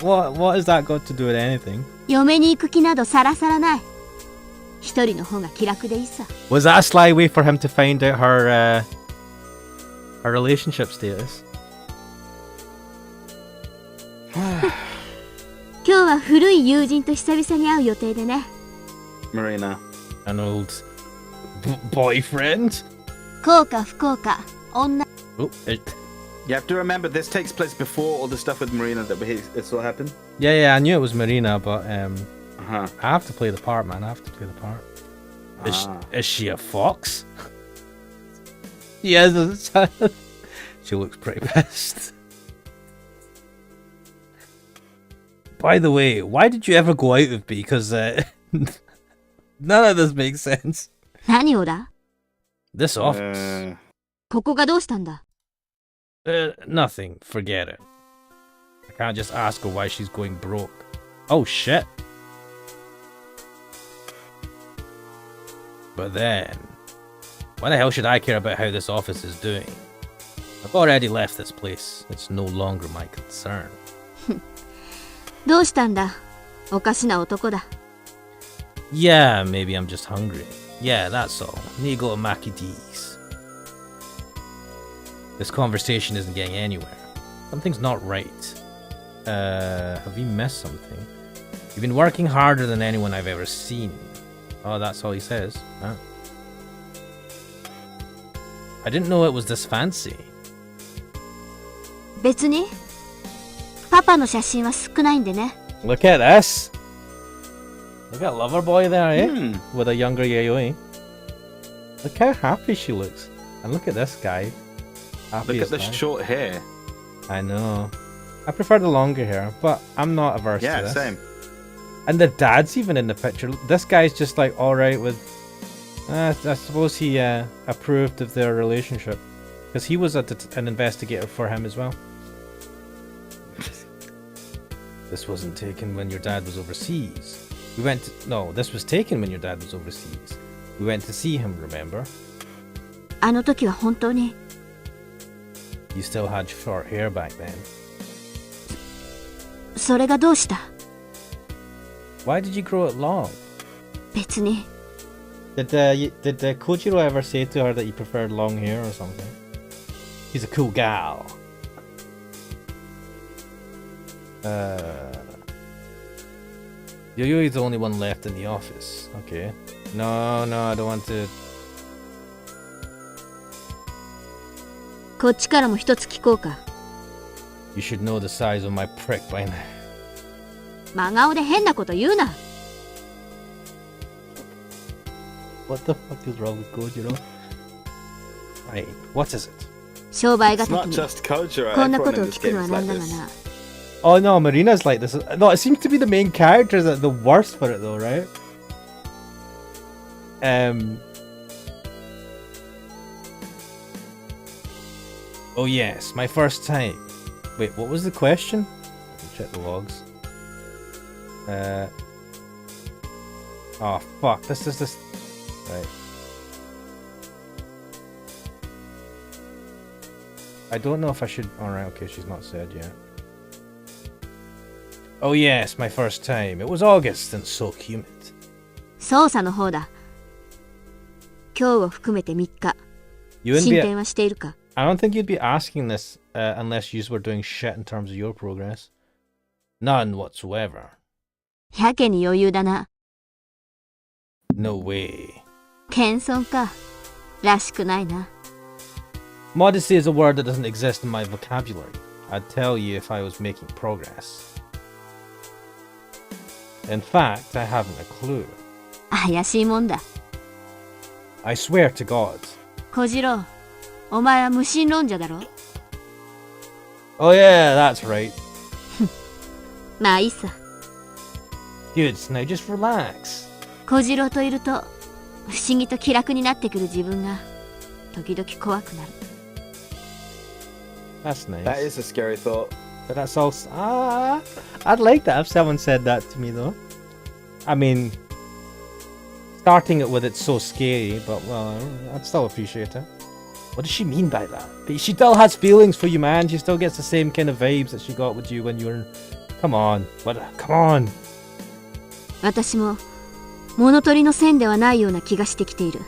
What has that got to do with anything? 嫁に行く気などさらさらない。一人の方が気楽でいいさ。 Was that a sly way for him to find out her relationship status? 今日は古い友人と久々に会う予定でね。 Marina. An old boyfriend? 幸か不幸か、女。 Oh, You have to remember this takes place before all the stuff with Marina that it's all happened. yeah, I knew it was Marina, but Uh-huh. I have to play the part, man. I have to play the part. Is she a fox? Yes, she looks pretty pissed. By the way, why did you ever go out with me? Because none of this makes sense. 何をだ。 This office. ここがどうしたんだ。 Nothing. Forget it. I can't just ask her why she's going broke. Oh shit. But then, why the hell should I care about how this office is doing? I've already left this place. It's no longer my concern. どうしたんだ。おかしな男だ。 Yeah, maybe I'm just hungry. Yeah, that's all. Need to go to Mackie D's. This conversation isn't getting anywhere. Something's not right. Have we missed something? You've been working harder than anyone I've ever seen. Oh, that's all he says. Huh? I didn't know it was this fancy. 別にパパの写真は少ないんでね。 Look at this. Look at Loverboy there, eh? Hmm. With a younger Yayoi. Look how happy she looks. And look at this guy. Happy Look as at the life. short hair. I know. I prefer the longer hair, but I'm not averse to Yeah, this. same. And the dad's even in the picture. This guy's just like alright with... I suppose he approved of their relationship. Because he was an investigator for him as well. This wasn't taken when your dad was overseas. We went to... No, this was taken when your dad was overseas. We went to see him, remember? あの時は本当に。 You still had short hair back then. それがどうした。 Why did you grow it long? 別に。 Did Kojiro ever say to her that he preferred long hair or something? He's a cool gal. Yo-Yo is the only one left in the office. Okay. No, I don't want to. こっちからも一つ聞こうか。 You should know the size of my prick by now. 真顔で変なこと言うな。 What the fuck is wrong with Kojiro? Right, what is it? 商売 It's 敵 not に just Kojiro. こんな Everyone こと in を this 聞く game のは is な like んだが this. な。 Oh no, Marina's like this. No, it seems to be the main characters that are the worst for it though, right? Oh yes, my first time. Wait, what was the question? Let me check the logs. Oh fuck, this is this. Right. I don't know if I should. Alright, okay, she's not said yet. Oh yes, my first time. It was August and so humid. 捜査の方だ。今日を含めて3日。 You wouldn't 進 be. 展はしているか？ I don't think you'd be asking this unless you were doing shit in terms of your progress. None whatsoever. やけに余裕だな。 No way. 謙遜か。らしくないな。 Modesty is a word that doesn't exist in my vocabulary. I'd tell you if I was making progress. In fact, I haven't a clue. 怪しいもんだ。 I swear to God. 小次郎、お前は無神論者だろ？ Oh yeah, that's right. まあいいさ。 Dude, now just relax. 小次郎といると、不思議と気楽になってくる自分が、時々怖くなる。 That's nice. That is a scary thought. But that's also I'd like that if someone said that to me though. I mean, starting it with it's so scary, but well, I'd still appreciate it. What does she mean by that? But she still has feelings for you, man. She still gets the same kind of vibes that she got with you when you were. Come on, come on. 私も、物取りの線ではないような気がしてきている。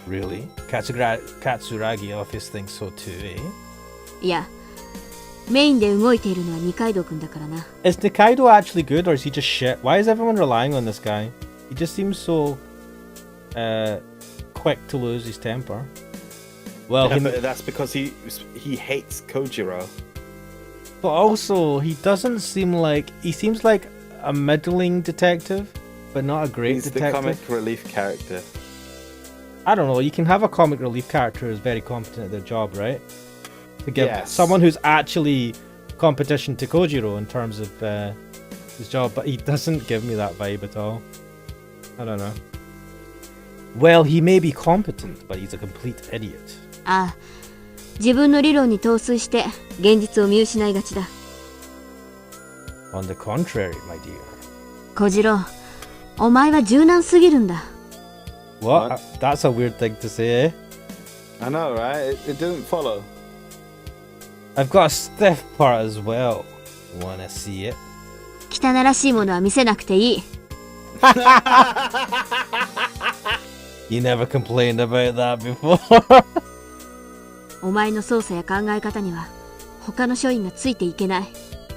Really? Katsuragi office thinks so too, eh? いや、メインで動いているのは二階堂くんだからな。 Is Nikaido actually good or is he just shit? Why is everyone relying on this guy? He just seems so quick to lose his temper. Well, Yeah, but that's because he hates Kojiro. but also he doesn't seem like he seems like a middling detective, but not a great He's the detective. comic relief character. I don't know. You can have a comic relief character who's very competent at their job, right? To give Yes. someone who's actually competition to Kojiro in terms of his job, but he doesn't give me that vibe at all. I don't know. Well, he may be competent, but he's a complete idiot. ああ、自分の理論に陶酔して現実を見失いがちだ。 On the contrary, my dear. 小次郎、お前は柔軟すぎるんだ。 What? What? That's a weird thing to say, eh? I know, right? It didn't follow. I've got a stiff part as well. Wanna see it? 汚らしいものは見せなくていい。 You never complained about that before. お前の操作や考え方には他の署員がついていけない。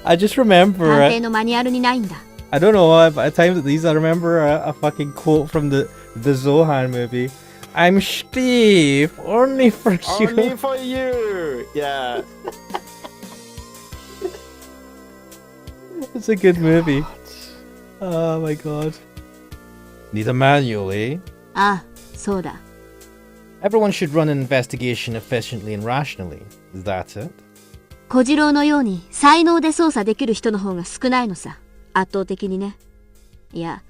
I just remember 探 it. 偵のマニュアルにないんだ。 I don't know, but at times at least I remember a fucking quote from the Zohan movie. I'm Steve, only for you. Only for you. Yeah. It's a good movie. Oh my god. Need a manual, eh? ああ、そうだ。 Everyone should run an investigation efficiently and rationally. Is that it? 小次郎のように才能で操作できる人の方が少ないのさ。圧倒的にね。いや、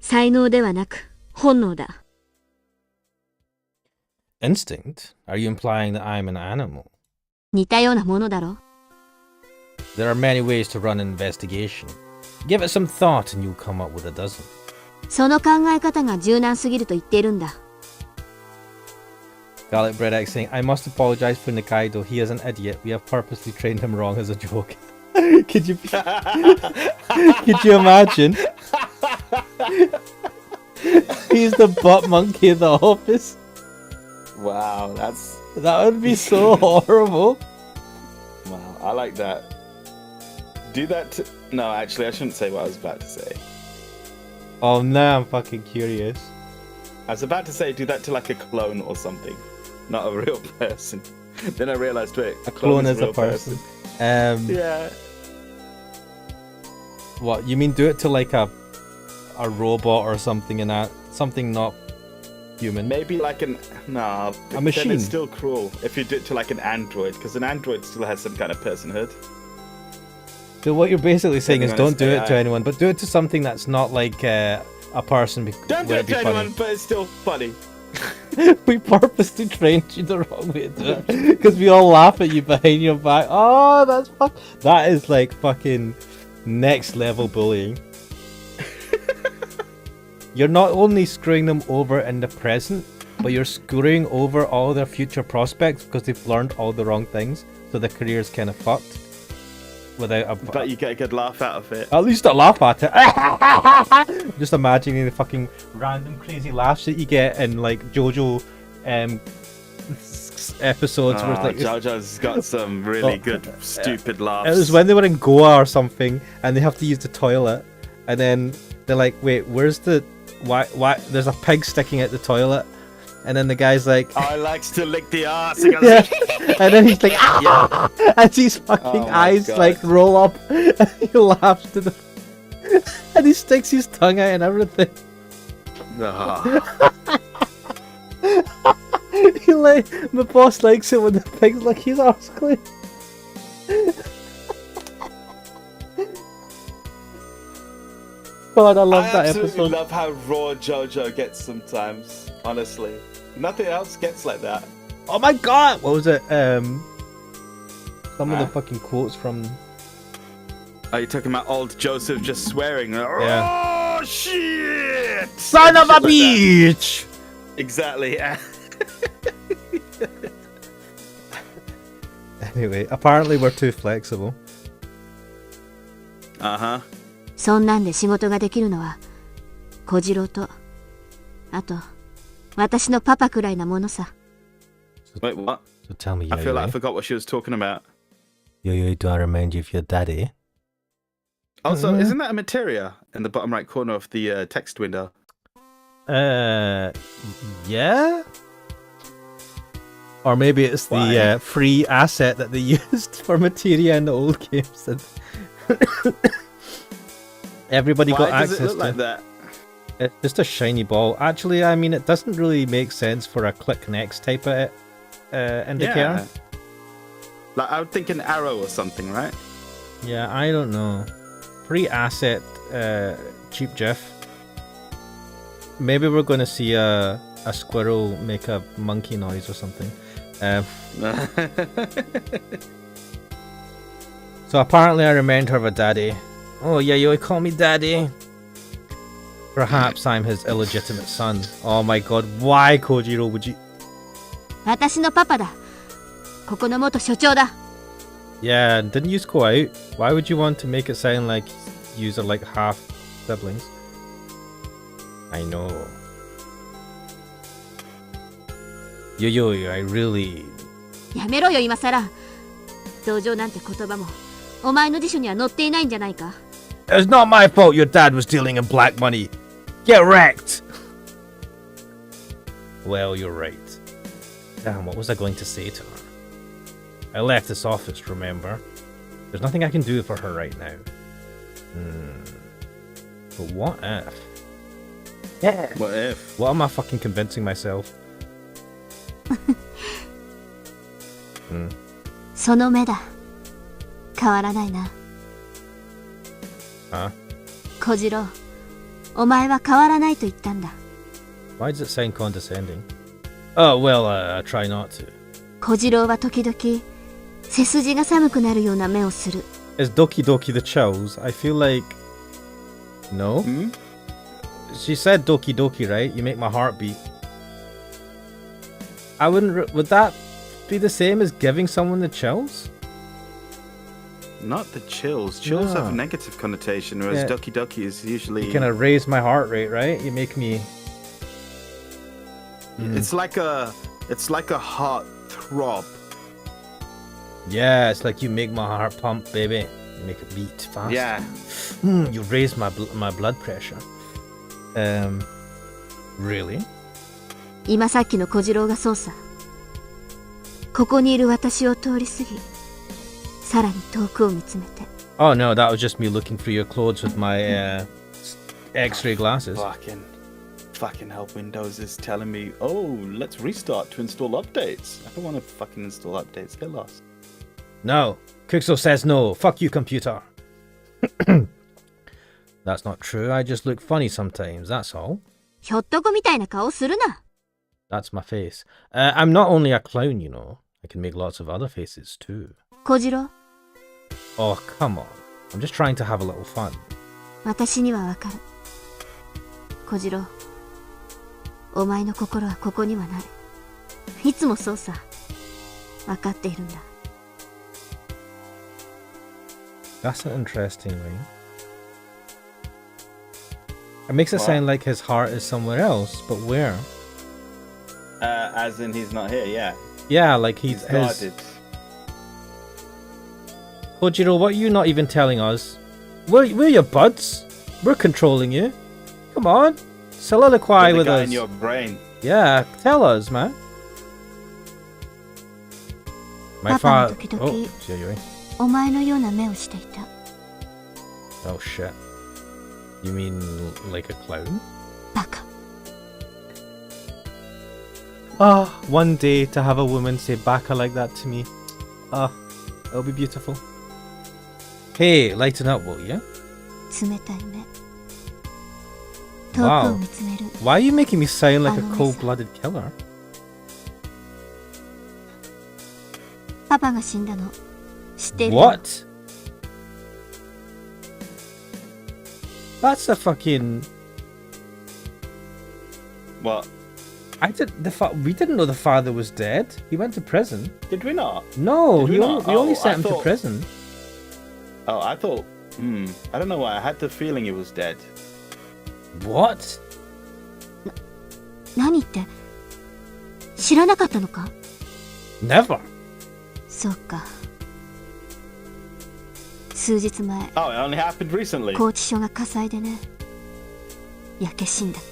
才能ではなく本能だ。 Instinct? Are you implying that I'm an animal? 似たようなものだろ。 There are many ways to run an investigation. Give it some thought and you'll come up with a dozen. その考え方が柔軟すぎると言っているんだ。 Garlic Bread X saying, I must apologize for Nikaido. He is an idiot. We have purposely trained him wrong as a joke. Could you imagine? He's the butt monkey of the office. Wow, That would be so horrible. wow. I like that. Do that to... No, actually, I shouldn't say what I was about to say. Oh, now I'm fucking curious. I was about to say do that to like a clone or something, not a real person. Then I realized, wait, A clone is a real person. Yeah. What, you mean do it to like a robot or something in that, something not human? Maybe like an... Nah. A machine. Then it's still cruel if you do it to like an android, because an android still has some kind of personhood. So what you're basically saying is Depending on don't do its it to AI. anyone, but do it to something that's not like a person. Don't do where it it'd be to funny. anyone, but it's still funny. We purposely trained you the wrong way to do it because we all laugh at you behind your back. Oh, that's that is like fucking next level bullying. You're not only screwing them over in the present, but you're screwing over all their future prospects because they've learned all the wrong things, so their career's kind of fucked. Without a, But you get a good laugh out of it. at least I laugh at it. Just imagining the fucking random crazy laughs that you get in like JoJo episodes where it's like JoJo's got some really Oh. good stupid laughs. it was when they were in Goa or something and they have to use the toilet and then they're like, wait, where's the why there's a pig sticking out the toilet and then the guy's like I likes to lick the ass. He goes, yeah. And then he's like ah! And his fucking Oh my eyes God. like roll up and he laughs to the and he sticks his tongue out and everything. Ah. He like my boss likes it when the pig's like his arse clean. God, I love I that absolutely episode. love how raw JoJo gets sometimes. Honestly, nothing else gets like that. Oh my god! What was it? Some of the Huh? fucking quotes from. Are you talking about old Joseph just swearing? Yeah. Oh shit! Son of a Shit like that. bitch! Exactly. Yeah. Anyway, apparently we're too flexible. Uh huh. そんなんで仕事ができるのは小次郎とあと私のパパくらいなものさ。 Wait, what? So tell me, I feel like I Yo-Yo. forgot what she was talking about. Yo-Yo, do I remind you of your daddy? Also, isn't that a materia in the bottom right corner of the text window? Yeah? Or maybe it's the Why? free asset that they used for materia in the old games. And everybody Why got does access it look to like that? It's just a shiny ball. Actually, I mean, it doesn't really make sense for a click next type of indicator. Yeah. Like I would think an arrow or something, right? Yeah, I don't know. Free asset, cheap Jeff. Maybe we're going to see a squirrel make a monkey noise or something. So apparently I remind her of a daddy. Oh yeah, you call me daddy. Perhaps I'm his illegitimate son. Oh my god, why Kojiro would you... 私のパパだ。ここの元所長だ。 Yeah, didn't you go out? Why would you want to make it sound like you are like half siblings? I know. Yo, I really... やめろよ今さら。同情なんて言葉もお前の辞書には載っていないんじゃないか。 It's not my fault your dad was dealing in black money. Get wrecked! Well, you're right. Damn, what was I going to say to her? I left this office, remember? There's nothing I can do for her right now. But what if? Yeah. What if? What am I fucking convincing myself? その目だ。変わらないな。 Huh? 小次郎、お前は変わらないと言ったんだ。 Why does it sound condescending? Oh, well, I try not to. 小次郎は時々背筋が寒くなるような目をする。 Is Doki Doki the Chills? I feel like... No? Hmm? She said Doki Doki, right? You make my heart beat. I wouldn't... Would that be the same as giving someone the chills? Not the chills. Chills have No. a negative connotation, whereas Yeah. Doki Doki is usually. You kind of raise my heart rate, right? You make me... It's like a heart throb. Yeah, it's like you make my heart pump, baby. You make it beat faster. Yeah. You raised my blood pressure. Really? 今さっきの小次郎がそうさ。ここにいる私を通り過ぎ、さらに遠くを見つめて。Oh no, that was just me looking through your clothes with my X-ray glasses. Fucking hell, Windows is telling me, oh, let's restart to install updates. I don't want to fucking install updates. Get lost. No, Quixo says no. Fuck you, computer. That's not true. I just look funny sometimes. That's all. ひょっとこみたいな顔するな。That's my face. I'm not only a clown, you know. I can make lots of other faces too. 小次郎、 Oh, come on. I'm just trying to have a little fun. 私にはわかる。小次郎、お前の心はここにはない。いつもそうさ。わかっているんだ。That's an interesting ring. It makes it What? sound like his heart is somewhere else, but where? As in he's not here, yeah. Yeah, like He's his... guarded. Kojiro, what are you not even telling us? We're your buds. We're controlling you. Come on. Soliloquy The with guy us. in your brain. Yeah, tell us, man. My Papa father... の時々、 Oh, Yayoi. お前のような目をしていた。 Oh, shit. You mean like a clown? バカ。 Ah, one day to have a woman say baka like that to me. Ah, it'll be beautiful. Hey, lighten up, will you? 冷たい目。遠く Wow. を見つめる。 Why are you making me sound like a Anonesa. cold-blooded killer? パパが死んだの。知っている。 What? That's a fucking... What? We didn't know the father was dead. He went to prison. Did we not? No, Did we not? we only Oh, sent I him to thought- prison. Oh, I thought. I don't know why. I had the feeling he was dead. What? 何って知らなかったのか。 Never. そうか。数日前、 Oh, it only happened recently. 拘置所が火災でね。焼け死んだって。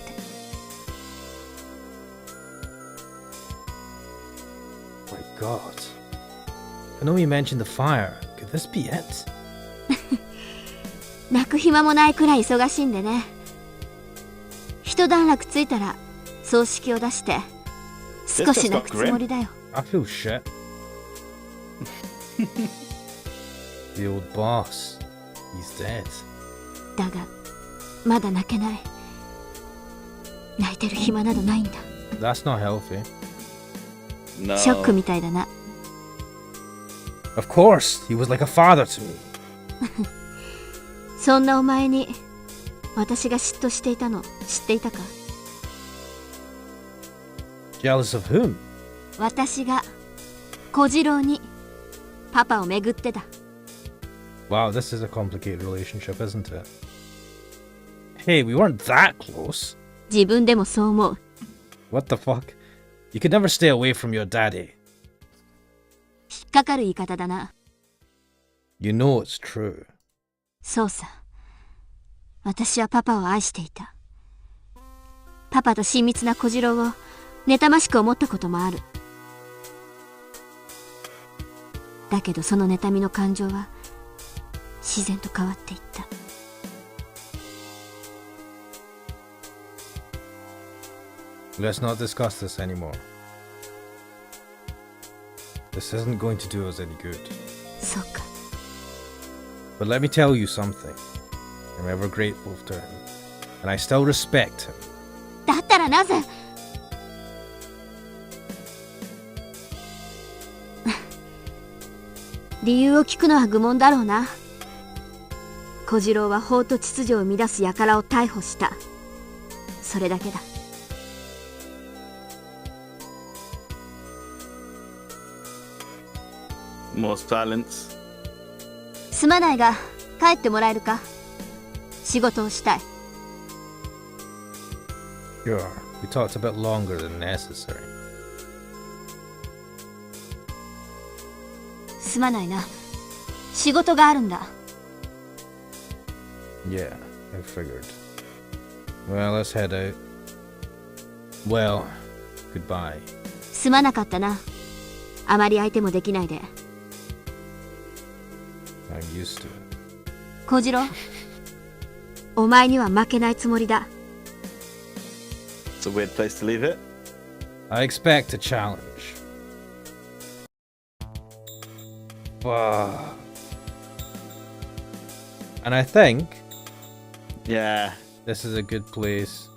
My God. Konomi mentioned the fire. Could this be it? 泣く暇もないくらい忙しいんでね。一段落ついたら葬式を出して少し泣くつもりだよ。 I feel shit. The old boss. He's dead. だがまだ泣けない。泣いてる暇などないんだ。 That's not healthy. No. ショックみたいだな。 Of course, he was like a father to me. そんなお前に私が嫉妬していたの知っていたか。 Jealous of whom? 私が小次郎にパパを巡ってた。 Wow, this is a complicated relationship, isn't it? Hey, we weren't that close. 自分でもそう思う。 What the fuck? You could never stay away from your daddy. 引っかかる言い方だな。 You know it's true. そうさ。私はパパを愛していた。パパと親密な小次郎を妬ましく思ったこともある。だけどその妬みの感情は自然と変わっていった。 Let's not discuss this anymore. This isn't going to do us any good. そうか。 But let me tell you something. I'm ever grateful to him. And I still respect him. だったらなぜ理由を聞くのは愚問だろうな。小次郎は法と秩序を乱す輩を逮捕した。それだけだ。 More silence. すまないが帰ってもらえるか。仕事をしたい。 Sure, we talked a bit longer than necessary. すまないな。仕事があるんだ。Yeah, I figured. Well, let's head out. Well, goodbye. すまなかったな。あまり相手もできないで。I'm used to it. 小次郎、お前には負けないつもりだ。It's a weird place to leave it. I expect a challenge. Fuck. And I think Yeah. this is a good place.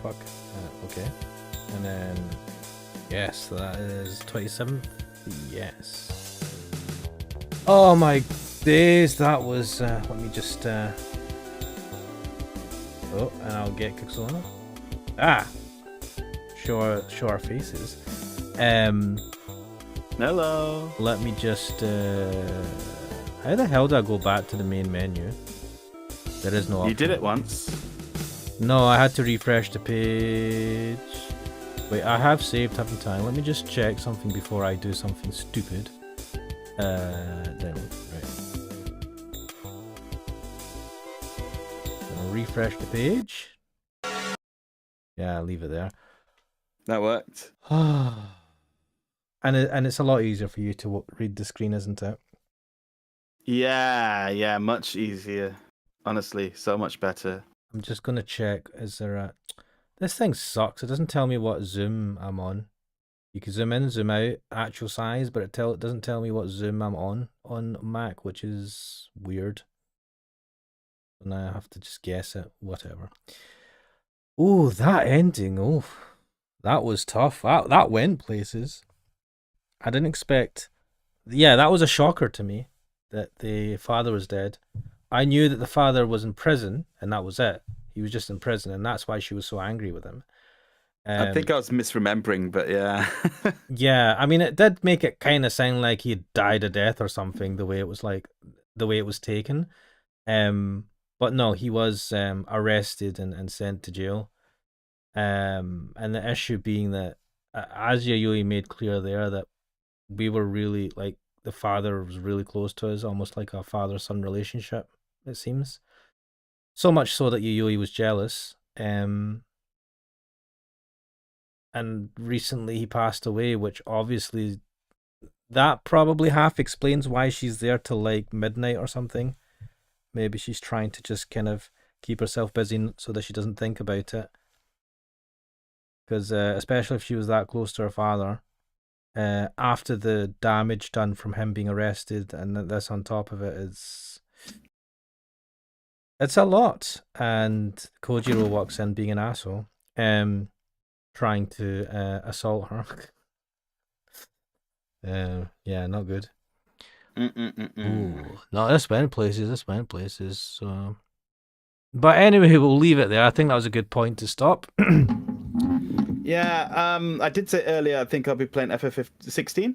Fuck. Okay. And then, yes, that is 27th. Yes. Oh my days, that was. Let me just. Oh, and I'll get Kuxona. Ah! Show our faces. Hello. Let me just. How the hell do I go back to the main menu? There is no option. You did it once. No, I had to refresh the page. Wait, I have saved, haven't I? Let me just check something before I do something stupid. There, right. Gonna refresh the page. Yeah, I'll leave it there. That worked. And it's a lot easier for you to read the screen, isn't it? Yeah, much easier. Honestly, so much better. I'm just gonna check. Is there a? This thing sucks. It doesn't tell me what zoom I'm on. You can zoom in, zoom out, actual size, but it doesn't tell me what zoom I'm on Mac, which is weird. And I have to just guess it. Whatever. Oh, that ending. Oh, that was tough. That went places. I didn't expect. Yeah, that was a shocker to me that the father was dead. I knew that the father was in prison, and that was it. He was just in prison, and that's why she was so angry with him. I think I was misremembering, but yeah. Yeah, I mean, it did make it kind of sound like he died a death or something, the way it was taken. But no, he was arrested and sent to jail. And the issue being that, as Yayoi made clear there, that we were really, like, the father was really close to us, almost like a father-son relationship, it seems. So much so that Yayoi was jealous. And recently he passed away, which obviously, that probably half explains why she's there till like midnight or something. Maybe she's trying to just kind of keep herself busy so that she doesn't think about it. Because especially if she was that close to her father, after the damage done from him being arrested and this on top of it, it's a lot. And Kojiro walks in being an asshole, trying to assault her. Yeah, not good. Ooh, no, this went places. So, but anyway, we'll leave it there. I think that was a good point to stop. Yeah, I did say earlier, I think I'll be playing FF16.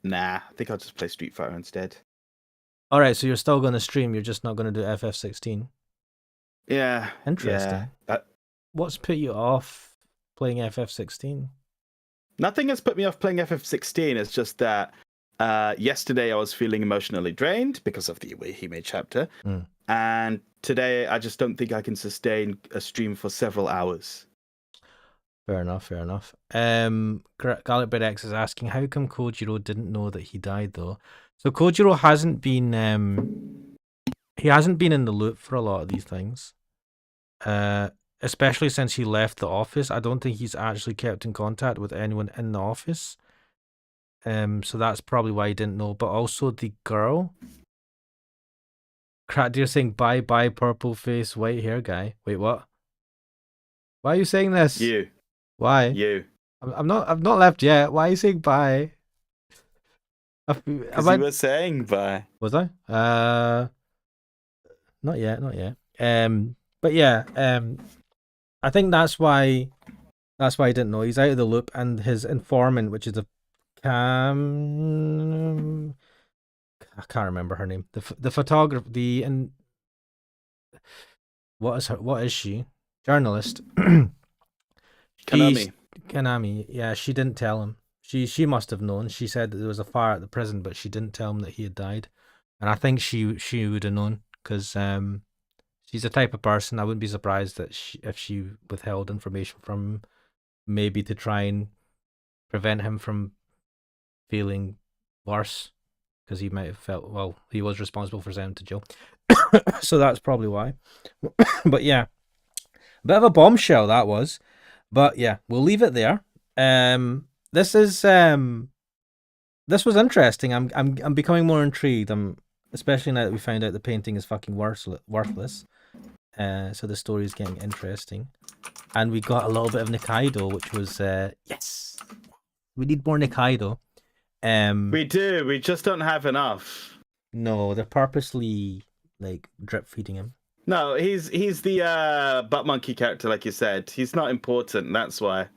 Nah, I think I'll just play Street Fighter instead. All right, so you're still going to stream. You're just not going to do FF16. Yeah. Interesting. Yeah. What's put you off playing FF16? Nothing has put me off playing FF16. It's just that yesterday I was feeling emotionally drained because of the Uehime chapter. And today I just don't think I can sustain a stream for several hours. Fair enough. Galacbird X is asking, how come Kojiro didn't know that he died though? So Kojiro hasn't been in the loop for a lot of these things. Especially since he left the office. I don't think he's actually kept in contact with anyone in the office. So that's probably why he didn't know. But also the girl. You're saying bye purple face white hair guy. Wait, what? Why are you saying this? You. Why? You. I've not left yet. Why are you saying bye? Because you were saying bye. Was I? Not yet. But yeah, I think that's why he didn't know. He's out of the loop, and his informant, which is I can't remember her name. The photographer, what is she? Journalist. Kanami. Yeah, she didn't tell him. She must have known. She said that there was a fire at the prison, but she didn't tell him that he had died. And I think she would have known, because she's the type of person, I wouldn't be surprised that if she withheld information from him, maybe to try and prevent him from feeling worse, because he might have felt, well, he was responsible for sending him to jail. So that's probably why. But yeah, bit of a bombshell that was. But yeah, we'll leave it there. This was interesting. I'm becoming more intrigued. Especially now that we found out the painting is fucking worthless. So the story is getting interesting. And we got a little bit of Nikaido, which was yes. We need more Nikaido. We do. We just don't have enough. No, they're purposely like drip feeding him. No, he's the butt monkey character, like you said. He's not important. That's why.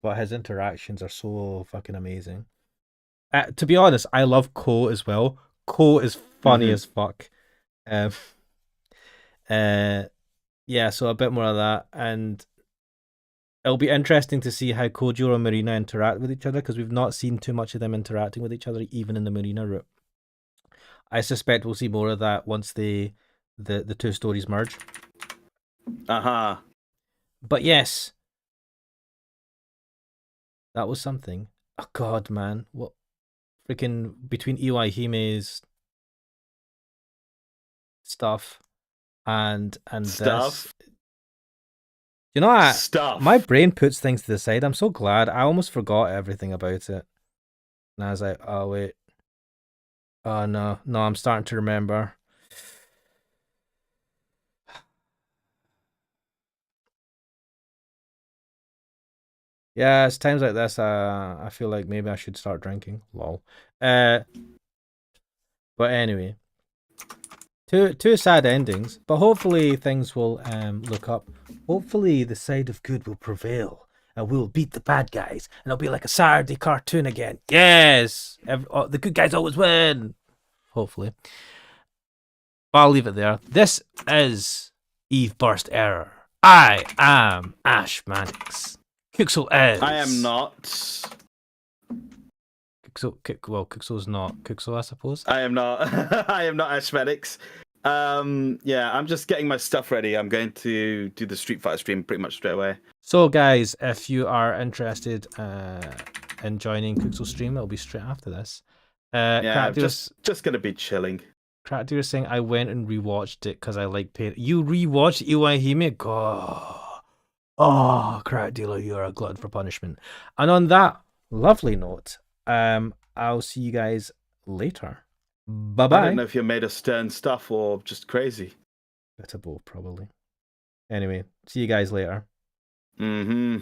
But his interactions are so fucking amazing. To be honest, I love Ko as well. Ko is funny as fuck. Yeah, so a bit more of that, and it'll be interesting to see how Kojiro and Marina interact with each other, because we've not seen too much of them interacting with each other, even in the Marina route. I suspect we'll see more of that once the two stories merge. Uh-huh. But yes, that was something. Oh god, man, what freaking between Iwaihime's stuff and Stuff. this. You know what? Stuff. My brain puts things to the side. I'm so glad. I almost forgot everything about it. And I was like, oh wait. Oh no, I'm starting to remember. Yeah, it's times like this. I feel like maybe I should start drinking. Lol. But anyway, two sad endings. But hopefully things will look up. Hopefully the side of good will prevail, and we'll beat the bad guys, and it'll be like a Saturday cartoon again. Yes, the good guys always win. Hopefully. But I'll leave it there. This is Eve Burst Error. I am Ash Mannix. Kixel is. I am not. Kixel's not. Kixel, I suppose. I am not. I am not Ashmedics. Yeah, I'm just getting my stuff ready. I'm going to do the Street Fighter stream pretty much straight away. So, guys, if you are interested in joining Kixel's stream, it'll be straight after this. Yeah, I'm just gonna be chilling. Crackdeer is saying I went and rewatched it because I like pain. You rewatched Iwahime? God. Oh, Crack Dealer, you are a glutton for punishment. And on that lovely note, I'll see you guys later. Bye-bye. I don't know if you're made of stern stuff or just crazy. Bit of both, probably. Anyway, see you guys later. Mm-hmm.